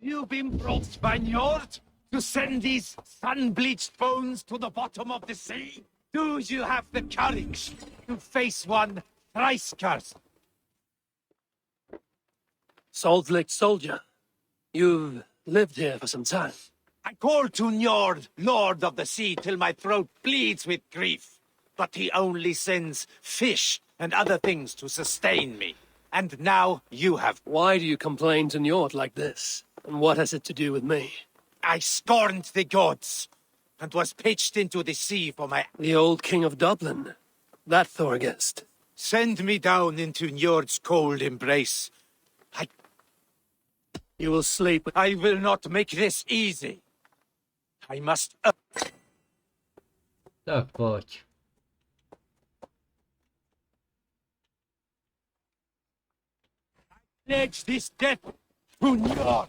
You been brought by Njord to send these sun-bleached bones to the bottom of the sea? Do you have the courage to face one thrice cursed? Salt Lake soldier, you've lived here for some time. I call to Njord, Lord of the Sea, till my throat bleeds with grief. But he only sends fish and other things to sustain me. And now you have... Why do you complain to Njord like this? And what has it to do with me? I scorned the gods, and was pitched into the sea for my... The old king of Dublin, that Thorgest. Send me down into Njord's cold embrace. You will sleep. I will not make this easy. I must... Tak pojď. Pledge this death to Njord.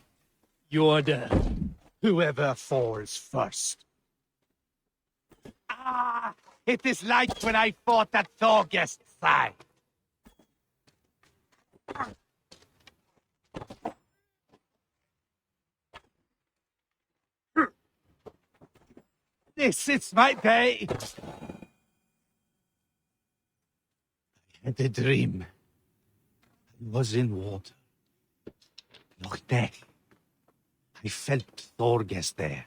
Your death. Whoever falls first. Ah! It is like when I fought at Thorgest's side. This is my day. I had a dream. I was in water. Loch Ness. I felt Thorgest there,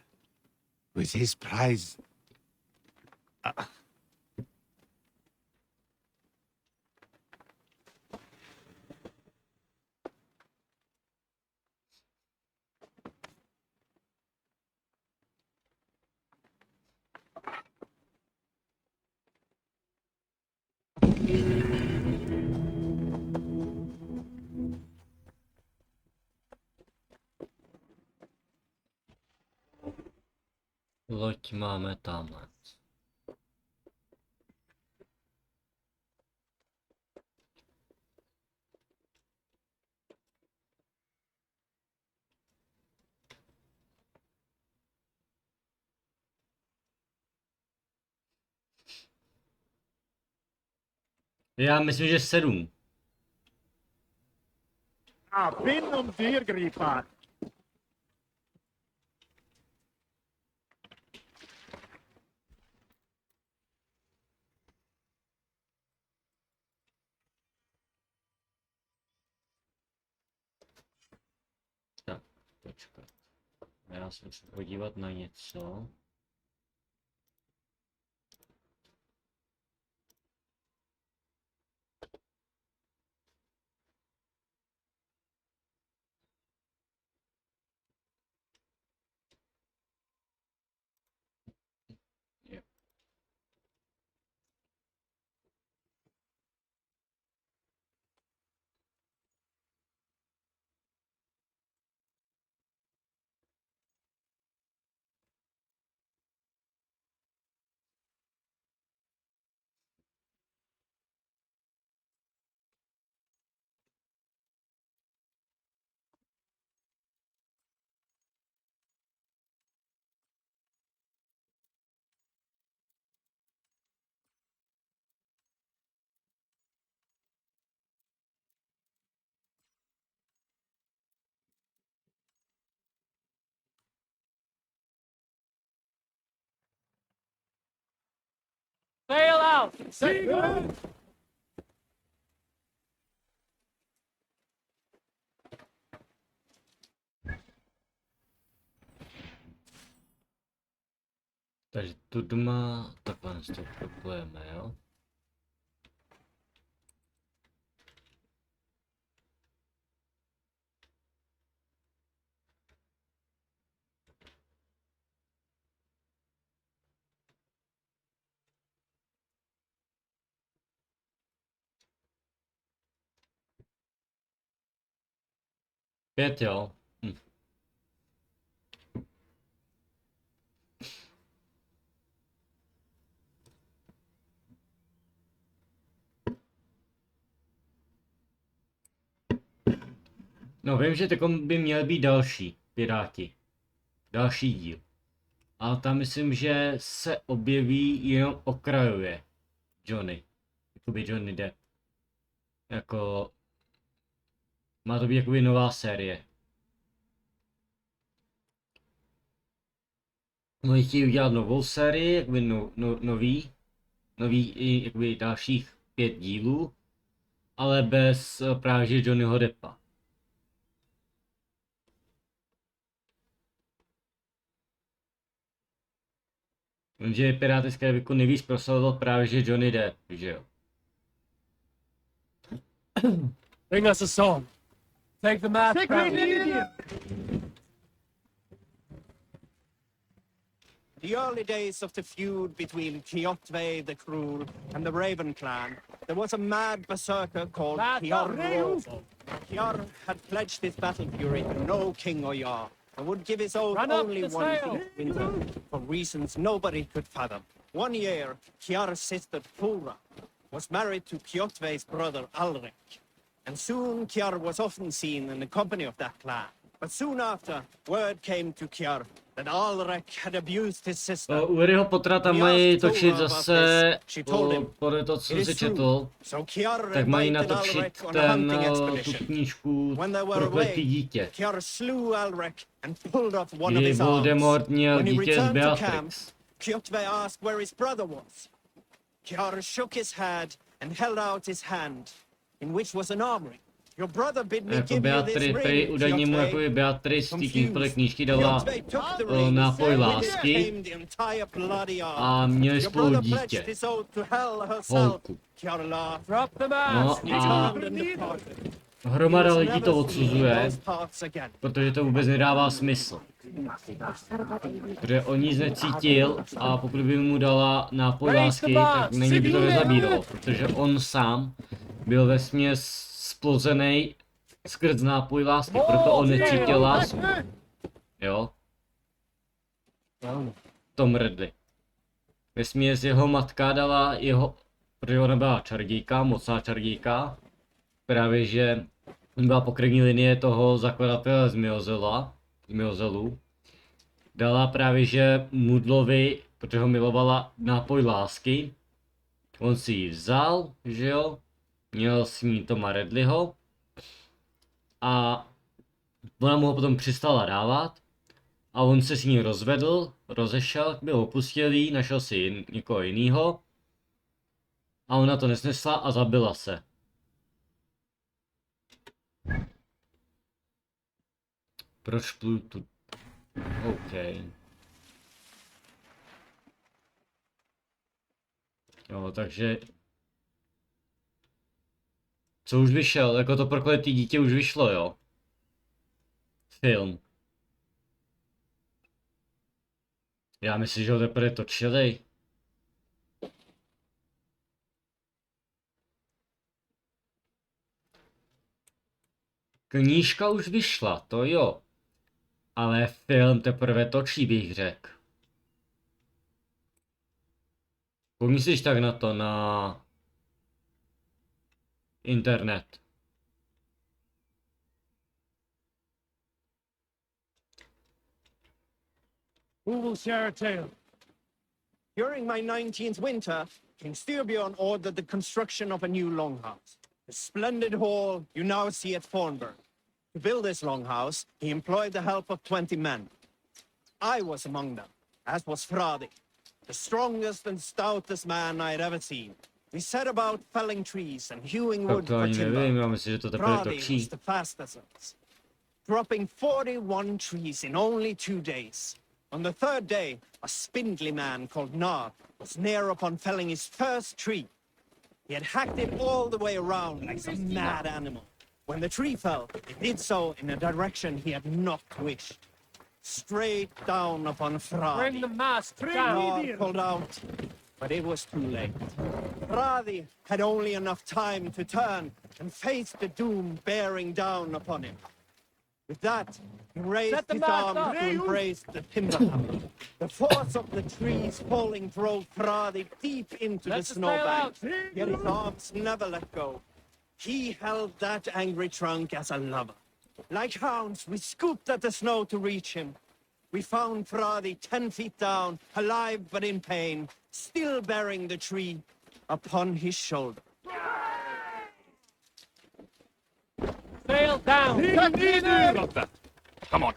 with his prize. Loď máme tamhle. Já myslím, že 7. A binnen diergripa. Tak, počkat. Já se musím podívat na něco. Sail out! Seagood! Takže tu doma, takhle to propojeme, jo. Pět, jo. No vím, že takom by měl být další Piráti. Další díl. Ale tam myslím, že se objeví jenom okrajově Johnny. Jakoby Johnny Depp. Jako... Má to být jakoby nová série. Oni chtějí udělat novou sérii, jakoby nový i jakoby dalších 5 dílů, ale bez právě Johnnyho Deppa. Jenže Piráty z Karibiku nejvíc proslavoval právě že Johnny Depp, že jo. Bring us a song. Take the mask. The early days of the feud between Kjotve the Cruel and the Raven clan, there was a mad berserker called Kjor. Kjor had pledged his battle fury to no king or jarl, and would give his oath only one winter, for reasons nobody could fathom. One year, Kjar's sister Pura was married to Kjotve's brother Alrek, and soon Kjar was often seen in the company of that clan. But soon after, word came to Kjar that Alrek had abused his sister. U Harryho Pottera tam mají točit zase, podle toho, co jsem si četl, tak mají natočit tu knížku Prokletý dítě. Kdy Voldemort měl dítě z Beatrix. Kjotve asked where his brother was. Kjar shook his head and held out his hand, in which was an armory. Your brother bid me give you this ring, údajně mu jakoby Beatrice z té knížky dala nápoj lásky a měli spolu dítě. Holku. No a hromada lidí to odsuzuje, protože to vůbec nedává smysl. Protože on nic necítil a pokud by mu dala nápoj lásky, tak na něj by to nezabíralo, protože on sám byl vesměs splozený skrz nápoj lásky, proto on necítil lásku. Jo? Tom Ridley. Vesměs jeho matka dala jeho, protože ona byla čarodějka, mocná čarodějka, právě že byla pokrevní linie toho zakladatele z Miozelu. Dala právě že Mudlovi, protože ho milovala, nápoj lásky. On si ji vzal, že jo? Měl s ní Toma Ridleyho. A ona mu ho potom přestala dávat. A on se s ní rozvedl, rozešel, byl opustilý, našel si někoho jiného. A ona to nesnesla a zabila se. Proč pluju tu? OK. Jo, takže... Co už vyšel? Jako to Prokletý dítě už vyšlo, jo? Film. Já myslím, že ho teprve točili. Knížka už vyšla, to jo. Ale film teprve točí, bych řekl. Pomyslíš tak na to, na internet. Who will share a tale? During my 19th winter, King Styrbjorn ordered the construction of a new longhouse. The splendid hall you now see at Fornburg. To build this longhouse, he employed the help of 20 men. I was among them, as was Fradi, the strongest and stoutest man I had ever seen. We set about felling trees and hewing wood for timber. Fradi was the fastest of us, dropping 41 trees in only 2 days. On the third day, a spindly man called Nard was near upon felling his first tree. He had hacked it all the way around like some mad animal. When the tree fell, it did so in a direction he had not wished. Straight down upon Fradi. Bring the mask down. Nard pulled out, but it was too late. Fradi had only enough time to turn and face the doom bearing down upon him. With that, he raised his arm to embrace the timber hammer. The force of the trees falling drove Fradi deep into the snowbank, yet his arms never let go. He held that angry trunk as a lover. Like hounds, we scooped at the snow to reach him. We found Fradi 10 feet down, alive but in pain, still bearing the tree upon his shoulder. Sail down. Got that. Come on.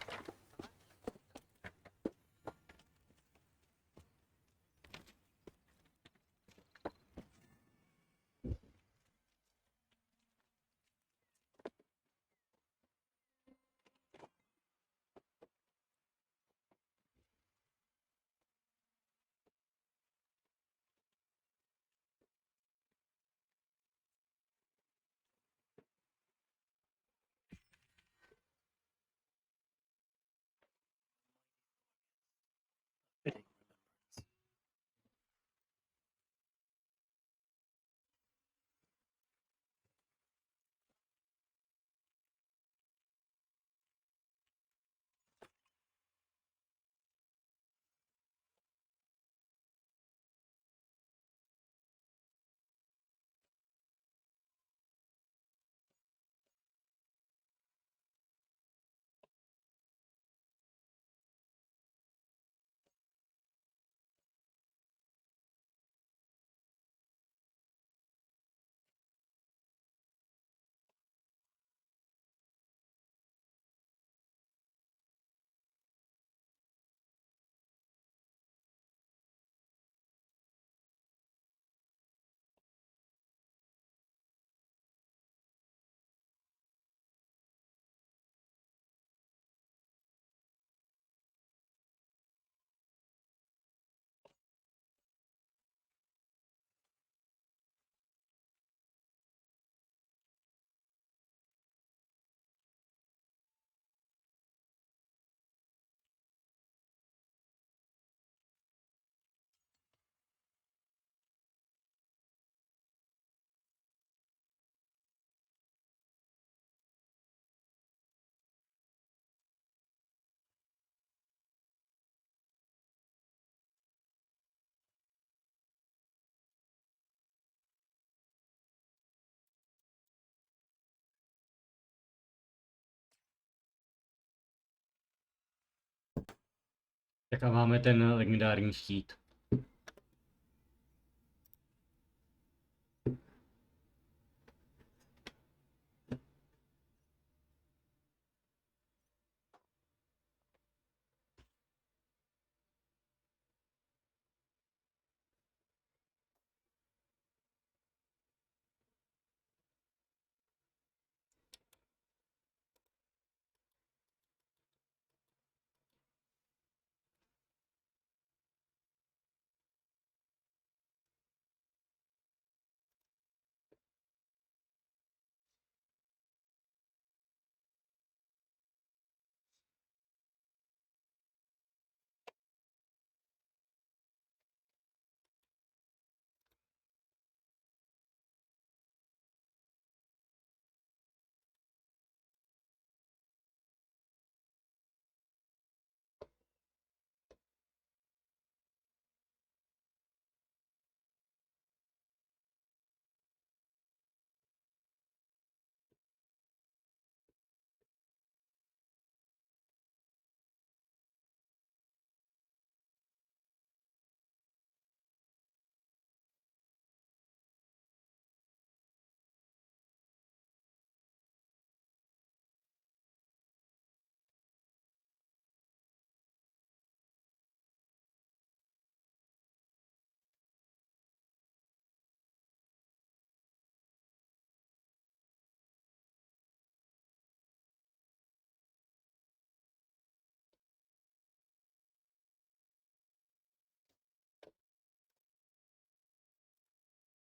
Tak a máme ten legendární štít.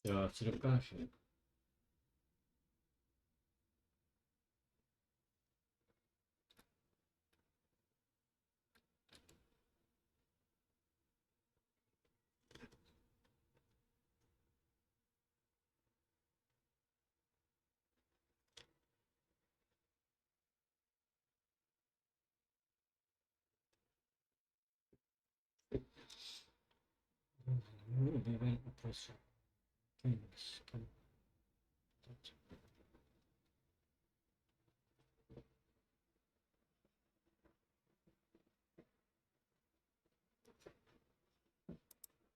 Jo, co dokáže. Objeven uprostřed.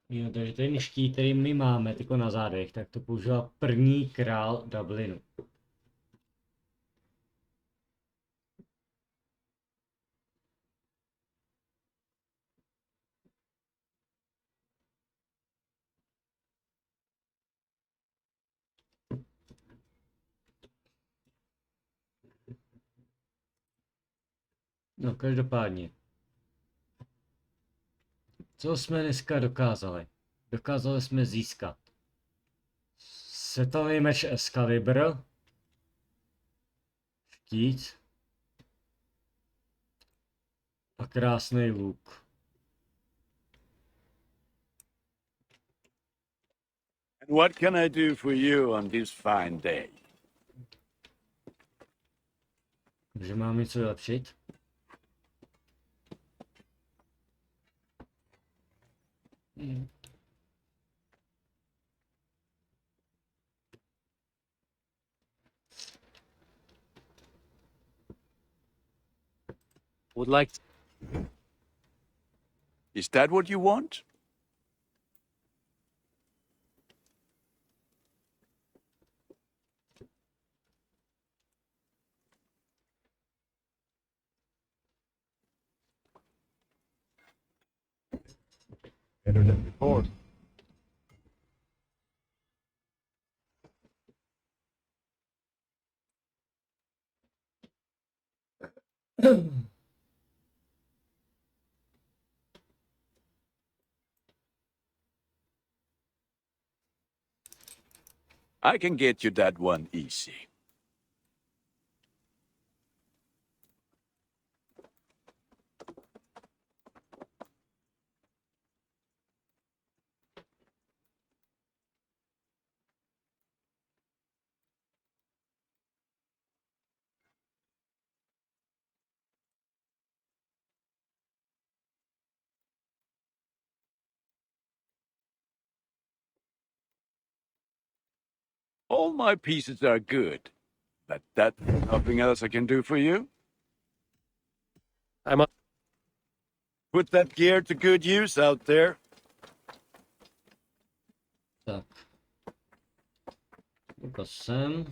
Jo, takže ten štít, který my máme tyko na zádech, tak to používá první král Dublinu. No, každopádně. Co jsme dneska dokázali? Dokázali jsme získat světový meč Excalibur, štít a krásný luk. And what can I do for you on this fine day? Takže mám něco vylepšit? Would like to... Is that what you want? Better than before. I can get you that one easy. All my pieces are good, but that's nothing else I can do for you. I'm a... Put that gear to good use out there. Tak. To sem.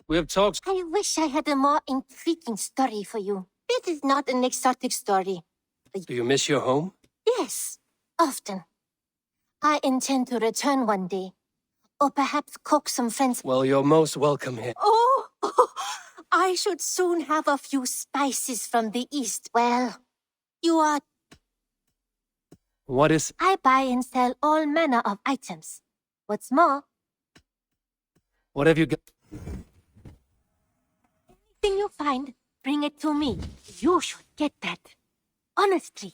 We have talked... I wish I had a more intriguing story for you. This is not an exotic story. Do you miss your home? Yes, often. I intend to return one day. Or perhaps cook some friends. Well, you're most welcome here. Oh, I should soon have a few spices from the east. Well, you are... What is... I buy and sell all manner of items. What's more... What have you got? Anything you find, bring it to me. You should get that. Honestly.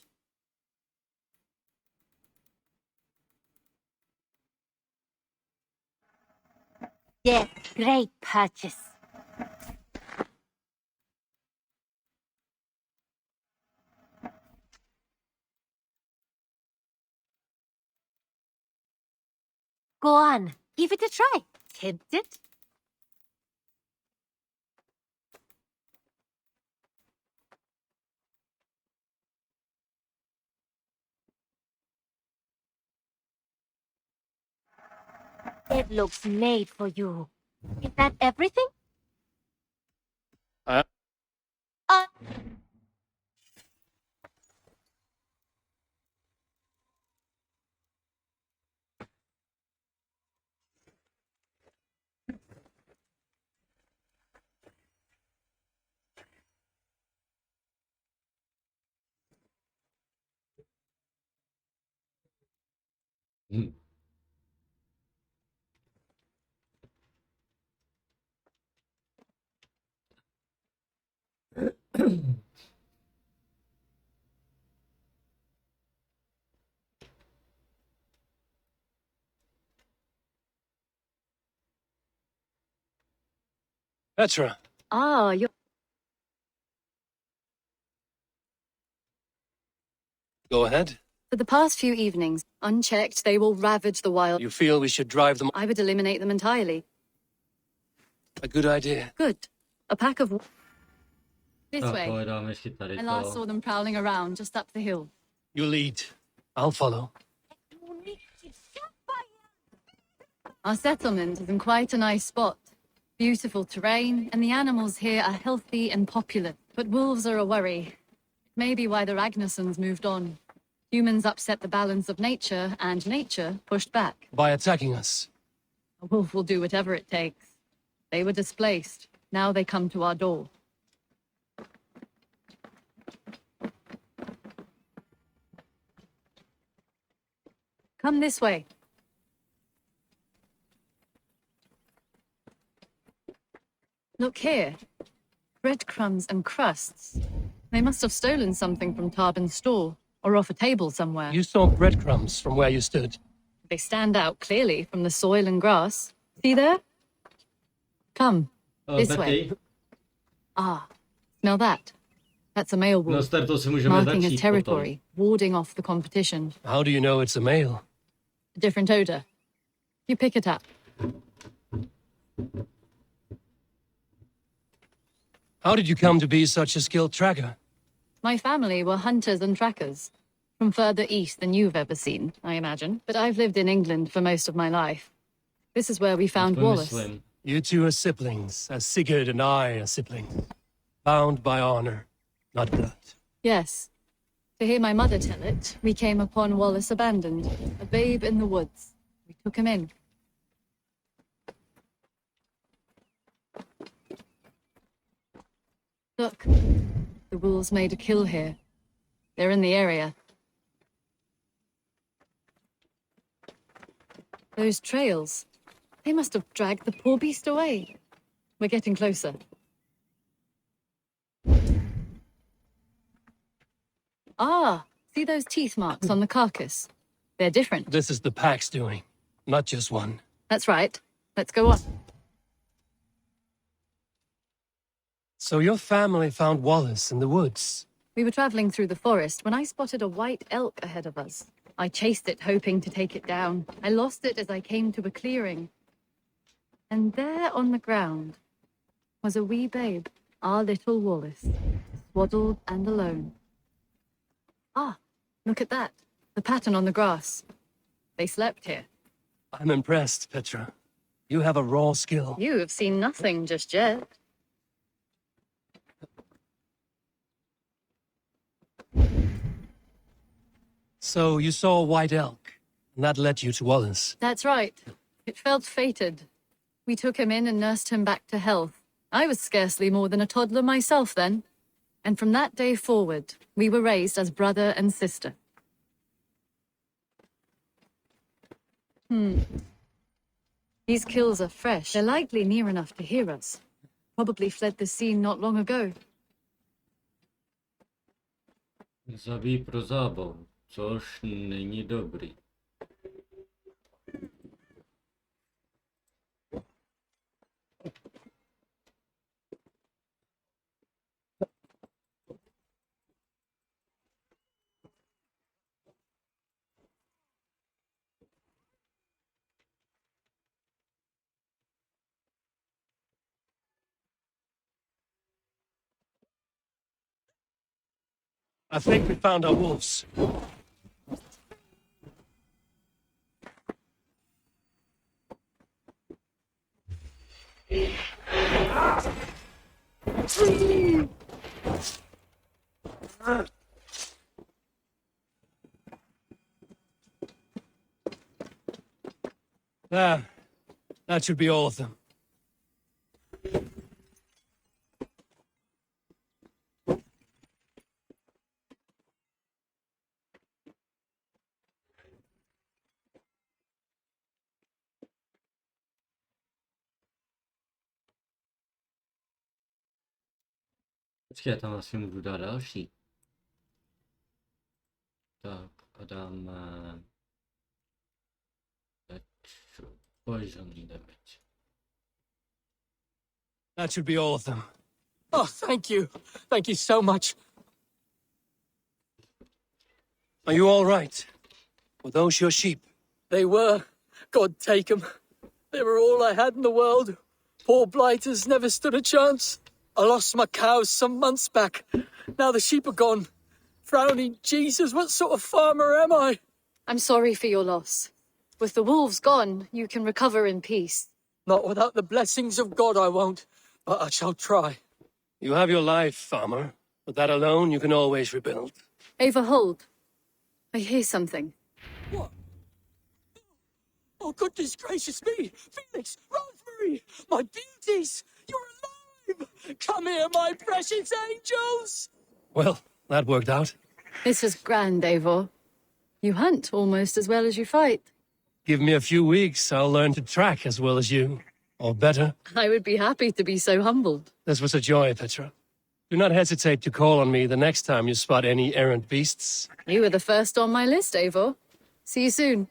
Yes, great purchase. Go on, give it a try. Tempted? It looks made for you. Is that everything? Petra, Ah, you're... go ahead. For the past few evenings, unchecked, they will ravage the wild. You feel we should drive them? I would eliminate them entirely. A good idea. Good. A pack of... This Tak, way. povedáme si tady I last to. saw them prowling around just up the hill. You lead. I'll follow. Our settlement is in quite a nice spot. Beautiful terrain, and the animals here are healthy and popular. But wolves are a worry. Maybe why the Ragnarsons moved on. Humans upset the balance of nature, and nature pushed back. By attacking us. A wolf will do whatever it takes. They were displaced. Now they come to our door. Come this way. Look here. Breadcrumbs and crusts. They must have stolen something from Tarbin's store, or off a table somewhere. You saw breadcrumbs from where you stood. They stand out clearly from the soil and grass. See there? Come, this way. Ah, smell that? That's a male wolf, marking his territory, warding off the competition. How do you know it's a male? A different odor. You pick it up. How did you come to be such a skilled tracker? My family were hunters and trackers. From further east than you've ever seen, I imagine. But I've lived in England for most of my life. This is where we found Wallace. You two are siblings, as Sigurd and I are siblings. Bound by honor, not blood. Yes. To hear my mother tell it, we came upon Wallace abandoned, a babe in the woods. We took him in. Look, the wolves made a kill here. They're in the area. Those trails, they must have dragged the poor beast away. We're getting closer. Ah, see those teeth marks on the carcass? They're different. This is the pack's doing, not just one. That's right. Let's go on. So your family found Wallace in the woods. We were traveling through the forest when I spotted a white elk ahead of us. I chased it, hoping to take it down. I lost it as I came to a clearing. And there on the ground was a wee babe, our little Wallace, swaddled and alone. Ah, look at that. The pattern on the grass. They slept here. I'm impressed, Petra. You have a raw skill. You have seen nothing just yet. So you saw a white elk, and that led you to Wallace. That's right. It felt fated. We took him in and nursed him back to health. I was scarcely more than a toddler myself then. And from that day forward, we were raised as brother and sister. These kills are fresh. They're likely near enough to hear us. Probably fled the scene not long ago. Zabij pro zábavu, což není dobrý. I think we found our wolves. There. That should be all of them. Počkej, já tam asi můžu dát další. Tak a dáme... Poison damage. That should be all of them. Oh, thank you. Thank you so much. Are you all right? Were those your sheep? They were. God take them. They were all I had in the world. Poor blighters never stood a chance. I lost my cows some months back. Now the sheep are gone. Frowning Jesus, what sort of farmer am I? I'm sorry for your loss. With the wolves gone, you can recover in peace. Not without the blessings of God, I won't. But I shall try. You have your life, farmer. With that alone, you can always rebuild. Eivor, hold. I hear something. What? Oh, goodness gracious me! Felix! Rosemary! My beauties! You're alive! Come here, my precious angels! Well, that worked out. This was grand, Eivor. You hunt almost as well as you fight. Give me a few weeks, I'll learn to track as well as you. Or better. I would be happy to be so humbled. This was a joy, Petra. Do not hesitate to call on me the next time you spot any errant beasts. You were the first on my list, Eivor. See you soon.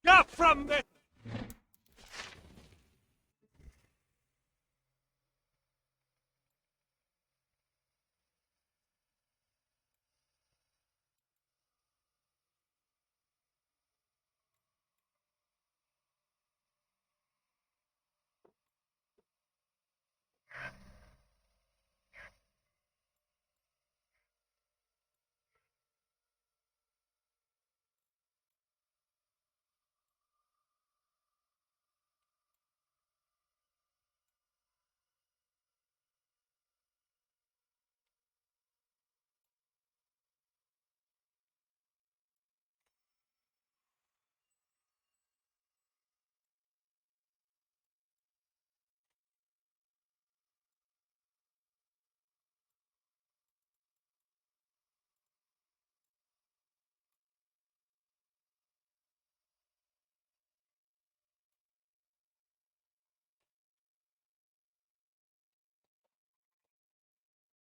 Up from the...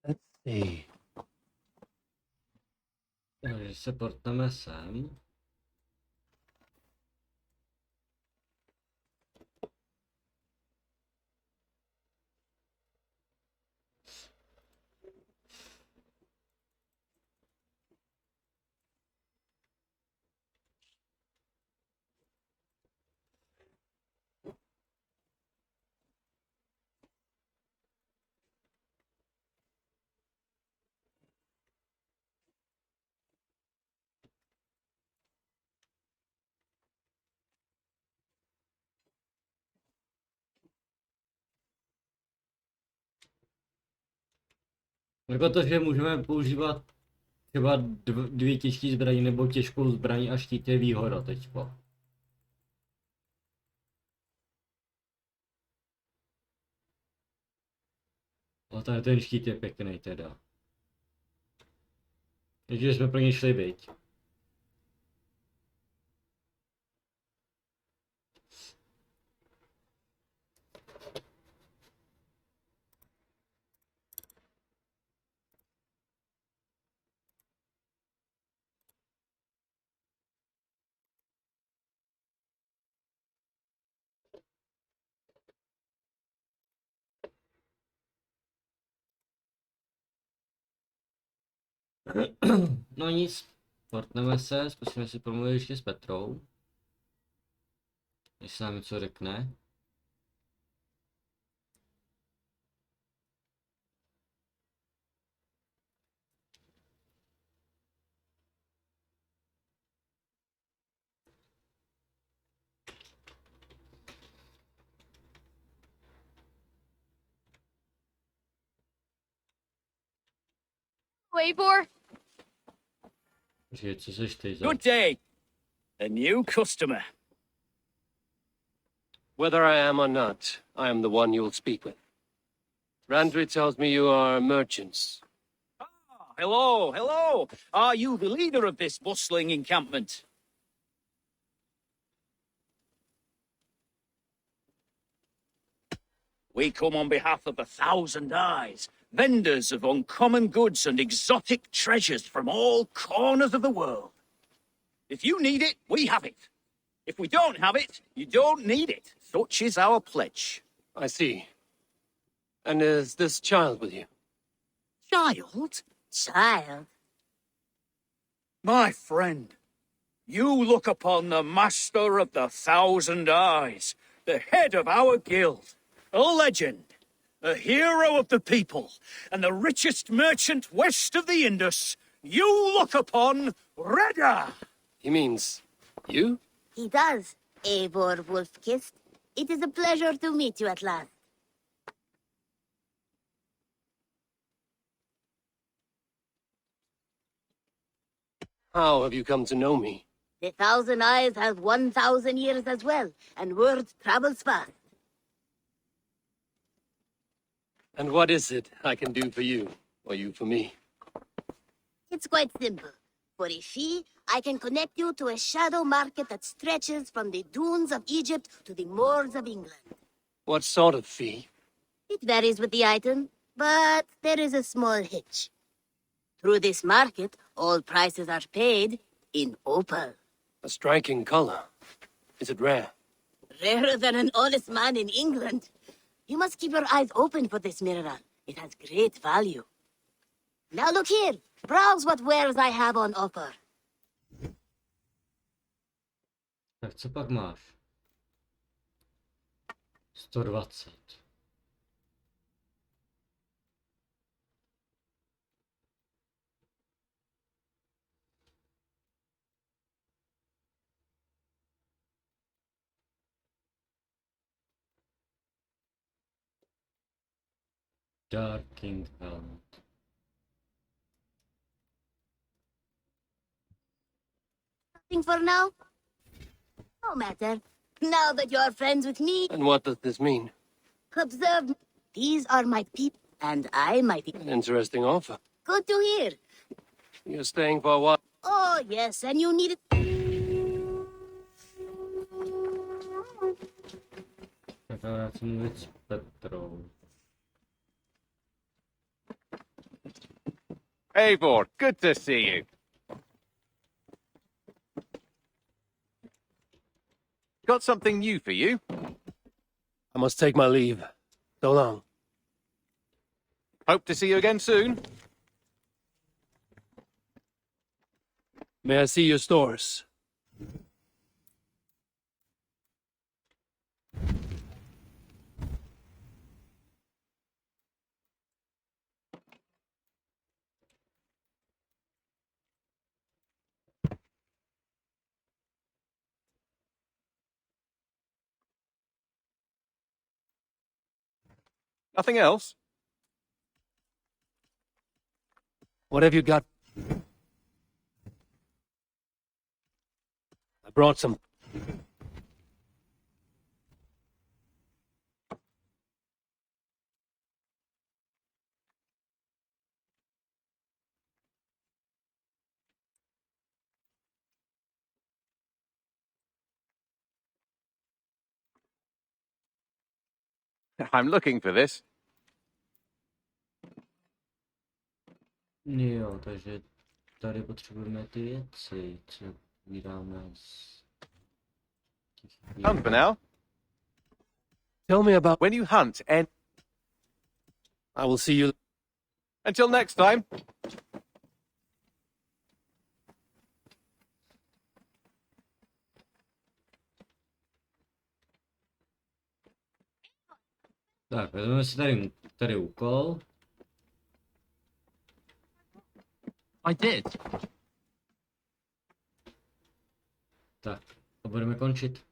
Let's see. Takže se portneme sem. Jako to, že můžeme používat třeba dvě těžké zbraně nebo těžkou zbraň a štít je výhoda teďko. Ale tady ten štít je pěkný teda. Takže jsme pro ně šli, viď. No nic, portneme se, zkusíme si promluvit ještě s Petrou. Jestli nám něco řekne. Eivor? Good day. A new customer. Whether I am or not, I am the one you will speak with. Randri tells me you are merchants. Hello, hello. Are you the leader of this bustling encampment? We come on behalf of the Thousand Eyes, vendors of uncommon goods and exotic treasures from all corners of the world. If you need it, we have it. If we don't have it, you don't need it. Such is our pledge. I see. And is this child with you? Child? Child? My friend, you look upon the master of the Thousand Eyes, the head of our guild, a legend, a hero of the people, and the richest merchant west of the Indus. You look upon Reda. He means you? He does, Eivor Wolfkist. It is a pleasure to meet you at last. How have you come to know me? The Thousand Eyes has 1,000 years as well, and word travels fast. And what is it I can do for you, or you for me? It's quite simple. For a fee, I can connect you to a shadow market that stretches from the dunes of Egypt to the moors of England. What sort of fee? It varies with the item, but there is a small hitch. Through this market, all prices are paid in opal. A striking color. Is it rare? Rarer than an honest man in England. You must keep your eyes open for this mineral. It has great value. Now look here. Browse what wares I have on offer. Tak co pak máš? 120. Dark King Helmet. Nothing for now? No matter. Now that you're friends with me, And what does this mean? observe. These are my people, and I my people. An interesting offer. Good to hear. You're staying for a while? Oh, yes, and you need it. Tak a já chci mluvit s Petrou. Eivor, good to see you. Got something new for you. I must take my leave. So long. Hope to see you again soon. May I see your stores? Nothing else? What have you got? I brought some. I'm looking for this. Jo, takže tady potřebujeme ty věci, co vydáme z těch Hunt for now. Tell me about when you hunt and I will see you. Until next time. Tak, vezmeme si tady úkol. I did. Tak, a budeme končit.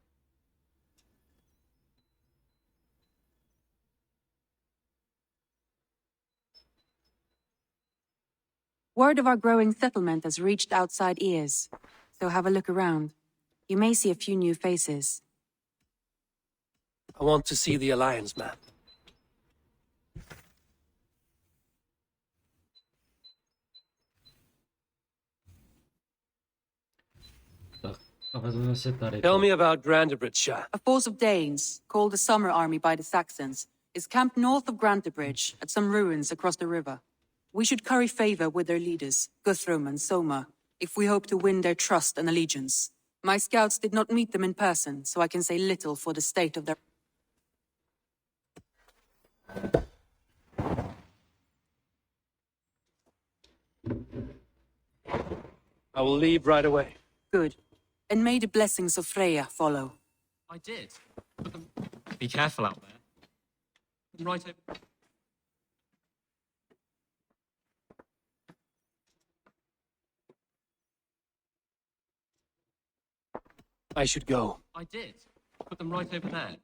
Word of our growing settlement has reached outside ears, so have a look around. You may see a few new faces. I want to see the Alliance map. Tell me about Brandenburg. A force of Danes, called the Summer Army by the Saxons, is camped north of Grantebridge at some ruins across the river. We should curry favor with their leaders, Guthrum and Soma, if we hope to win their trust and allegiance. My scouts did not meet them in person, so I can say little for the state of their... I will leave right away. Good. And may the blessings of Freya follow. I did. Be careful out there. Right over. I should go. I did. Put them right over there.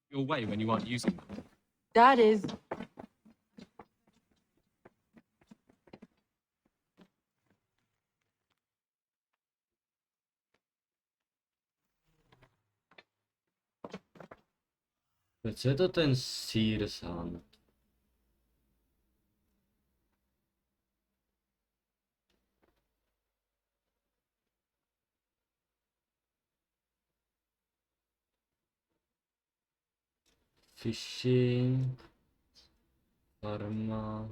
Your way when you aren't using them. That is... Co je to ten Sears Hunt? Fishing, farma,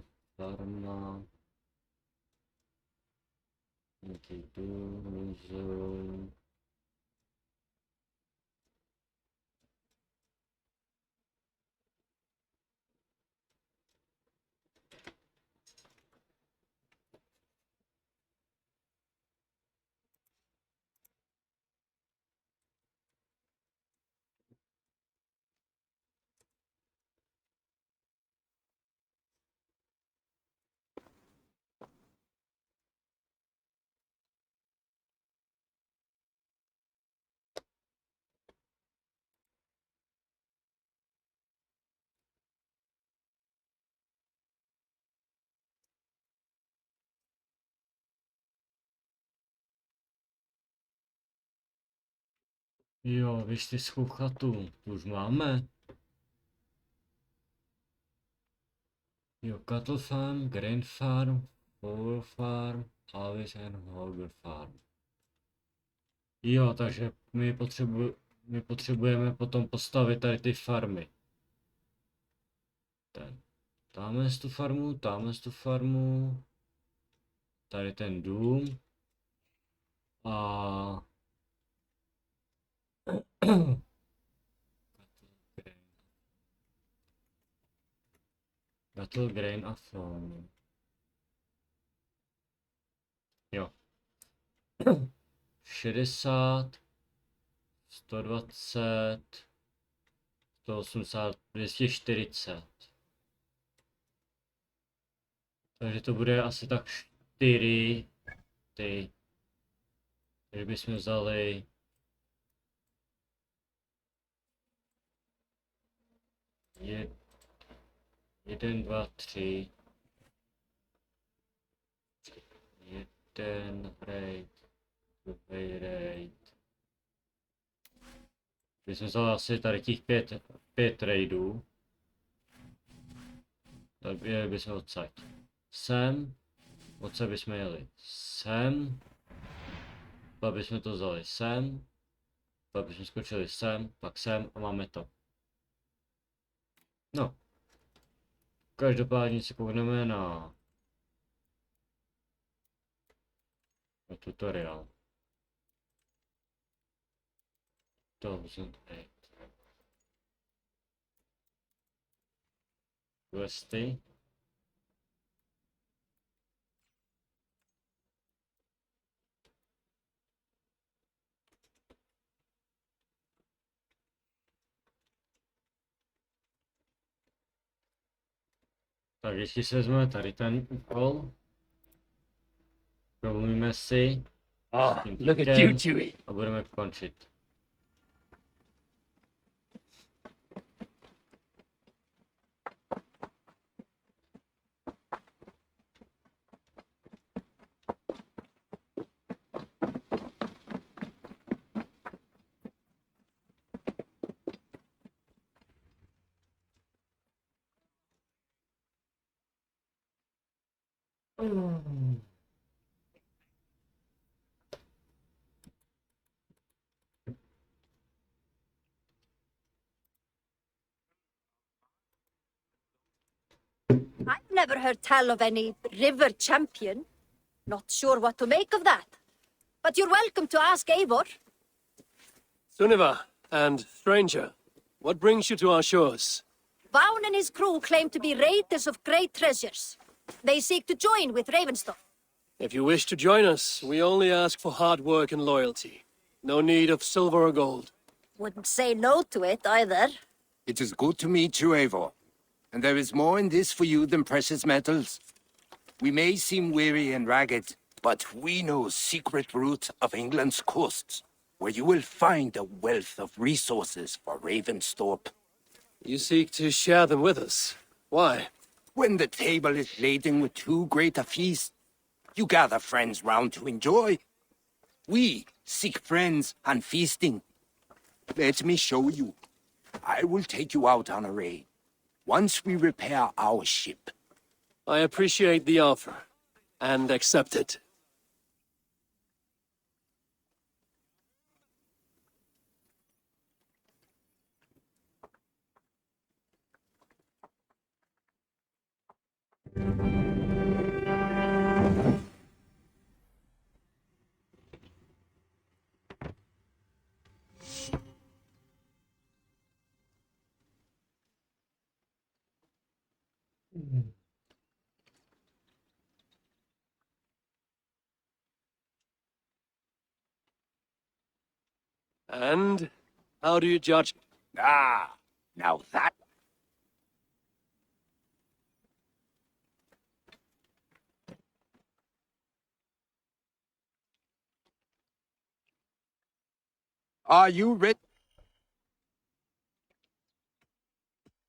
nějaký muzeum. Jo, věštěžskou chatu, tu už máme. Jo, Cattle Farm, Grain Farm, Flower Farm, Harvest and Hogger Farm. Jo, takže my potřebujeme potom postavit tady ty farmy. Tamhle tu farmu, tady ten dům a Cattle, Grain a Farm. Jo. 60, 120, 180, 240. Takže to bude asi tak 4 ty. Takže bychom vzali jeden, dva, tři. Jeden raid, druhý raid. Bychom vzali asi tady těch pět raidů. Tak jeli bychom odsaď. Sem, odsaď bychom jeli sem, pak bychom to vzali sem, pak bychom skočili sem, pak sem a máme to. No. Každopádně se koukneme na tutoriál. Questy. Tak ještě si vezmeme tady ten úkol. Promluvíme si. Look at you, Chewie. A budeme končit. never heard tell of any river champion. Not sure what to make of that. But you're welcome to ask Eivor. Sunniva and stranger, what brings you to our shores? Vaun and his crew claim to be raiders of great treasures. They seek to join with Ravensdottir. If you wish to join us, we only ask for hard work and loyalty. No need of silver or gold. Wouldn't say no to it either. It is good to meet you, Eivor. And there is more in this for you than precious metals. We may seem weary and ragged, but we know secret route of England's coasts, where you will find a wealth of resources for Ravensthorpe. You seek to share them with us. Why? When the table is laden with too great a feast, you gather friends round to enjoy. We seek friends and feasting. Let me show you. I will take you out on a raid, once we repair our ship. I appreciate the offer, and accept it. And how do you judge? Ah, now that... Are you ready?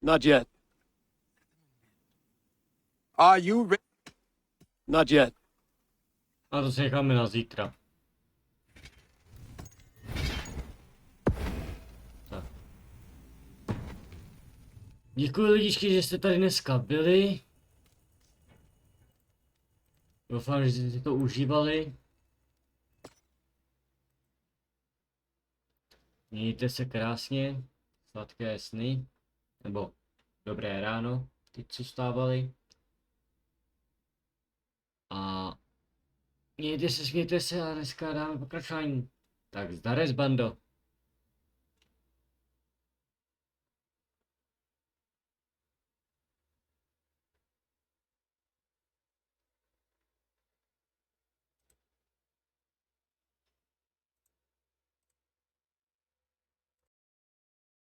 Not yet. Are you ready? Not yet. A to si necháme na zítra. Tak. Děkuji lidičky, že jste tady dneska byli. Doufám, že jste si to užívali. Mějte se krásně, sladké sny, nebo dobré ráno, ty co stávali. A mějte se, smějte se a dneska dáme pokračování. Tak zdarec, bando.